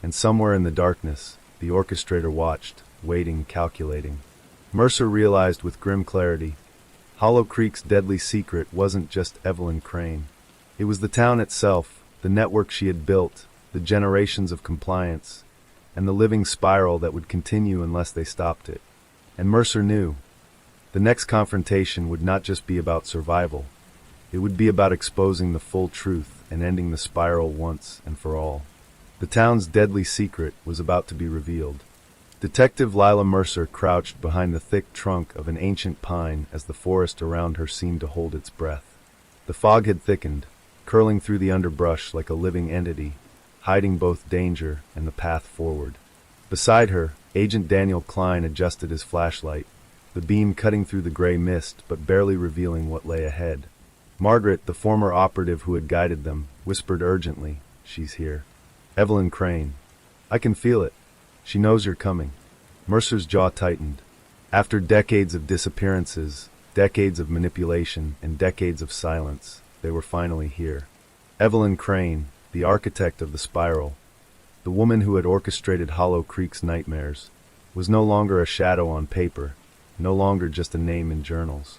and somewhere in the darkness, the orchestrator watched, waiting, calculating. Mercer realized with grim clarity, Hollow Creek's deadly secret wasn't just Evelyn Crane. It was the town itself, the network she had built, the generations of compliance, and the living spiral that would continue unless they stopped it. And Mercer knew. The next confrontation would not just be about survival. It would be about exposing the full truth and ending the spiral once and for all. The town's deadly secret was about to be revealed. Detective Lila Mercer crouched behind the thick trunk of an ancient pine as the forest around her seemed to hold its breath. The fog had thickened, curling through the underbrush like a living entity, hiding both danger and the path forward. Beside her, Agent Daniel Klein adjusted his flashlight, the beam cutting through the gray mist but barely revealing what lay ahead. Margaret, the former operative who had guided them, whispered urgently, "She's here. Evelyn Crane. I can feel it. She knows you're coming." Mercer's jaw tightened. After decades of disappearances, decades of manipulation, and decades of silence, they were finally here. Evelyn Crane, the architect of the spiral, the woman who had orchestrated Hollow Creek's nightmares, was no longer a shadow on paper, no longer just a name in journals.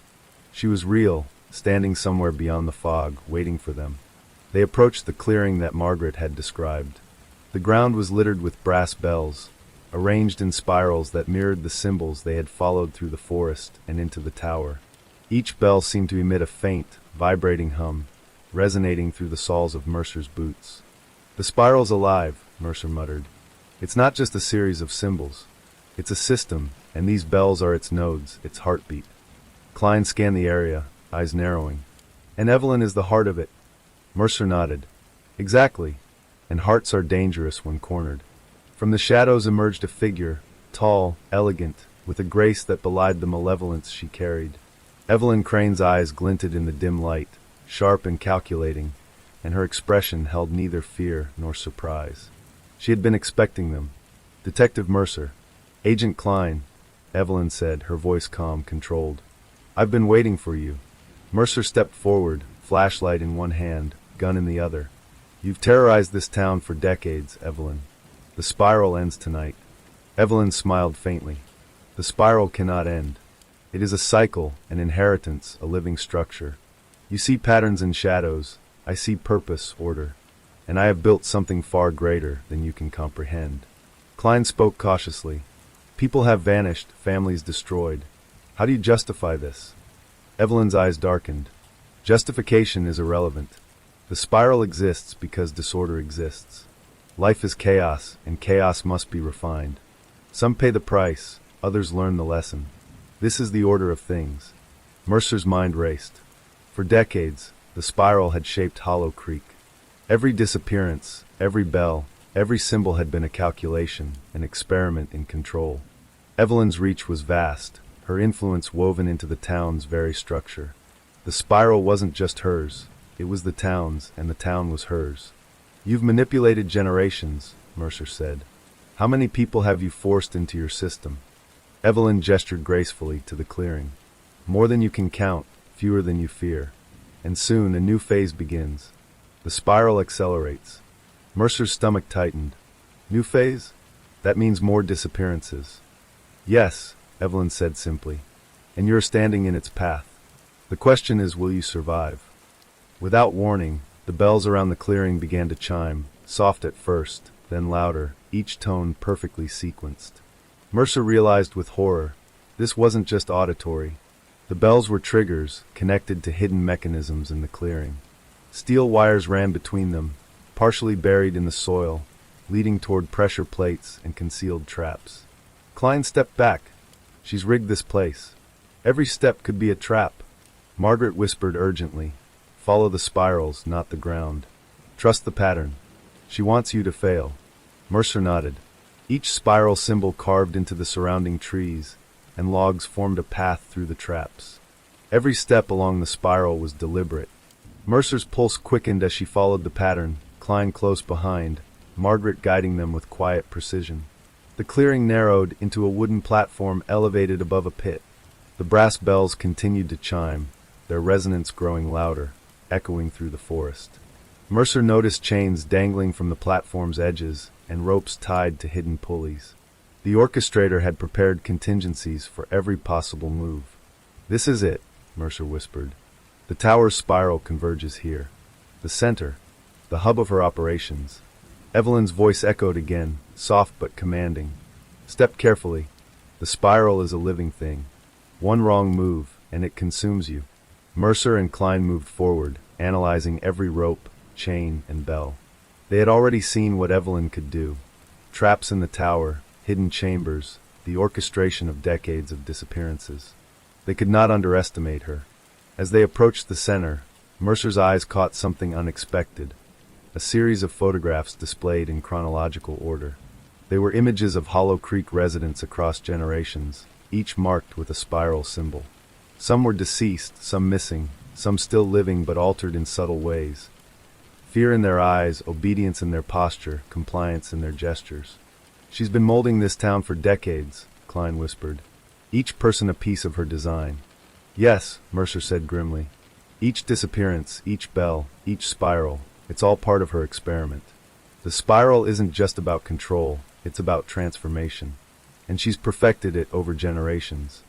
She was real, standing somewhere beyond the fog, waiting for them. They approached the clearing that Margaret had described. The ground was littered with brass bells, arranged in spirals that mirrored the symbols they had followed through the forest and into the tower. Each bell seemed to emit a faint, vibrating hum, resonating through the soles of Mercer's boots. "The spiral's alive," Mercer muttered. "It's not just a series of symbols. It's a system, and these bells are its nodes, its heartbeat." Klein scanned the area, eyes narrowing. "And Evelyn is the heart of it." Mercer nodded. "Exactly. And hearts are dangerous when cornered." From the shadows emerged a figure, tall, elegant, with a grace that belied the malevolence she carried. Evelyn Crane's eyes glinted in the dim light, sharp and calculating, and her expression held neither fear nor surprise. She had been expecting them. "Detective Mercer." "Agent Klein," Evelyn said, her voice calm, controlled. "I've been waiting for you." Mercer stepped forward, flashlight in one hand, gun in the other. "You've terrorized this town for decades, Evelyn. The spiral ends tonight." Evelyn smiled faintly. "The spiral cannot end. It is a cycle, an inheritance, a living structure. You see patterns and shadows. I see purpose, order. And I have built something far greater than you can comprehend." Klein spoke cautiously. "People have vanished, families destroyed. How do you justify this?" Evelyn's eyes darkened. "Justification is irrelevant. The spiral exists because disorder exists. Life is chaos, and chaos must be refined. Some pay the price, others learn the lesson. This is the order of things." Mercer's mind raced. For decades, the spiral had shaped Hollow Creek. Every disappearance, every bell, every symbol had been a calculation, an experiment in control. Evelyn's reach was vast, her influence woven into the town's very structure. The spiral wasn't just hers, it was the town's, and the town was hers. "You've manipulated generations," Mercer said. "How many people have you forced into your system?" Evelyn gestured gracefully to the clearing. "More than you can count, fewer than you fear. And soon a new phase begins. The spiral accelerates." Mercer's stomach tightened. "New phase? That means more disappearances." "Yes," Evelyn said simply. "And you're standing in its path. The question is, will you survive?" Without warning, the bells around the clearing began to chime, soft at first, then louder, each tone perfectly sequenced. Mercer realized with horror, This wasn't just auditory. The bells were triggers connected to hidden mechanisms in the clearing. Steel wires ran between them, partially buried in the soil, leading toward pressure plates and concealed traps. Klein stepped back. She's rigged this place. Every step could be a trap. Margaret whispered urgently. Follow the spirals, not the ground. Trust the pattern. She wants you to fail. Mercer nodded. Each spiral symbol carved into the surrounding trees, and logs formed a path through the traps. Every step along the spiral was deliberate. Mercer's pulse quickened as she followed the pattern, Klein close behind, Margaret guiding them with quiet precision. The clearing narrowed into a wooden platform elevated above a pit. The brass bells continued to chime, their resonance growing louder, echoing through the forest. Mercer noticed chains dangling from the platform's edges and ropes tied to hidden pulleys. The orchestrator had prepared contingencies for every possible move. This is it, Mercer whispered. The tower's spiral converges here. The center, the hub of her operations. Evelyn's voice echoed again, soft but commanding. Step carefully. The spiral is a living thing. One wrong move, and it consumes you. Mercer and Klein moved forward, analyzing every rope, chain, and bell. They had already seen what Evelyn could do. Traps in the tower, hidden chambers, the orchestration of decades of disappearances. They could not underestimate her. As they approached the center, Mercer's eyes caught something unexpected. A series of photographs displayed in chronological order. They were images of Hollow Creek residents across generations, each marked with a spiral symbol. Some were deceased, some missing, some still living but altered in subtle ways. Fear in their eyes, obedience in their posture, compliance in their gestures. She's been molding this town for decades, Klein whispered. Each person a piece of her design. Yes, Mercer said grimly. Each disappearance, each bell, each spiral, it's all part of her experiment. The spiral isn't just about control, it's about transformation. And she's perfected it over generations.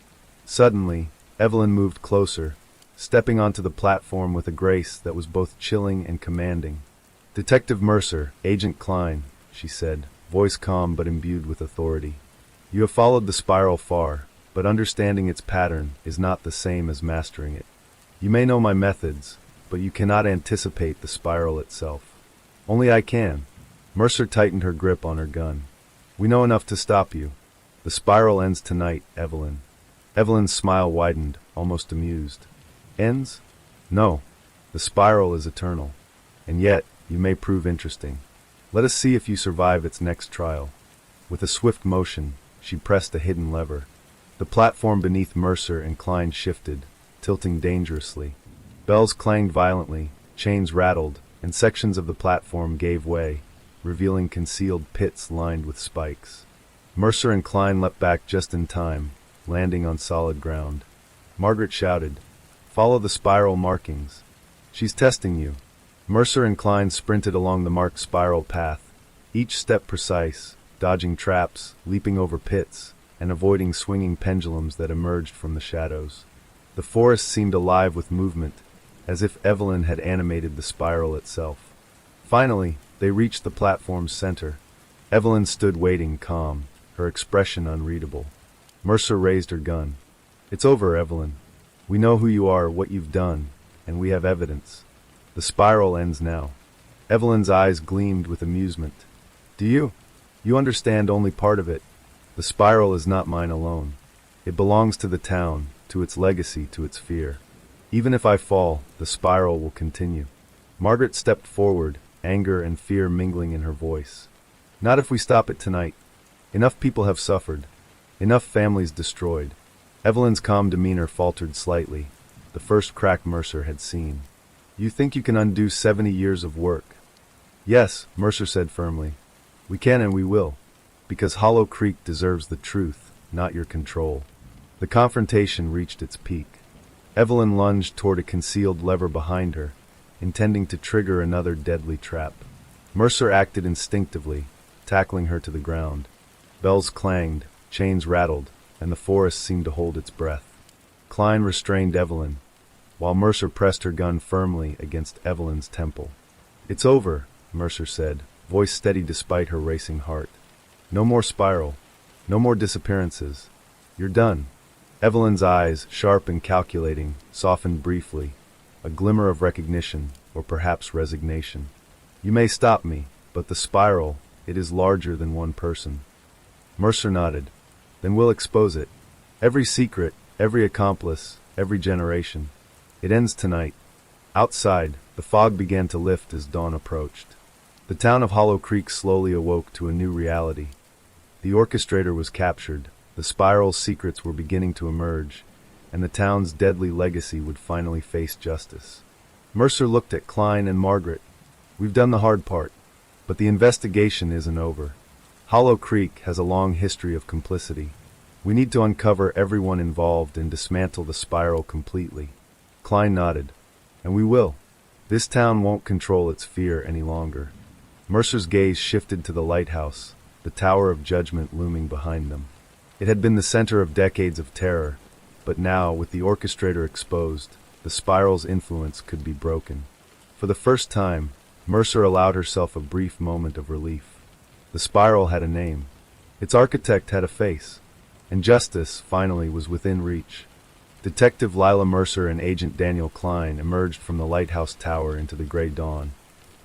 Suddenly, Evelyn moved closer, stepping onto the platform with a grace that was both chilling and commanding. Detective Mercer, Agent Klein, she said, voice calm but imbued with authority. You have followed the spiral far, but understanding its pattern is not the same as mastering it. You may know my methods, but you cannot anticipate the spiral itself. Only I can. Mercer tightened her grip on her gun. We know enough to stop you. The spiral ends tonight, Evelyn. Evelyn's smile widened, almost amused. Ends? No. The spiral is eternal. And yet, you may prove interesting. Let us see if you survive its next trial. With a swift motion, she pressed a hidden lever. The platform beneath Mercer and Klein shifted, tilting dangerously. Bells clanged violently, chains rattled, and sections of the platform gave way, revealing concealed pits lined with spikes. Mercer and Klein leapt back just in time, landing on solid ground. Margaret shouted, "Follow the spiral markings. She's testing you." Mercer and Klein sprinted along the marked spiral path, each step precise, dodging traps, leaping over pits, and avoiding swinging pendulums that emerged from the shadows. The forest seemed alive with movement, as if Evelyn had animated the spiral itself. Finally, they reached the platform's center. Evelyn stood waiting, calm, her expression unreadable. Mercer raised her gun. "It's over, Evelyn. We know who you are, what you've done, and we have evidence. The spiral ends now." Evelyn's eyes gleamed with amusement. "Do you? You understand only part of it. The spiral is not mine alone. It belongs to the town, to its legacy, to its fear. Even if I fall, the spiral will continue." Margaret stepped forward, anger and fear mingling in her voice. "Not if we stop it tonight. Enough people have suffered. Enough families destroyed." Evelyn's calm demeanor faltered slightly, the first crack Mercer had seen. "You think you can undo 70 years of work?" "Yes," Mercer said firmly. "We can and we will. Because Hollow Creek deserves the truth, not your control." The confrontation reached its peak. Evelyn lunged toward a concealed lever behind her, intending to trigger another deadly trap. Mercer acted instinctively, tackling her to the ground. Bells clanged, chains rattled, and the forest seemed to hold its breath. Klein restrained Evelyn, while Mercer pressed her gun firmly against Evelyn's temple. "It's over," Mercer said, voice steady despite her racing heart. "No more spiral. No more disappearances. You're done. Evelyn's eyes, sharp and calculating, softened briefly, a glimmer of recognition, or perhaps resignation. You may stop me, but the spiral, it is larger than one person. Mercer nodded. Then we'll expose it. Every secret, every accomplice, every generation. It ends tonight. Outside, the fog began to lift as dawn approached. The town of Hollow Creek slowly awoke to a new reality. The orchestrator was captured, the spiral's secrets were beginning to emerge, and the town's deadly legacy would finally face justice. Mercer looked at Klein and Margaret. We've done the hard part, but the investigation isn't over. Hollow Creek has a long history of complicity. We need to uncover everyone involved and dismantle the spiral completely. Klein nodded. And we will. This town won't control its fear any longer. Mercer's gaze shifted to the lighthouse, the tower of judgment looming behind them. It had been the center of decades of terror, but now, with the orchestrator exposed, the spiral's influence could be broken. For the first time, Mercer allowed herself a brief moment of relief. The spiral had a name. Its architect had a face. And justice, finally, was within reach. Detective Lila Mercer and Agent Daniel Klein emerged from the lighthouse tower into the gray dawn,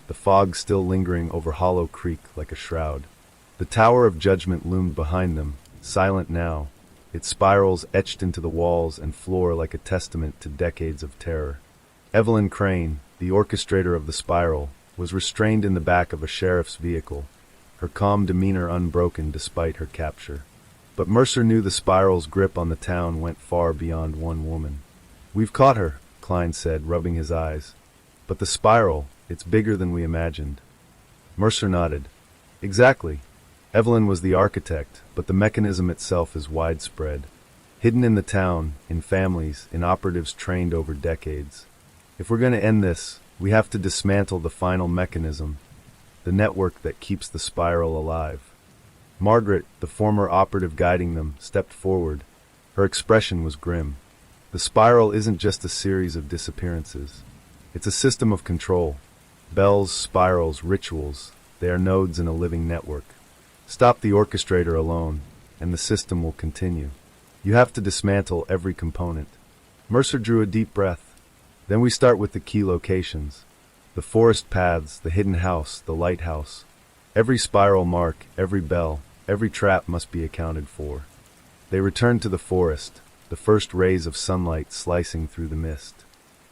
the fog still lingering over Hollow Creek like a shroud. The tower of judgment loomed behind them, silent now, its spirals etched into the walls and floor like a testament to decades of terror. Evelyn Crane, the orchestrator of the spiral, was restrained in the back of a sheriff's vehicle, her calm demeanor unbroken despite her capture. But Mercer knew the spiral's grip on the town went far beyond one woman. We've caught her, Klein said, rubbing his eyes. But the spiral, it's bigger than we imagined. Mercer nodded. Exactly. Evelyn was the architect, but the mechanism itself is widespread. Hidden in the town, in families, in operatives trained over decades. If we're going to end this, we have to dismantle the final mechanism, the network that keeps the spiral alive. Margaret, the former operative guiding them, stepped forward. Her expression was grim. The spiral isn't just a series of disappearances. It's a system of control. Bells, spirals, rituals, they are nodes in a living network. Stop the orchestrator alone, and the system will continue. You have to dismantle every component. Mercer drew a deep breath. Then we start with the key locations. The forest paths, the hidden house, the lighthouse. Every spiral mark, every bell, every trap must be accounted for. They returned to the forest, the first rays of sunlight slicing through the mist.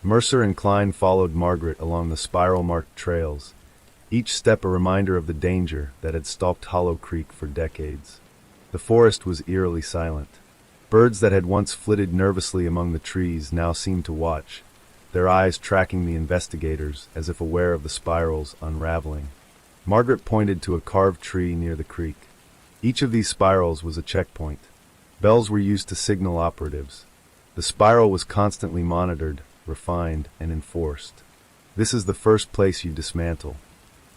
Mercer and Klein followed Margaret along the spiral-marked trails, each step a reminder of the danger that had stalked Hollow Creek for decades. The forest was eerily silent. Birds that had once flitted nervously among the trees now seemed to watch, their eyes tracking the investigators as if aware of the spiral's unraveling. Margaret pointed to a carved tree near the creek. Each of these spirals was a checkpoint. Bells were used to signal operatives. The spiral was constantly monitored, refined, and enforced. This is the first place you dismantle.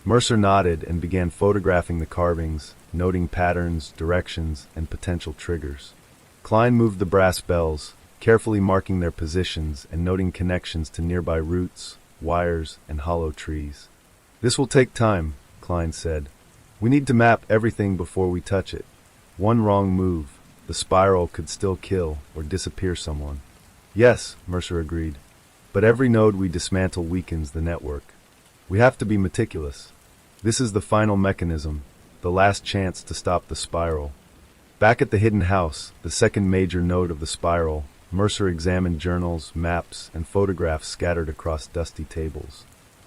Mercer nodded and began photographing the carvings, noting patterns, directions, and potential triggers. Klein moved the brass bells, carefully marking their positions and noting connections to nearby roots, wires, and hollow trees. This will take time, Klein said. We need to map everything before we touch it. One wrong move, the spiral could still kill or disappear someone. Yes, Mercer agreed. But every node we dismantle weakens the network. We have to be meticulous. This is the final mechanism, the last chance to stop the spiral. Back at the hidden house, the second major node of the spiral, Mercer examined journals, maps, and photographs scattered across dusty tables.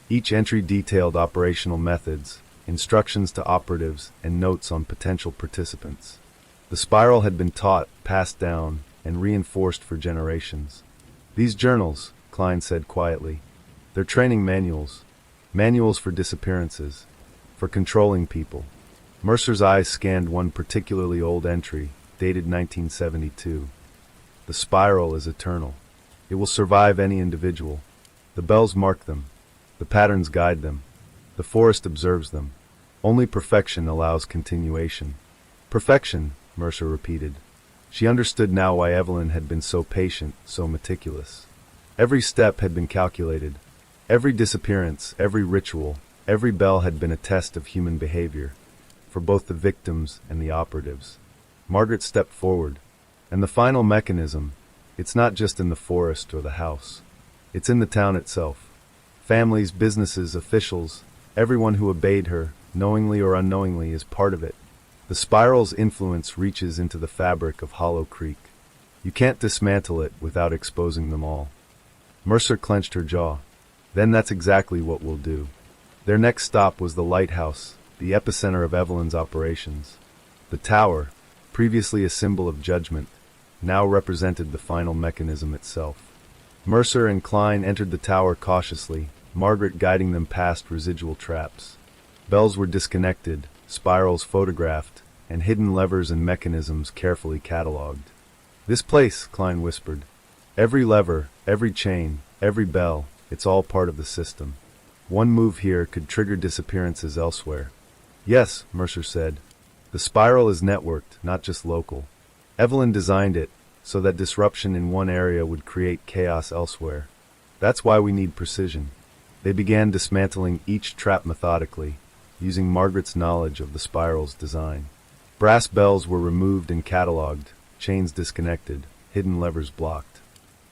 Each entry detailed operational methods, instructions to operatives, and notes on potential participants. The spiral had been taught, passed down, and reinforced for generations. These journals, Klein said quietly, they're training manuals. Manuals for disappearances, for controlling people. Mercer's eyes scanned one particularly old entry, dated 1972. The spiral is eternal. It will survive any individual. The bells mark them. The patterns guide them. The forest observes them. Only perfection allows continuation. Perfection, Mercer repeated. She understood now why Evelyn had been so patient, so meticulous. Every step had been calculated. Every disappearance, every ritual, every bell had been a test of human behavior, for both the victims and the operatives. Margaret stepped forward. And the final mechanism, it's not just in the forest or the house. It's in the town itself. Families, businesses, officials, everyone who obeyed her, knowingly or unknowingly, is part of it. The spiral's influence reaches into the fabric of Hollow Creek. You can't dismantle it without exposing them all. Mercer clenched her jaw. Then that's exactly what we'll do. Their next stop was the lighthouse, the epicenter of Evelyn's operations. The tower, previously a symbol of judgment, now represented the final mechanism itself. Mercer and Klein entered the tower cautiously, Margaret guiding them past residual traps. Bells were disconnected, spirals photographed, and hidden levers and mechanisms carefully catalogued. "This place," Klein whispered. "Every lever, every chain, every bell, it's all part of the system. One move here could trigger disappearances elsewhere." "Yes," Mercer said. "The spiral is networked, not just local. Evelyn designed it so that disruption in one area would create chaos elsewhere. That's why we need precision." They began dismantling each trap methodically, using Margaret's knowledge of the spiral's design. Brass bells were removed and catalogued, chains disconnected, hidden levers blocked.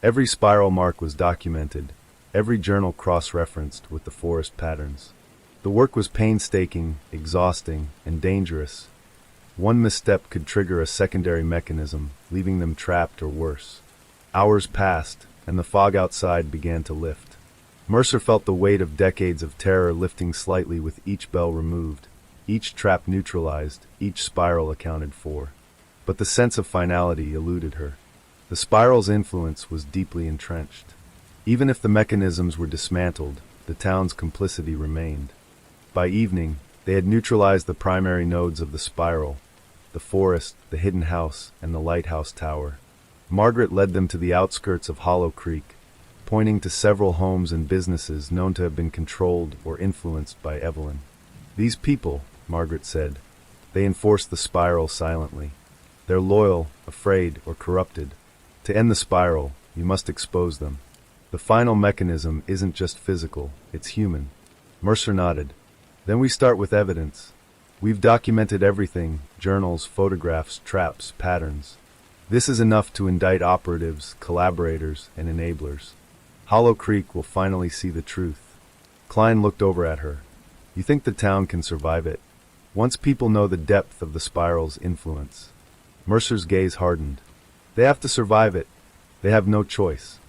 Every spiral mark was documented, every journal cross-referenced with the forest patterns. The work was painstaking, exhausting, and dangerous. One misstep could trigger a secondary mechanism, leaving them trapped or worse. Hours passed, and the fog outside began to lift. Mercer felt the weight of decades of terror lifting slightly with each bell removed, each trap neutralized, each spiral accounted for. But the sense of finality eluded her. The spiral's influence was deeply entrenched. Even if the mechanisms were dismantled, the town's complicity remained. By evening, they had neutralized the primary nodes of the spiral, the forest, the hidden house, and the lighthouse tower. Margaret led them to the outskirts of Hollow Creek, pointing to several homes and businesses known to have been controlled or influenced by Evelyn. "These people," Margaret said, "they enforce the spiral silently. They're loyal, afraid, or corrupted. To end the spiral, you must expose them. The final mechanism isn't just physical, it's human." Mercer nodded. "Then we start with evidence. We've documented everything, journals, photographs, traps, patterns. This is enough to indict operatives, collaborators, and enablers. Hollow Creek will finally see the truth." Klein looked over at her. "You think the town can survive it? Once people know the depth of the spiral's influence?" Mercer's gaze hardened. "They have to survive it. They have no choice.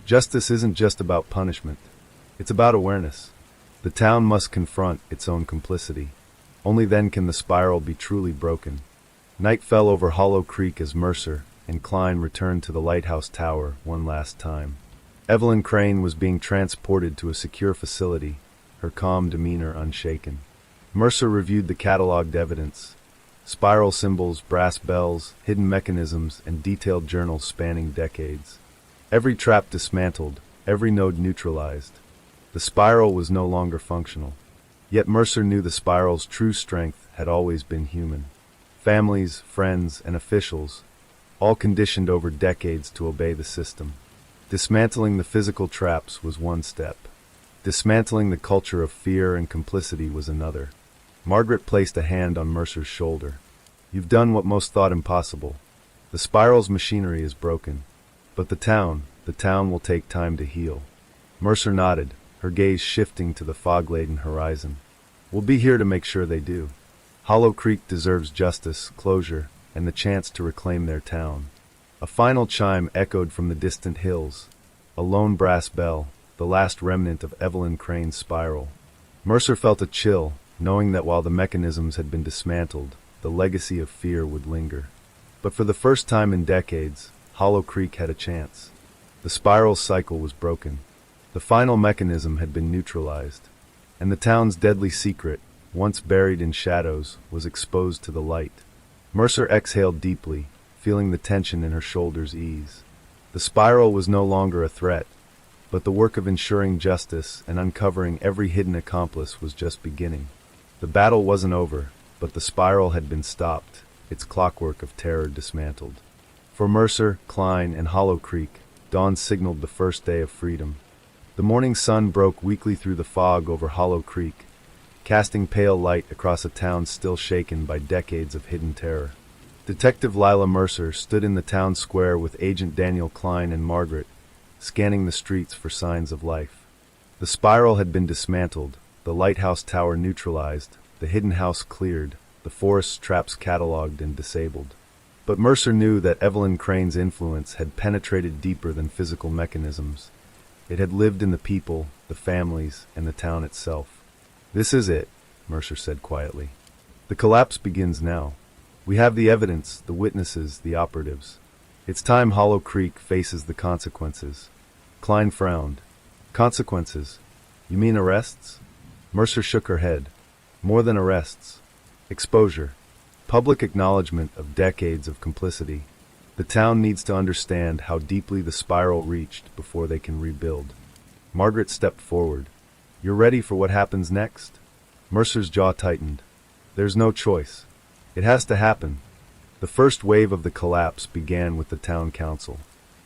Justice isn't just about punishment. It's about awareness. The town must confront its own complicity. Only then can the spiral be truly broken." Night fell over Hollow Creek as Mercer and Klein returned to the lighthouse tower one last time. Evelyn Crane was being transported to a secure facility, her calm demeanor unshaken. Mercer reviewed the catalogued evidence: spiral symbols, brass bells, hidden mechanisms, and detailed journals spanning decades. Every trap dismantled, every node neutralized. The spiral was no longer functional. Yet Mercer knew the spiral's true strength had always been human. Families, friends, and officials, all conditioned over decades to obey the system. Dismantling the physical traps was one step. Dismantling the culture of fear and complicity was another. Margaret placed a hand on Mercer's shoulder. "You've done what most thought impossible. The spiral's machinery is broken. But the town will take time to heal." Mercer nodded, her gaze shifting to the fog-laden horizon. "We'll be here to make sure they do. Hollow Creek deserves justice, closure, and the chance to reclaim their town." A final chime echoed from the distant hills, a lone brass bell, the last remnant of Evelyn Crane's spiral. Mercer felt a chill, knowing that while the mechanisms had been dismantled, the legacy of fear would linger. But for the first time in decades, Hollow Creek had a chance. The spiral's cycle was broken. The final mechanism had been neutralized, and the town's deadly secret, once buried in shadows, was exposed to the light. Mercer exhaled deeply, feeling the tension in her shoulders ease. The spiral was no longer a threat, but the work of ensuring justice and uncovering every hidden accomplice was just beginning. The battle wasn't over, but the spiral had been stopped, its clockwork of terror dismantled. For Mercer, Klein, and Hollow Creek, dawn signaled the first day of freedom. The morning sun broke weakly through the fog over Hollow Creek, casting pale light across a town still shaken by decades of hidden terror. Detective Lila Mercer stood in the town square with Agent Daniel Klein and Margaret, scanning the streets for signs of life. The spiral had been dismantled, the lighthouse tower neutralized, the hidden house cleared, the forest traps catalogued and disabled. But Mercer knew that Evelyn Crane's influence had penetrated deeper than physical mechanisms. It had lived in the people, the families, and the town itself. "This is it," Mercer said quietly. "The collapse begins now. We have the evidence, the witnesses, the operatives. It's time Hollow Creek faces the consequences." Klein frowned. "Consequences? You mean arrests?" Mercer shook her head. "More than arrests. Exposure. Public acknowledgement of decades of complicity. The town needs to understand how deeply the spiral reached before they can rebuild." Margaret stepped forward. "You're ready for what happens next?" Mercer's jaw tightened. "There's no choice. It has to happen." The first wave of the collapse began with the town council.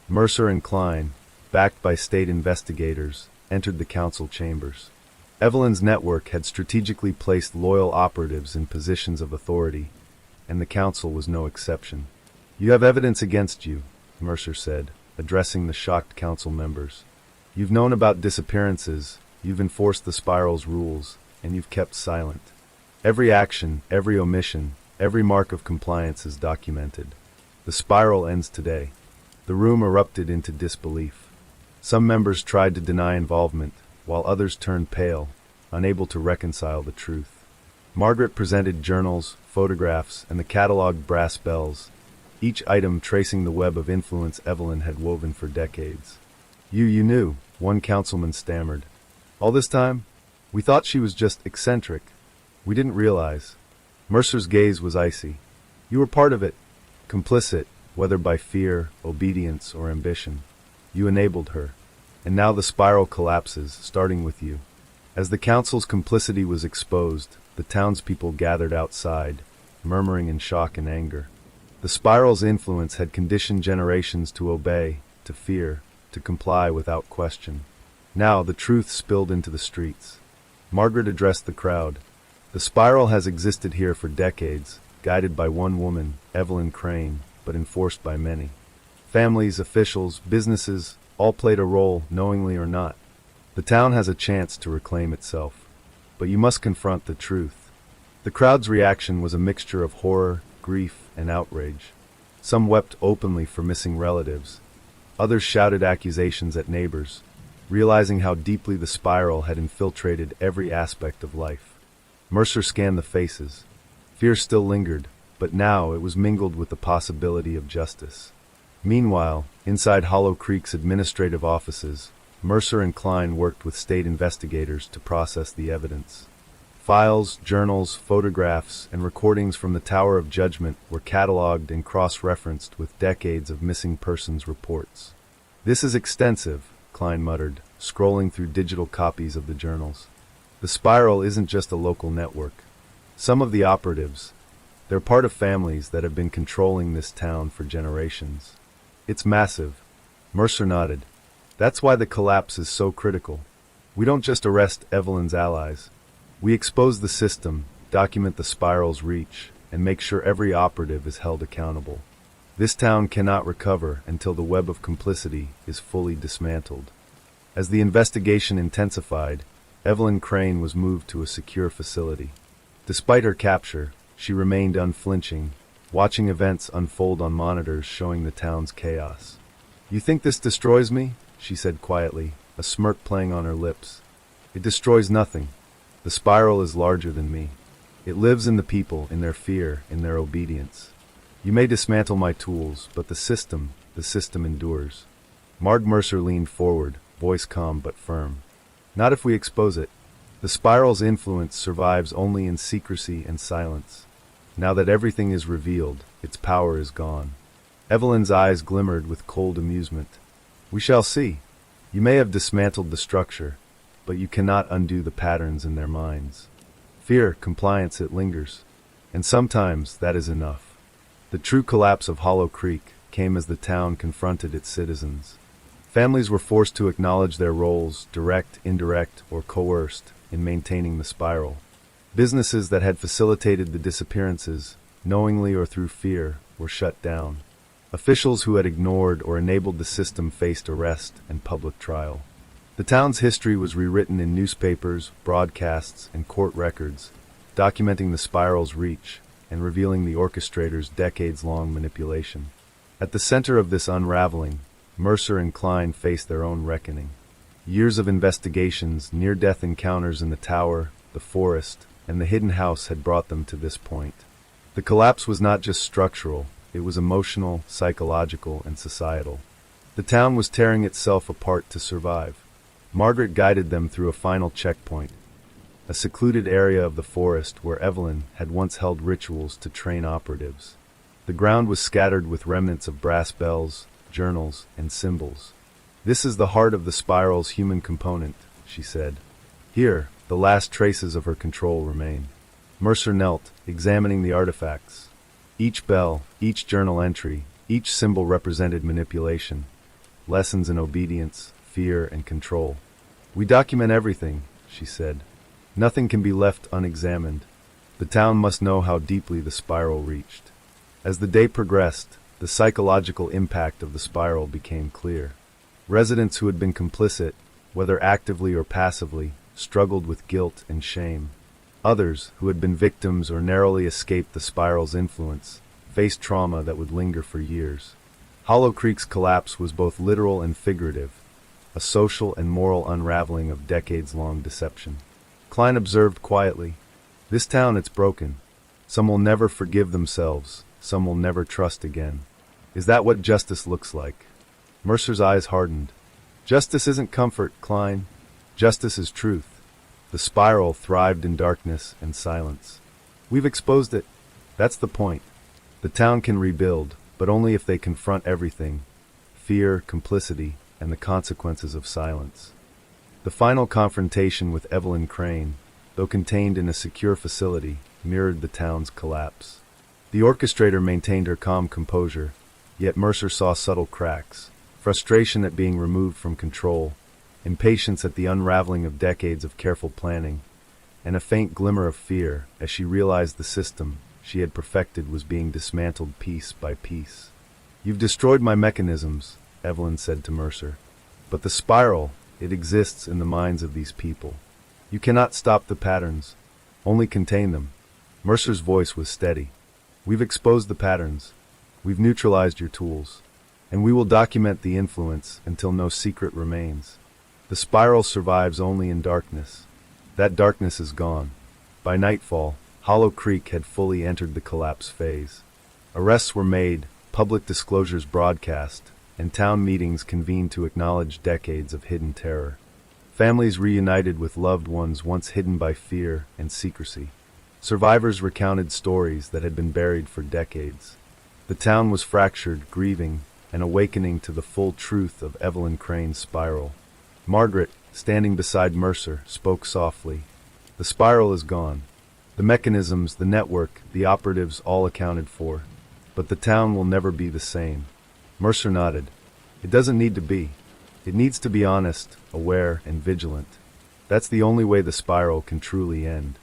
Mercer and Klein, backed by state investigators, entered the council chambers. Evelyn's network had strategically placed loyal operatives in positions of authority, and the council was no exception. "You have evidence against you," Mercer said, addressing the shocked council members. "You've known about disappearances, you've enforced the spiral's rules, and you've kept silent. Every action, every omission, every mark of compliance is documented. The spiral ends today." The room erupted into disbelief. Some members tried to deny involvement, while others turned pale, unable to reconcile the truth. Margaret presented journals, photographs, and the catalogued brass bells, each item tracing the web of influence Evelyn had woven for decades. You knew," one councilman stammered. "All this time? We thought she was just eccentric. We didn't realize." Mercer's gaze was icy. "You were part of it, complicit, whether by fear, obedience, or ambition. You enabled her. And now the spiral collapses, starting with you." As the council's complicity was exposed, the townspeople gathered outside, murmuring in shock and anger. The spiral's influence had conditioned generations to obey, to fear, to comply without question. Now the truth spilled into the streets. Margaret addressed the crowd. "The spiral has existed here for decades, guided by one woman, Evelyn Crane, but enforced by many. Families, officials, businesses, all played a role, knowingly or not. The town has a chance to reclaim itself. But you must confront the truth." The crowd's reaction was a mixture of horror, grief, and outrage. Some wept openly for missing relatives. Others shouted accusations at neighbors, realizing how deeply the spiral had infiltrated every aspect of life. Mercer scanned the faces. Fear still lingered, but now it was mingled with the possibility of justice. Meanwhile, inside Hollow Creek's administrative offices, Mercer and Klein worked with state investigators to process the evidence. Files, journals, photographs, and recordings from the Tower of Judgment were cataloged and cross-referenced with decades of missing persons reports. "This is extensive," Klein muttered, scrolling through digital copies of the journals. "The spiral isn't just a local network. Some of the operatives, they're part of families that have been controlling this town for generations. It's massive." Mercer nodded. "That's why the collapse is so critical. We don't just arrest Evelyn's allies. We expose the system, document the spiral's reach, and make sure every operative is held accountable. This town cannot recover until the web of complicity is fully dismantled." As the investigation intensified, Evelyn Crane was moved to a secure facility. Despite her capture, she remained unflinching, watching events unfold on monitors showing the town's chaos. "You think this destroys me?" she said quietly, a smirk playing on her lips. "It destroys nothing. The spiral is larger than me. It lives in the people, in their fear, in their obedience. You may dismantle my tools, but the system endures." Marg Mercer leaned forward, voice calm but firm. "Not if we expose it. The spiral's influence survives only in secrecy and silence. Now that everything is revealed, its power is gone." Evelyn's eyes glimmered with cold amusement. "We shall see. You may have dismantled the structure, but you cannot undo the patterns in their minds. Fear, compliance, it lingers. And sometimes that is enough." The true collapse of Hollow Creek came as the town confronted its citizens. Families were forced to acknowledge their roles, direct, indirect, or coerced, in maintaining the spiral. Businesses that had facilitated the disappearances, knowingly or through fear, were shut down. Officials who had ignored or enabled the system faced arrest and public trial. The town's history was rewritten in newspapers, broadcasts, and court records, documenting the spiral's reach and revealing the orchestrator's decades-long manipulation. At the center of this unraveling, Mercer and Crane faced their own reckoning. Years of investigations, near-death encounters in the tower, the forest, and the hidden house had brought them to this point. The collapse was not just structural, it was emotional, psychological, and societal. The town was tearing itself apart to survive. Margaret guided them through a final checkpoint, a secluded area of the forest where Evelyn had once held rituals to train operatives. The ground was scattered with remnants of brass bells, journals, and symbols. "This is the heart of the spiral's human component," she said. Here, the last traces of her control remain. Mercer knelt, examining the artifacts. Each bell, each journal entry, each symbol represented manipulation, lessons in obedience, fear, and control. "We document everything," she said. "Nothing can be left unexamined. The town must know how deeply the spiral reached." As the day progressed, the psychological impact of the spiral became clear. Residents who had been complicit, whether actively or passively, struggled with guilt and shame. Others, who had been victims or narrowly escaped the spiral's influence, faced trauma that would linger for years. Hollow Creek's collapse was both literal and figurative, a social and moral unraveling of decades-long deception. Crane observed quietly, "This town, it's broken. Some will never forgive themselves, some will never trust again. Is that what justice looks like?" Mercer's eyes hardened. "Justice isn't comfort, Crane. Justice is truth." The spiral thrived in darkness and silence. "We've exposed it. That's the point. The town can rebuild, but only if they confront everything: fear, complicity, and the consequences of silence." The final confrontation with Evelyn Crane, though contained in a secure facility, mirrored the town's collapse. The orchestrator maintained her calm composure, yet Mercer saw subtle cracks: frustration at being removed from control, impatience at the unraveling of decades of careful planning, and a faint glimmer of fear as she realized the system she had perfected was being dismantled piece by piece. "You've destroyed my mechanisms," Evelyn said to Mercer. "But the spiral, it exists in the minds of these people. You cannot stop the patterns, only contain them." Mercer's voice was steady. "We've exposed the patterns. We've neutralized your tools. And we will document the influence until no secret remains. The spiral survives only in darkness. That darkness is gone." By nightfall, Hollow Creek had fully entered the collapse phase. Arrests were made, public disclosures broadcast, and town meetings convened to acknowledge decades of hidden terror. Families reunited with loved ones once hidden by fear and secrecy. Survivors recounted stories that had been buried for decades. The town was fractured, grieving, and awakening to the full truth of Evelyn Crane's spiral. Margaret, standing beside Mercer, spoke softly. "The spiral is gone. The mechanisms, the network, the operatives all accounted for. But the town will never be the same." Mercer nodded. "It doesn't need to be. It needs to be honest, aware, and vigilant. That's the only way the spiral can truly end."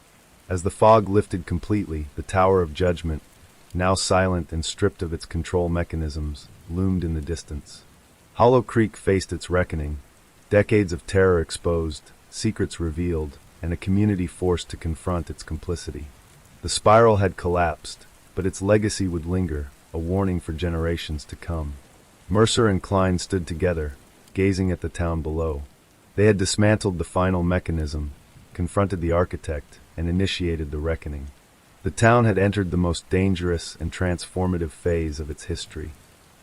As the fog lifted completely, the Tower of Judgment, now silent and stripped of its control mechanisms, loomed in the distance. Hollow Creek faced its reckoning, decades of terror exposed, secrets revealed, and a community forced to confront its complicity. The spiral had collapsed, but its legacy would linger, a warning for generations to come. Mercer and Crane stood together, gazing at the town below. They had dismantled the final mechanism, confronted the architect, and initiated the reckoning. The town had entered the most dangerous and transformative phase of its history,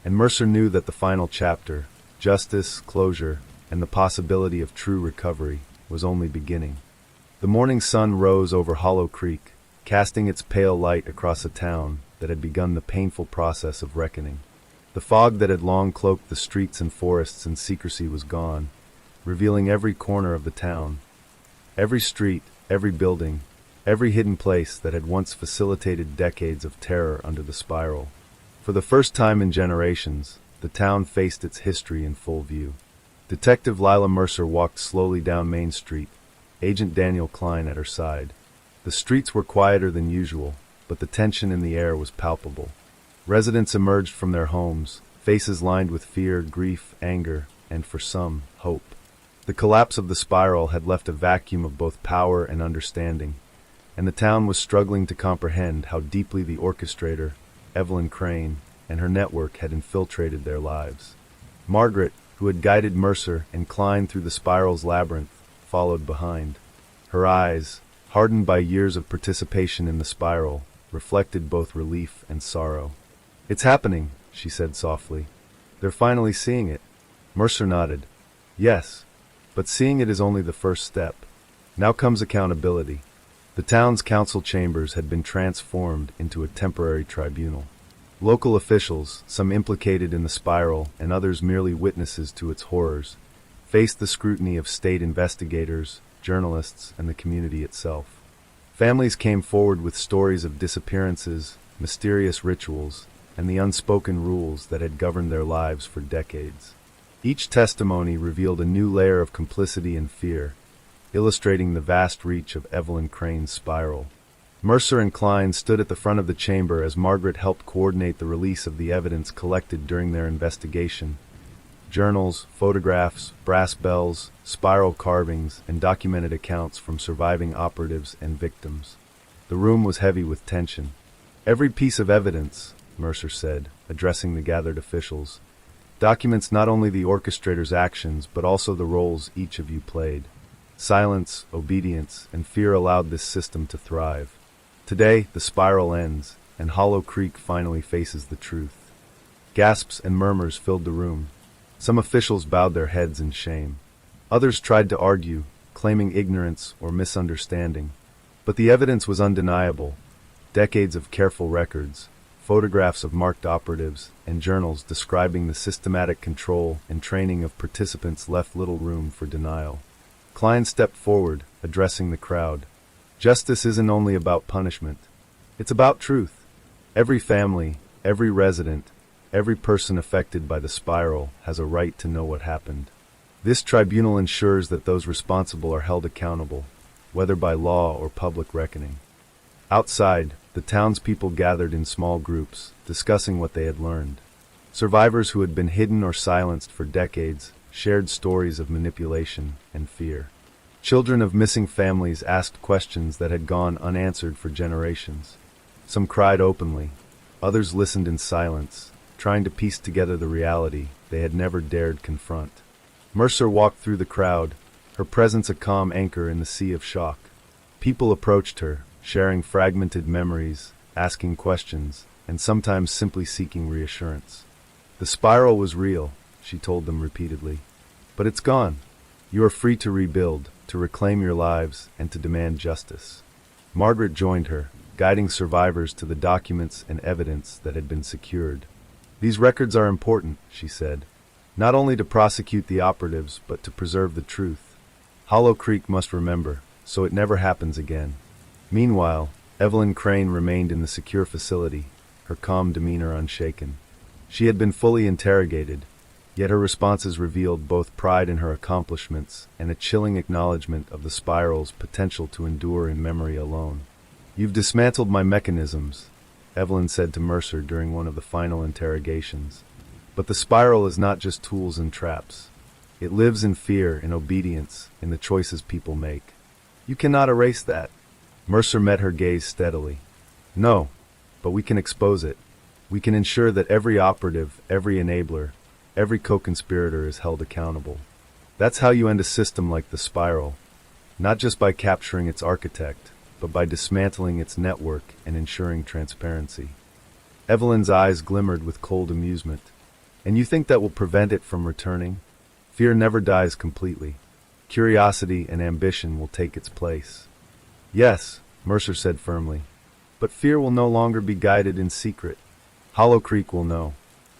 and Mercer knew that the final chapter, justice, closure, and the possibility of true recovery, was only beginning. The morning sun rose over Hollow Creek, casting its pale light across a town that had begun the painful process of reckoning. The fog that had long cloaked the streets and forests in secrecy was gone, revealing every corner of the town. Every street, every building, every hidden place that had once facilitated decades of terror under the spiral. For the first time in generations, the town faced its history in full view. Detective Lila Mercer walked slowly down Main Street, Agent Daniel Crane at her side. The streets were quieter than usual, but the tension in the air was palpable. Residents emerged from their homes, faces lined with fear, grief, anger, and for some, hope. The collapse of the spiral had left a vacuum of both power and understanding, and the town was struggling to comprehend how deeply the orchestrator, Evelyn Crane, and her network had infiltrated their lives. Margaret, who had guided Mercer and Klein through the spiral's labyrinth, followed behind. Her eyes, hardened by years of participation in the spiral, reflected both relief and sorrow. "It's happening," she said softly. "They're finally seeing it." Mercer nodded. "Yes, but seeing it is only the first step. Now comes accountability." The town's council chambers had been transformed into a temporary tribunal. Local officials, some implicated in the spiral and others merely witnesses to its horrors, faced the scrutiny of state investigators, journalists, and the community itself. Families came forward with stories of disappearances, mysterious rituals, and the unspoken rules that had governed their lives for decades. Each testimony revealed a new layer of complicity and fear, illustrating the vast reach of Evelyn Crane's spiral. Mercer and Klein stood at the front of the chamber as Margaret helped coordinate the release of the evidence collected during their investigation. Journals, photographs, brass bells, spiral carvings, and documented accounts from surviving operatives and victims. The room was heavy with tension. "Every piece of evidence," Mercer said, addressing the gathered officials, "documents not only the orchestrator's actions but also the roles each of you played. Silence, obedience, and fear allowed this system to thrive. Today, the spiral ends, and Hollow Creek finally faces the truth." Gasps and murmurs filled the room. Some officials bowed their heads in shame. Others tried to argue, claiming ignorance or misunderstanding. But the evidence was undeniable. Decades of careful records, photographs of marked operatives, and journals describing the systematic control and training of participants left little room for denial. Klein stepped forward, addressing the crowd. "Justice isn't only about punishment. It's about truth. Every family, every resident, every person affected by the spiral has a right to know what happened. This tribunal ensures that those responsible are held accountable, whether by law or public reckoning." Outside, the townspeople gathered in small groups, discussing what they had learned. Survivors who had been hidden or silenced for decades shared stories of manipulation and fear. Children of missing families asked questions that had gone unanswered for generations. Some cried openly, others listened in silence, trying to piece together the reality they had never dared confront. Mercer walked through the crowd, her presence a calm anchor in the sea of shock. People approached her, sharing fragmented memories, asking questions, and sometimes simply seeking reassurance. "The spiral was real," she told them repeatedly. "But it's gone. You are free to rebuild, to reclaim your lives, and to demand justice." Margaret joined her, guiding survivors to the documents and evidence that had been secured. "These records are important," she said, "not only to prosecute the operatives, but to preserve the truth. Hollow Creek must remember, so it never happens again." Meanwhile, Evelyn Crane remained in the secure facility, her calm demeanor unshaken. She had been fully interrogated, yet her responses revealed both pride in her accomplishments and a chilling acknowledgement of the spiral's potential to endure in memory alone. "You've dismantled my mechanisms," Evelyn said to Mercer during one of the final interrogations. "But the spiral is not just tools and traps. It lives in fear, in obedience, in the choices people make. You cannot erase that." Mercer met her gaze steadily. "No, but we can expose it. We can ensure that every operative, every enabler, every co-conspirator is held accountable. That's how you end a system like the spiral, not just by capturing its architect, but by dismantling its network and ensuring transparency." Evelyn's eyes glimmered with cold amusement. "And you think that will prevent it from returning? Fear never dies completely. Curiosity and ambition will take its place." "Yes," Mercer said firmly, "but fear will no longer be guided in secret. Hollow Creek will know,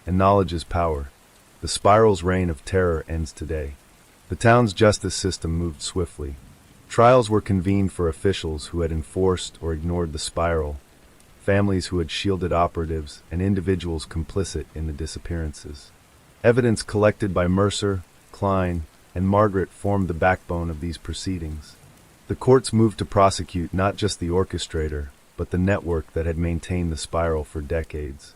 and knowledge is power. The spiral's reign of terror ends today." The town's justice system moved swiftly. Trials were convened for officials who had enforced or ignored the spiral, families who had shielded operatives, and individuals complicit in the disappearances. Evidence collected by Mercer, Klein, and Margaret formed the backbone of these proceedings. The courts moved to prosecute not just the orchestrator, but the network that had maintained the spiral for decades.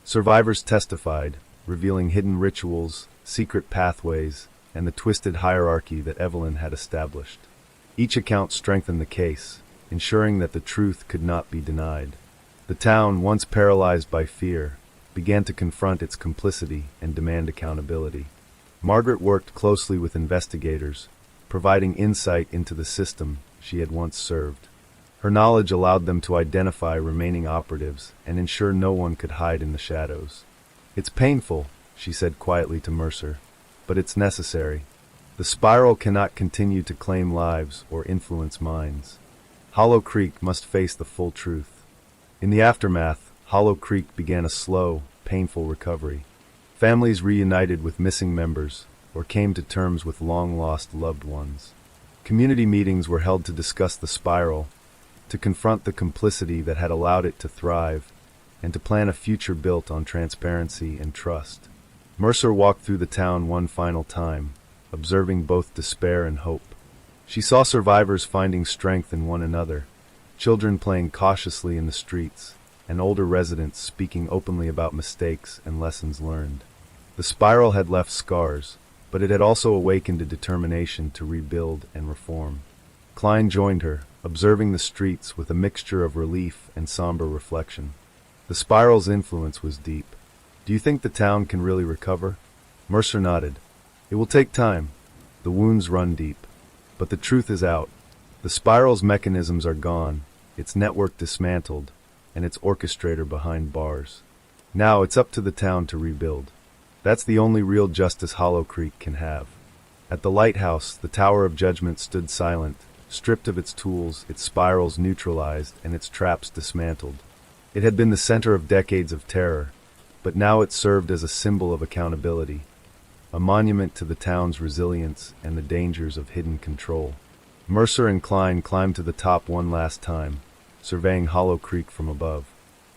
Survivors testified, revealing hidden rituals, secret pathways, and the twisted hierarchy that Evelyn had established. Each account strengthened the case, ensuring that the truth could not be denied. The town, once paralyzed by fear, began to confront its complicity and demand accountability. Margaret worked closely with investigators, providing insight into the system she had once served. Her knowledge allowed them to identify remaining operatives and ensure no one could hide in the shadows. "It's painful," she said quietly to Mercer, "but it's necessary. The spiral cannot continue to claim lives or influence minds. Hollow Creek must face the full truth." In the aftermath, Hollow Creek began a slow, painful recovery. Families reunited with missing members or came to terms with long-lost loved ones. Community meetings were held to discuss the spiral, to confront the complicity that had allowed it to thrive, and to plan a future built on transparency and trust. Mercer walked through the town one final time, observing both despair and hope. She saw survivors finding strength in one another, children playing cautiously in the streets, and older residents speaking openly about mistakes and lessons learned. The spiral had left scars, but it had also awakened a determination to rebuild and reform. Klein joined her, observing the streets with a mixture of relief and somber reflection. The spiral's influence was deep. "Do you think the town can really recover?" Mercer nodded. "It will take time. The wounds run deep. But the truth is out. The spiral's mechanisms are gone, its network dismantled, and its orchestrator behind bars. Now it's up to the town to rebuild. That's the only real justice Hollow Creek can have." At the lighthouse, the Tower of Judgment stood silent, stripped of its tools, its spirals neutralized, and its traps dismantled. It had been the center of decades of terror, but now it served as a symbol of accountability, a monument to the town's resilience and the dangers of hidden control. Mercer and Klein climbed to the top one last time, surveying Hollow Creek from above.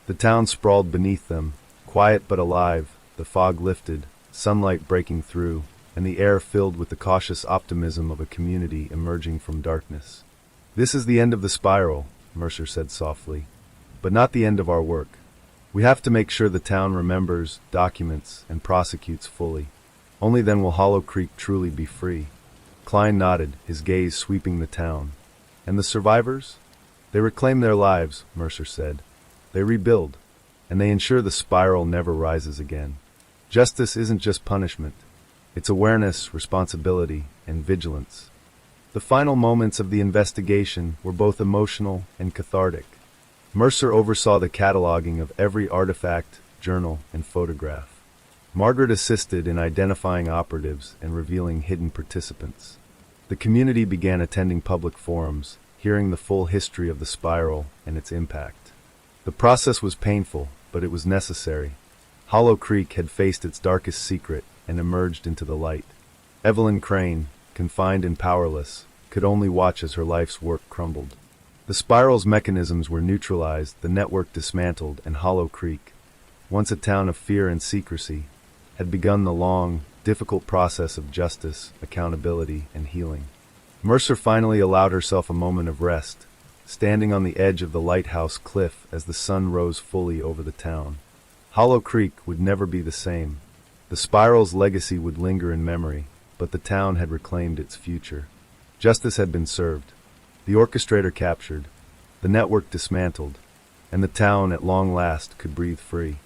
The town sprawled beneath them, quiet but alive, the fog lifted, sunlight breaking through, and the air filled with the cautious optimism of a community emerging from darkness. "This is the end of the spiral," Mercer said softly, "but not the end of our work. We have to make sure the town remembers, documents, and prosecutes fully. Only then will Hollow Creek truly be free." Klein nodded, his gaze sweeping the town. "And the survivors? They reclaim their lives," Mercer said. "They rebuild, and they ensure the spiral never rises again. Justice isn't just punishment. It's awareness, responsibility, and vigilance." The final moments of the investigation were both emotional and cathartic. Mercer oversaw the cataloging of every artifact, journal, and photograph. Margaret assisted in identifying operatives and revealing hidden participants. The community began attending public forums, hearing the full history of the spiral and its impact. The process was painful, but it was necessary. Hollow Creek had faced its darkest secret and emerged into the light. Evelyn Crane, confined and powerless, could only watch as her life's work crumbled. The spiral's mechanisms were neutralized, the network dismantled, and Hollow Creek, once a town of fear and secrecy, had begun the long, difficult process of justice, accountability, and healing. Mercer finally allowed herself a moment of rest, standing on the edge of the lighthouse cliff as the sun rose fully over the town. Hollow Creek would never be the same. The spiral's legacy would linger in memory, but the town had reclaimed its future. Justice had been served, the orchestrator captured, the network dismantled, and the town at long last could breathe free.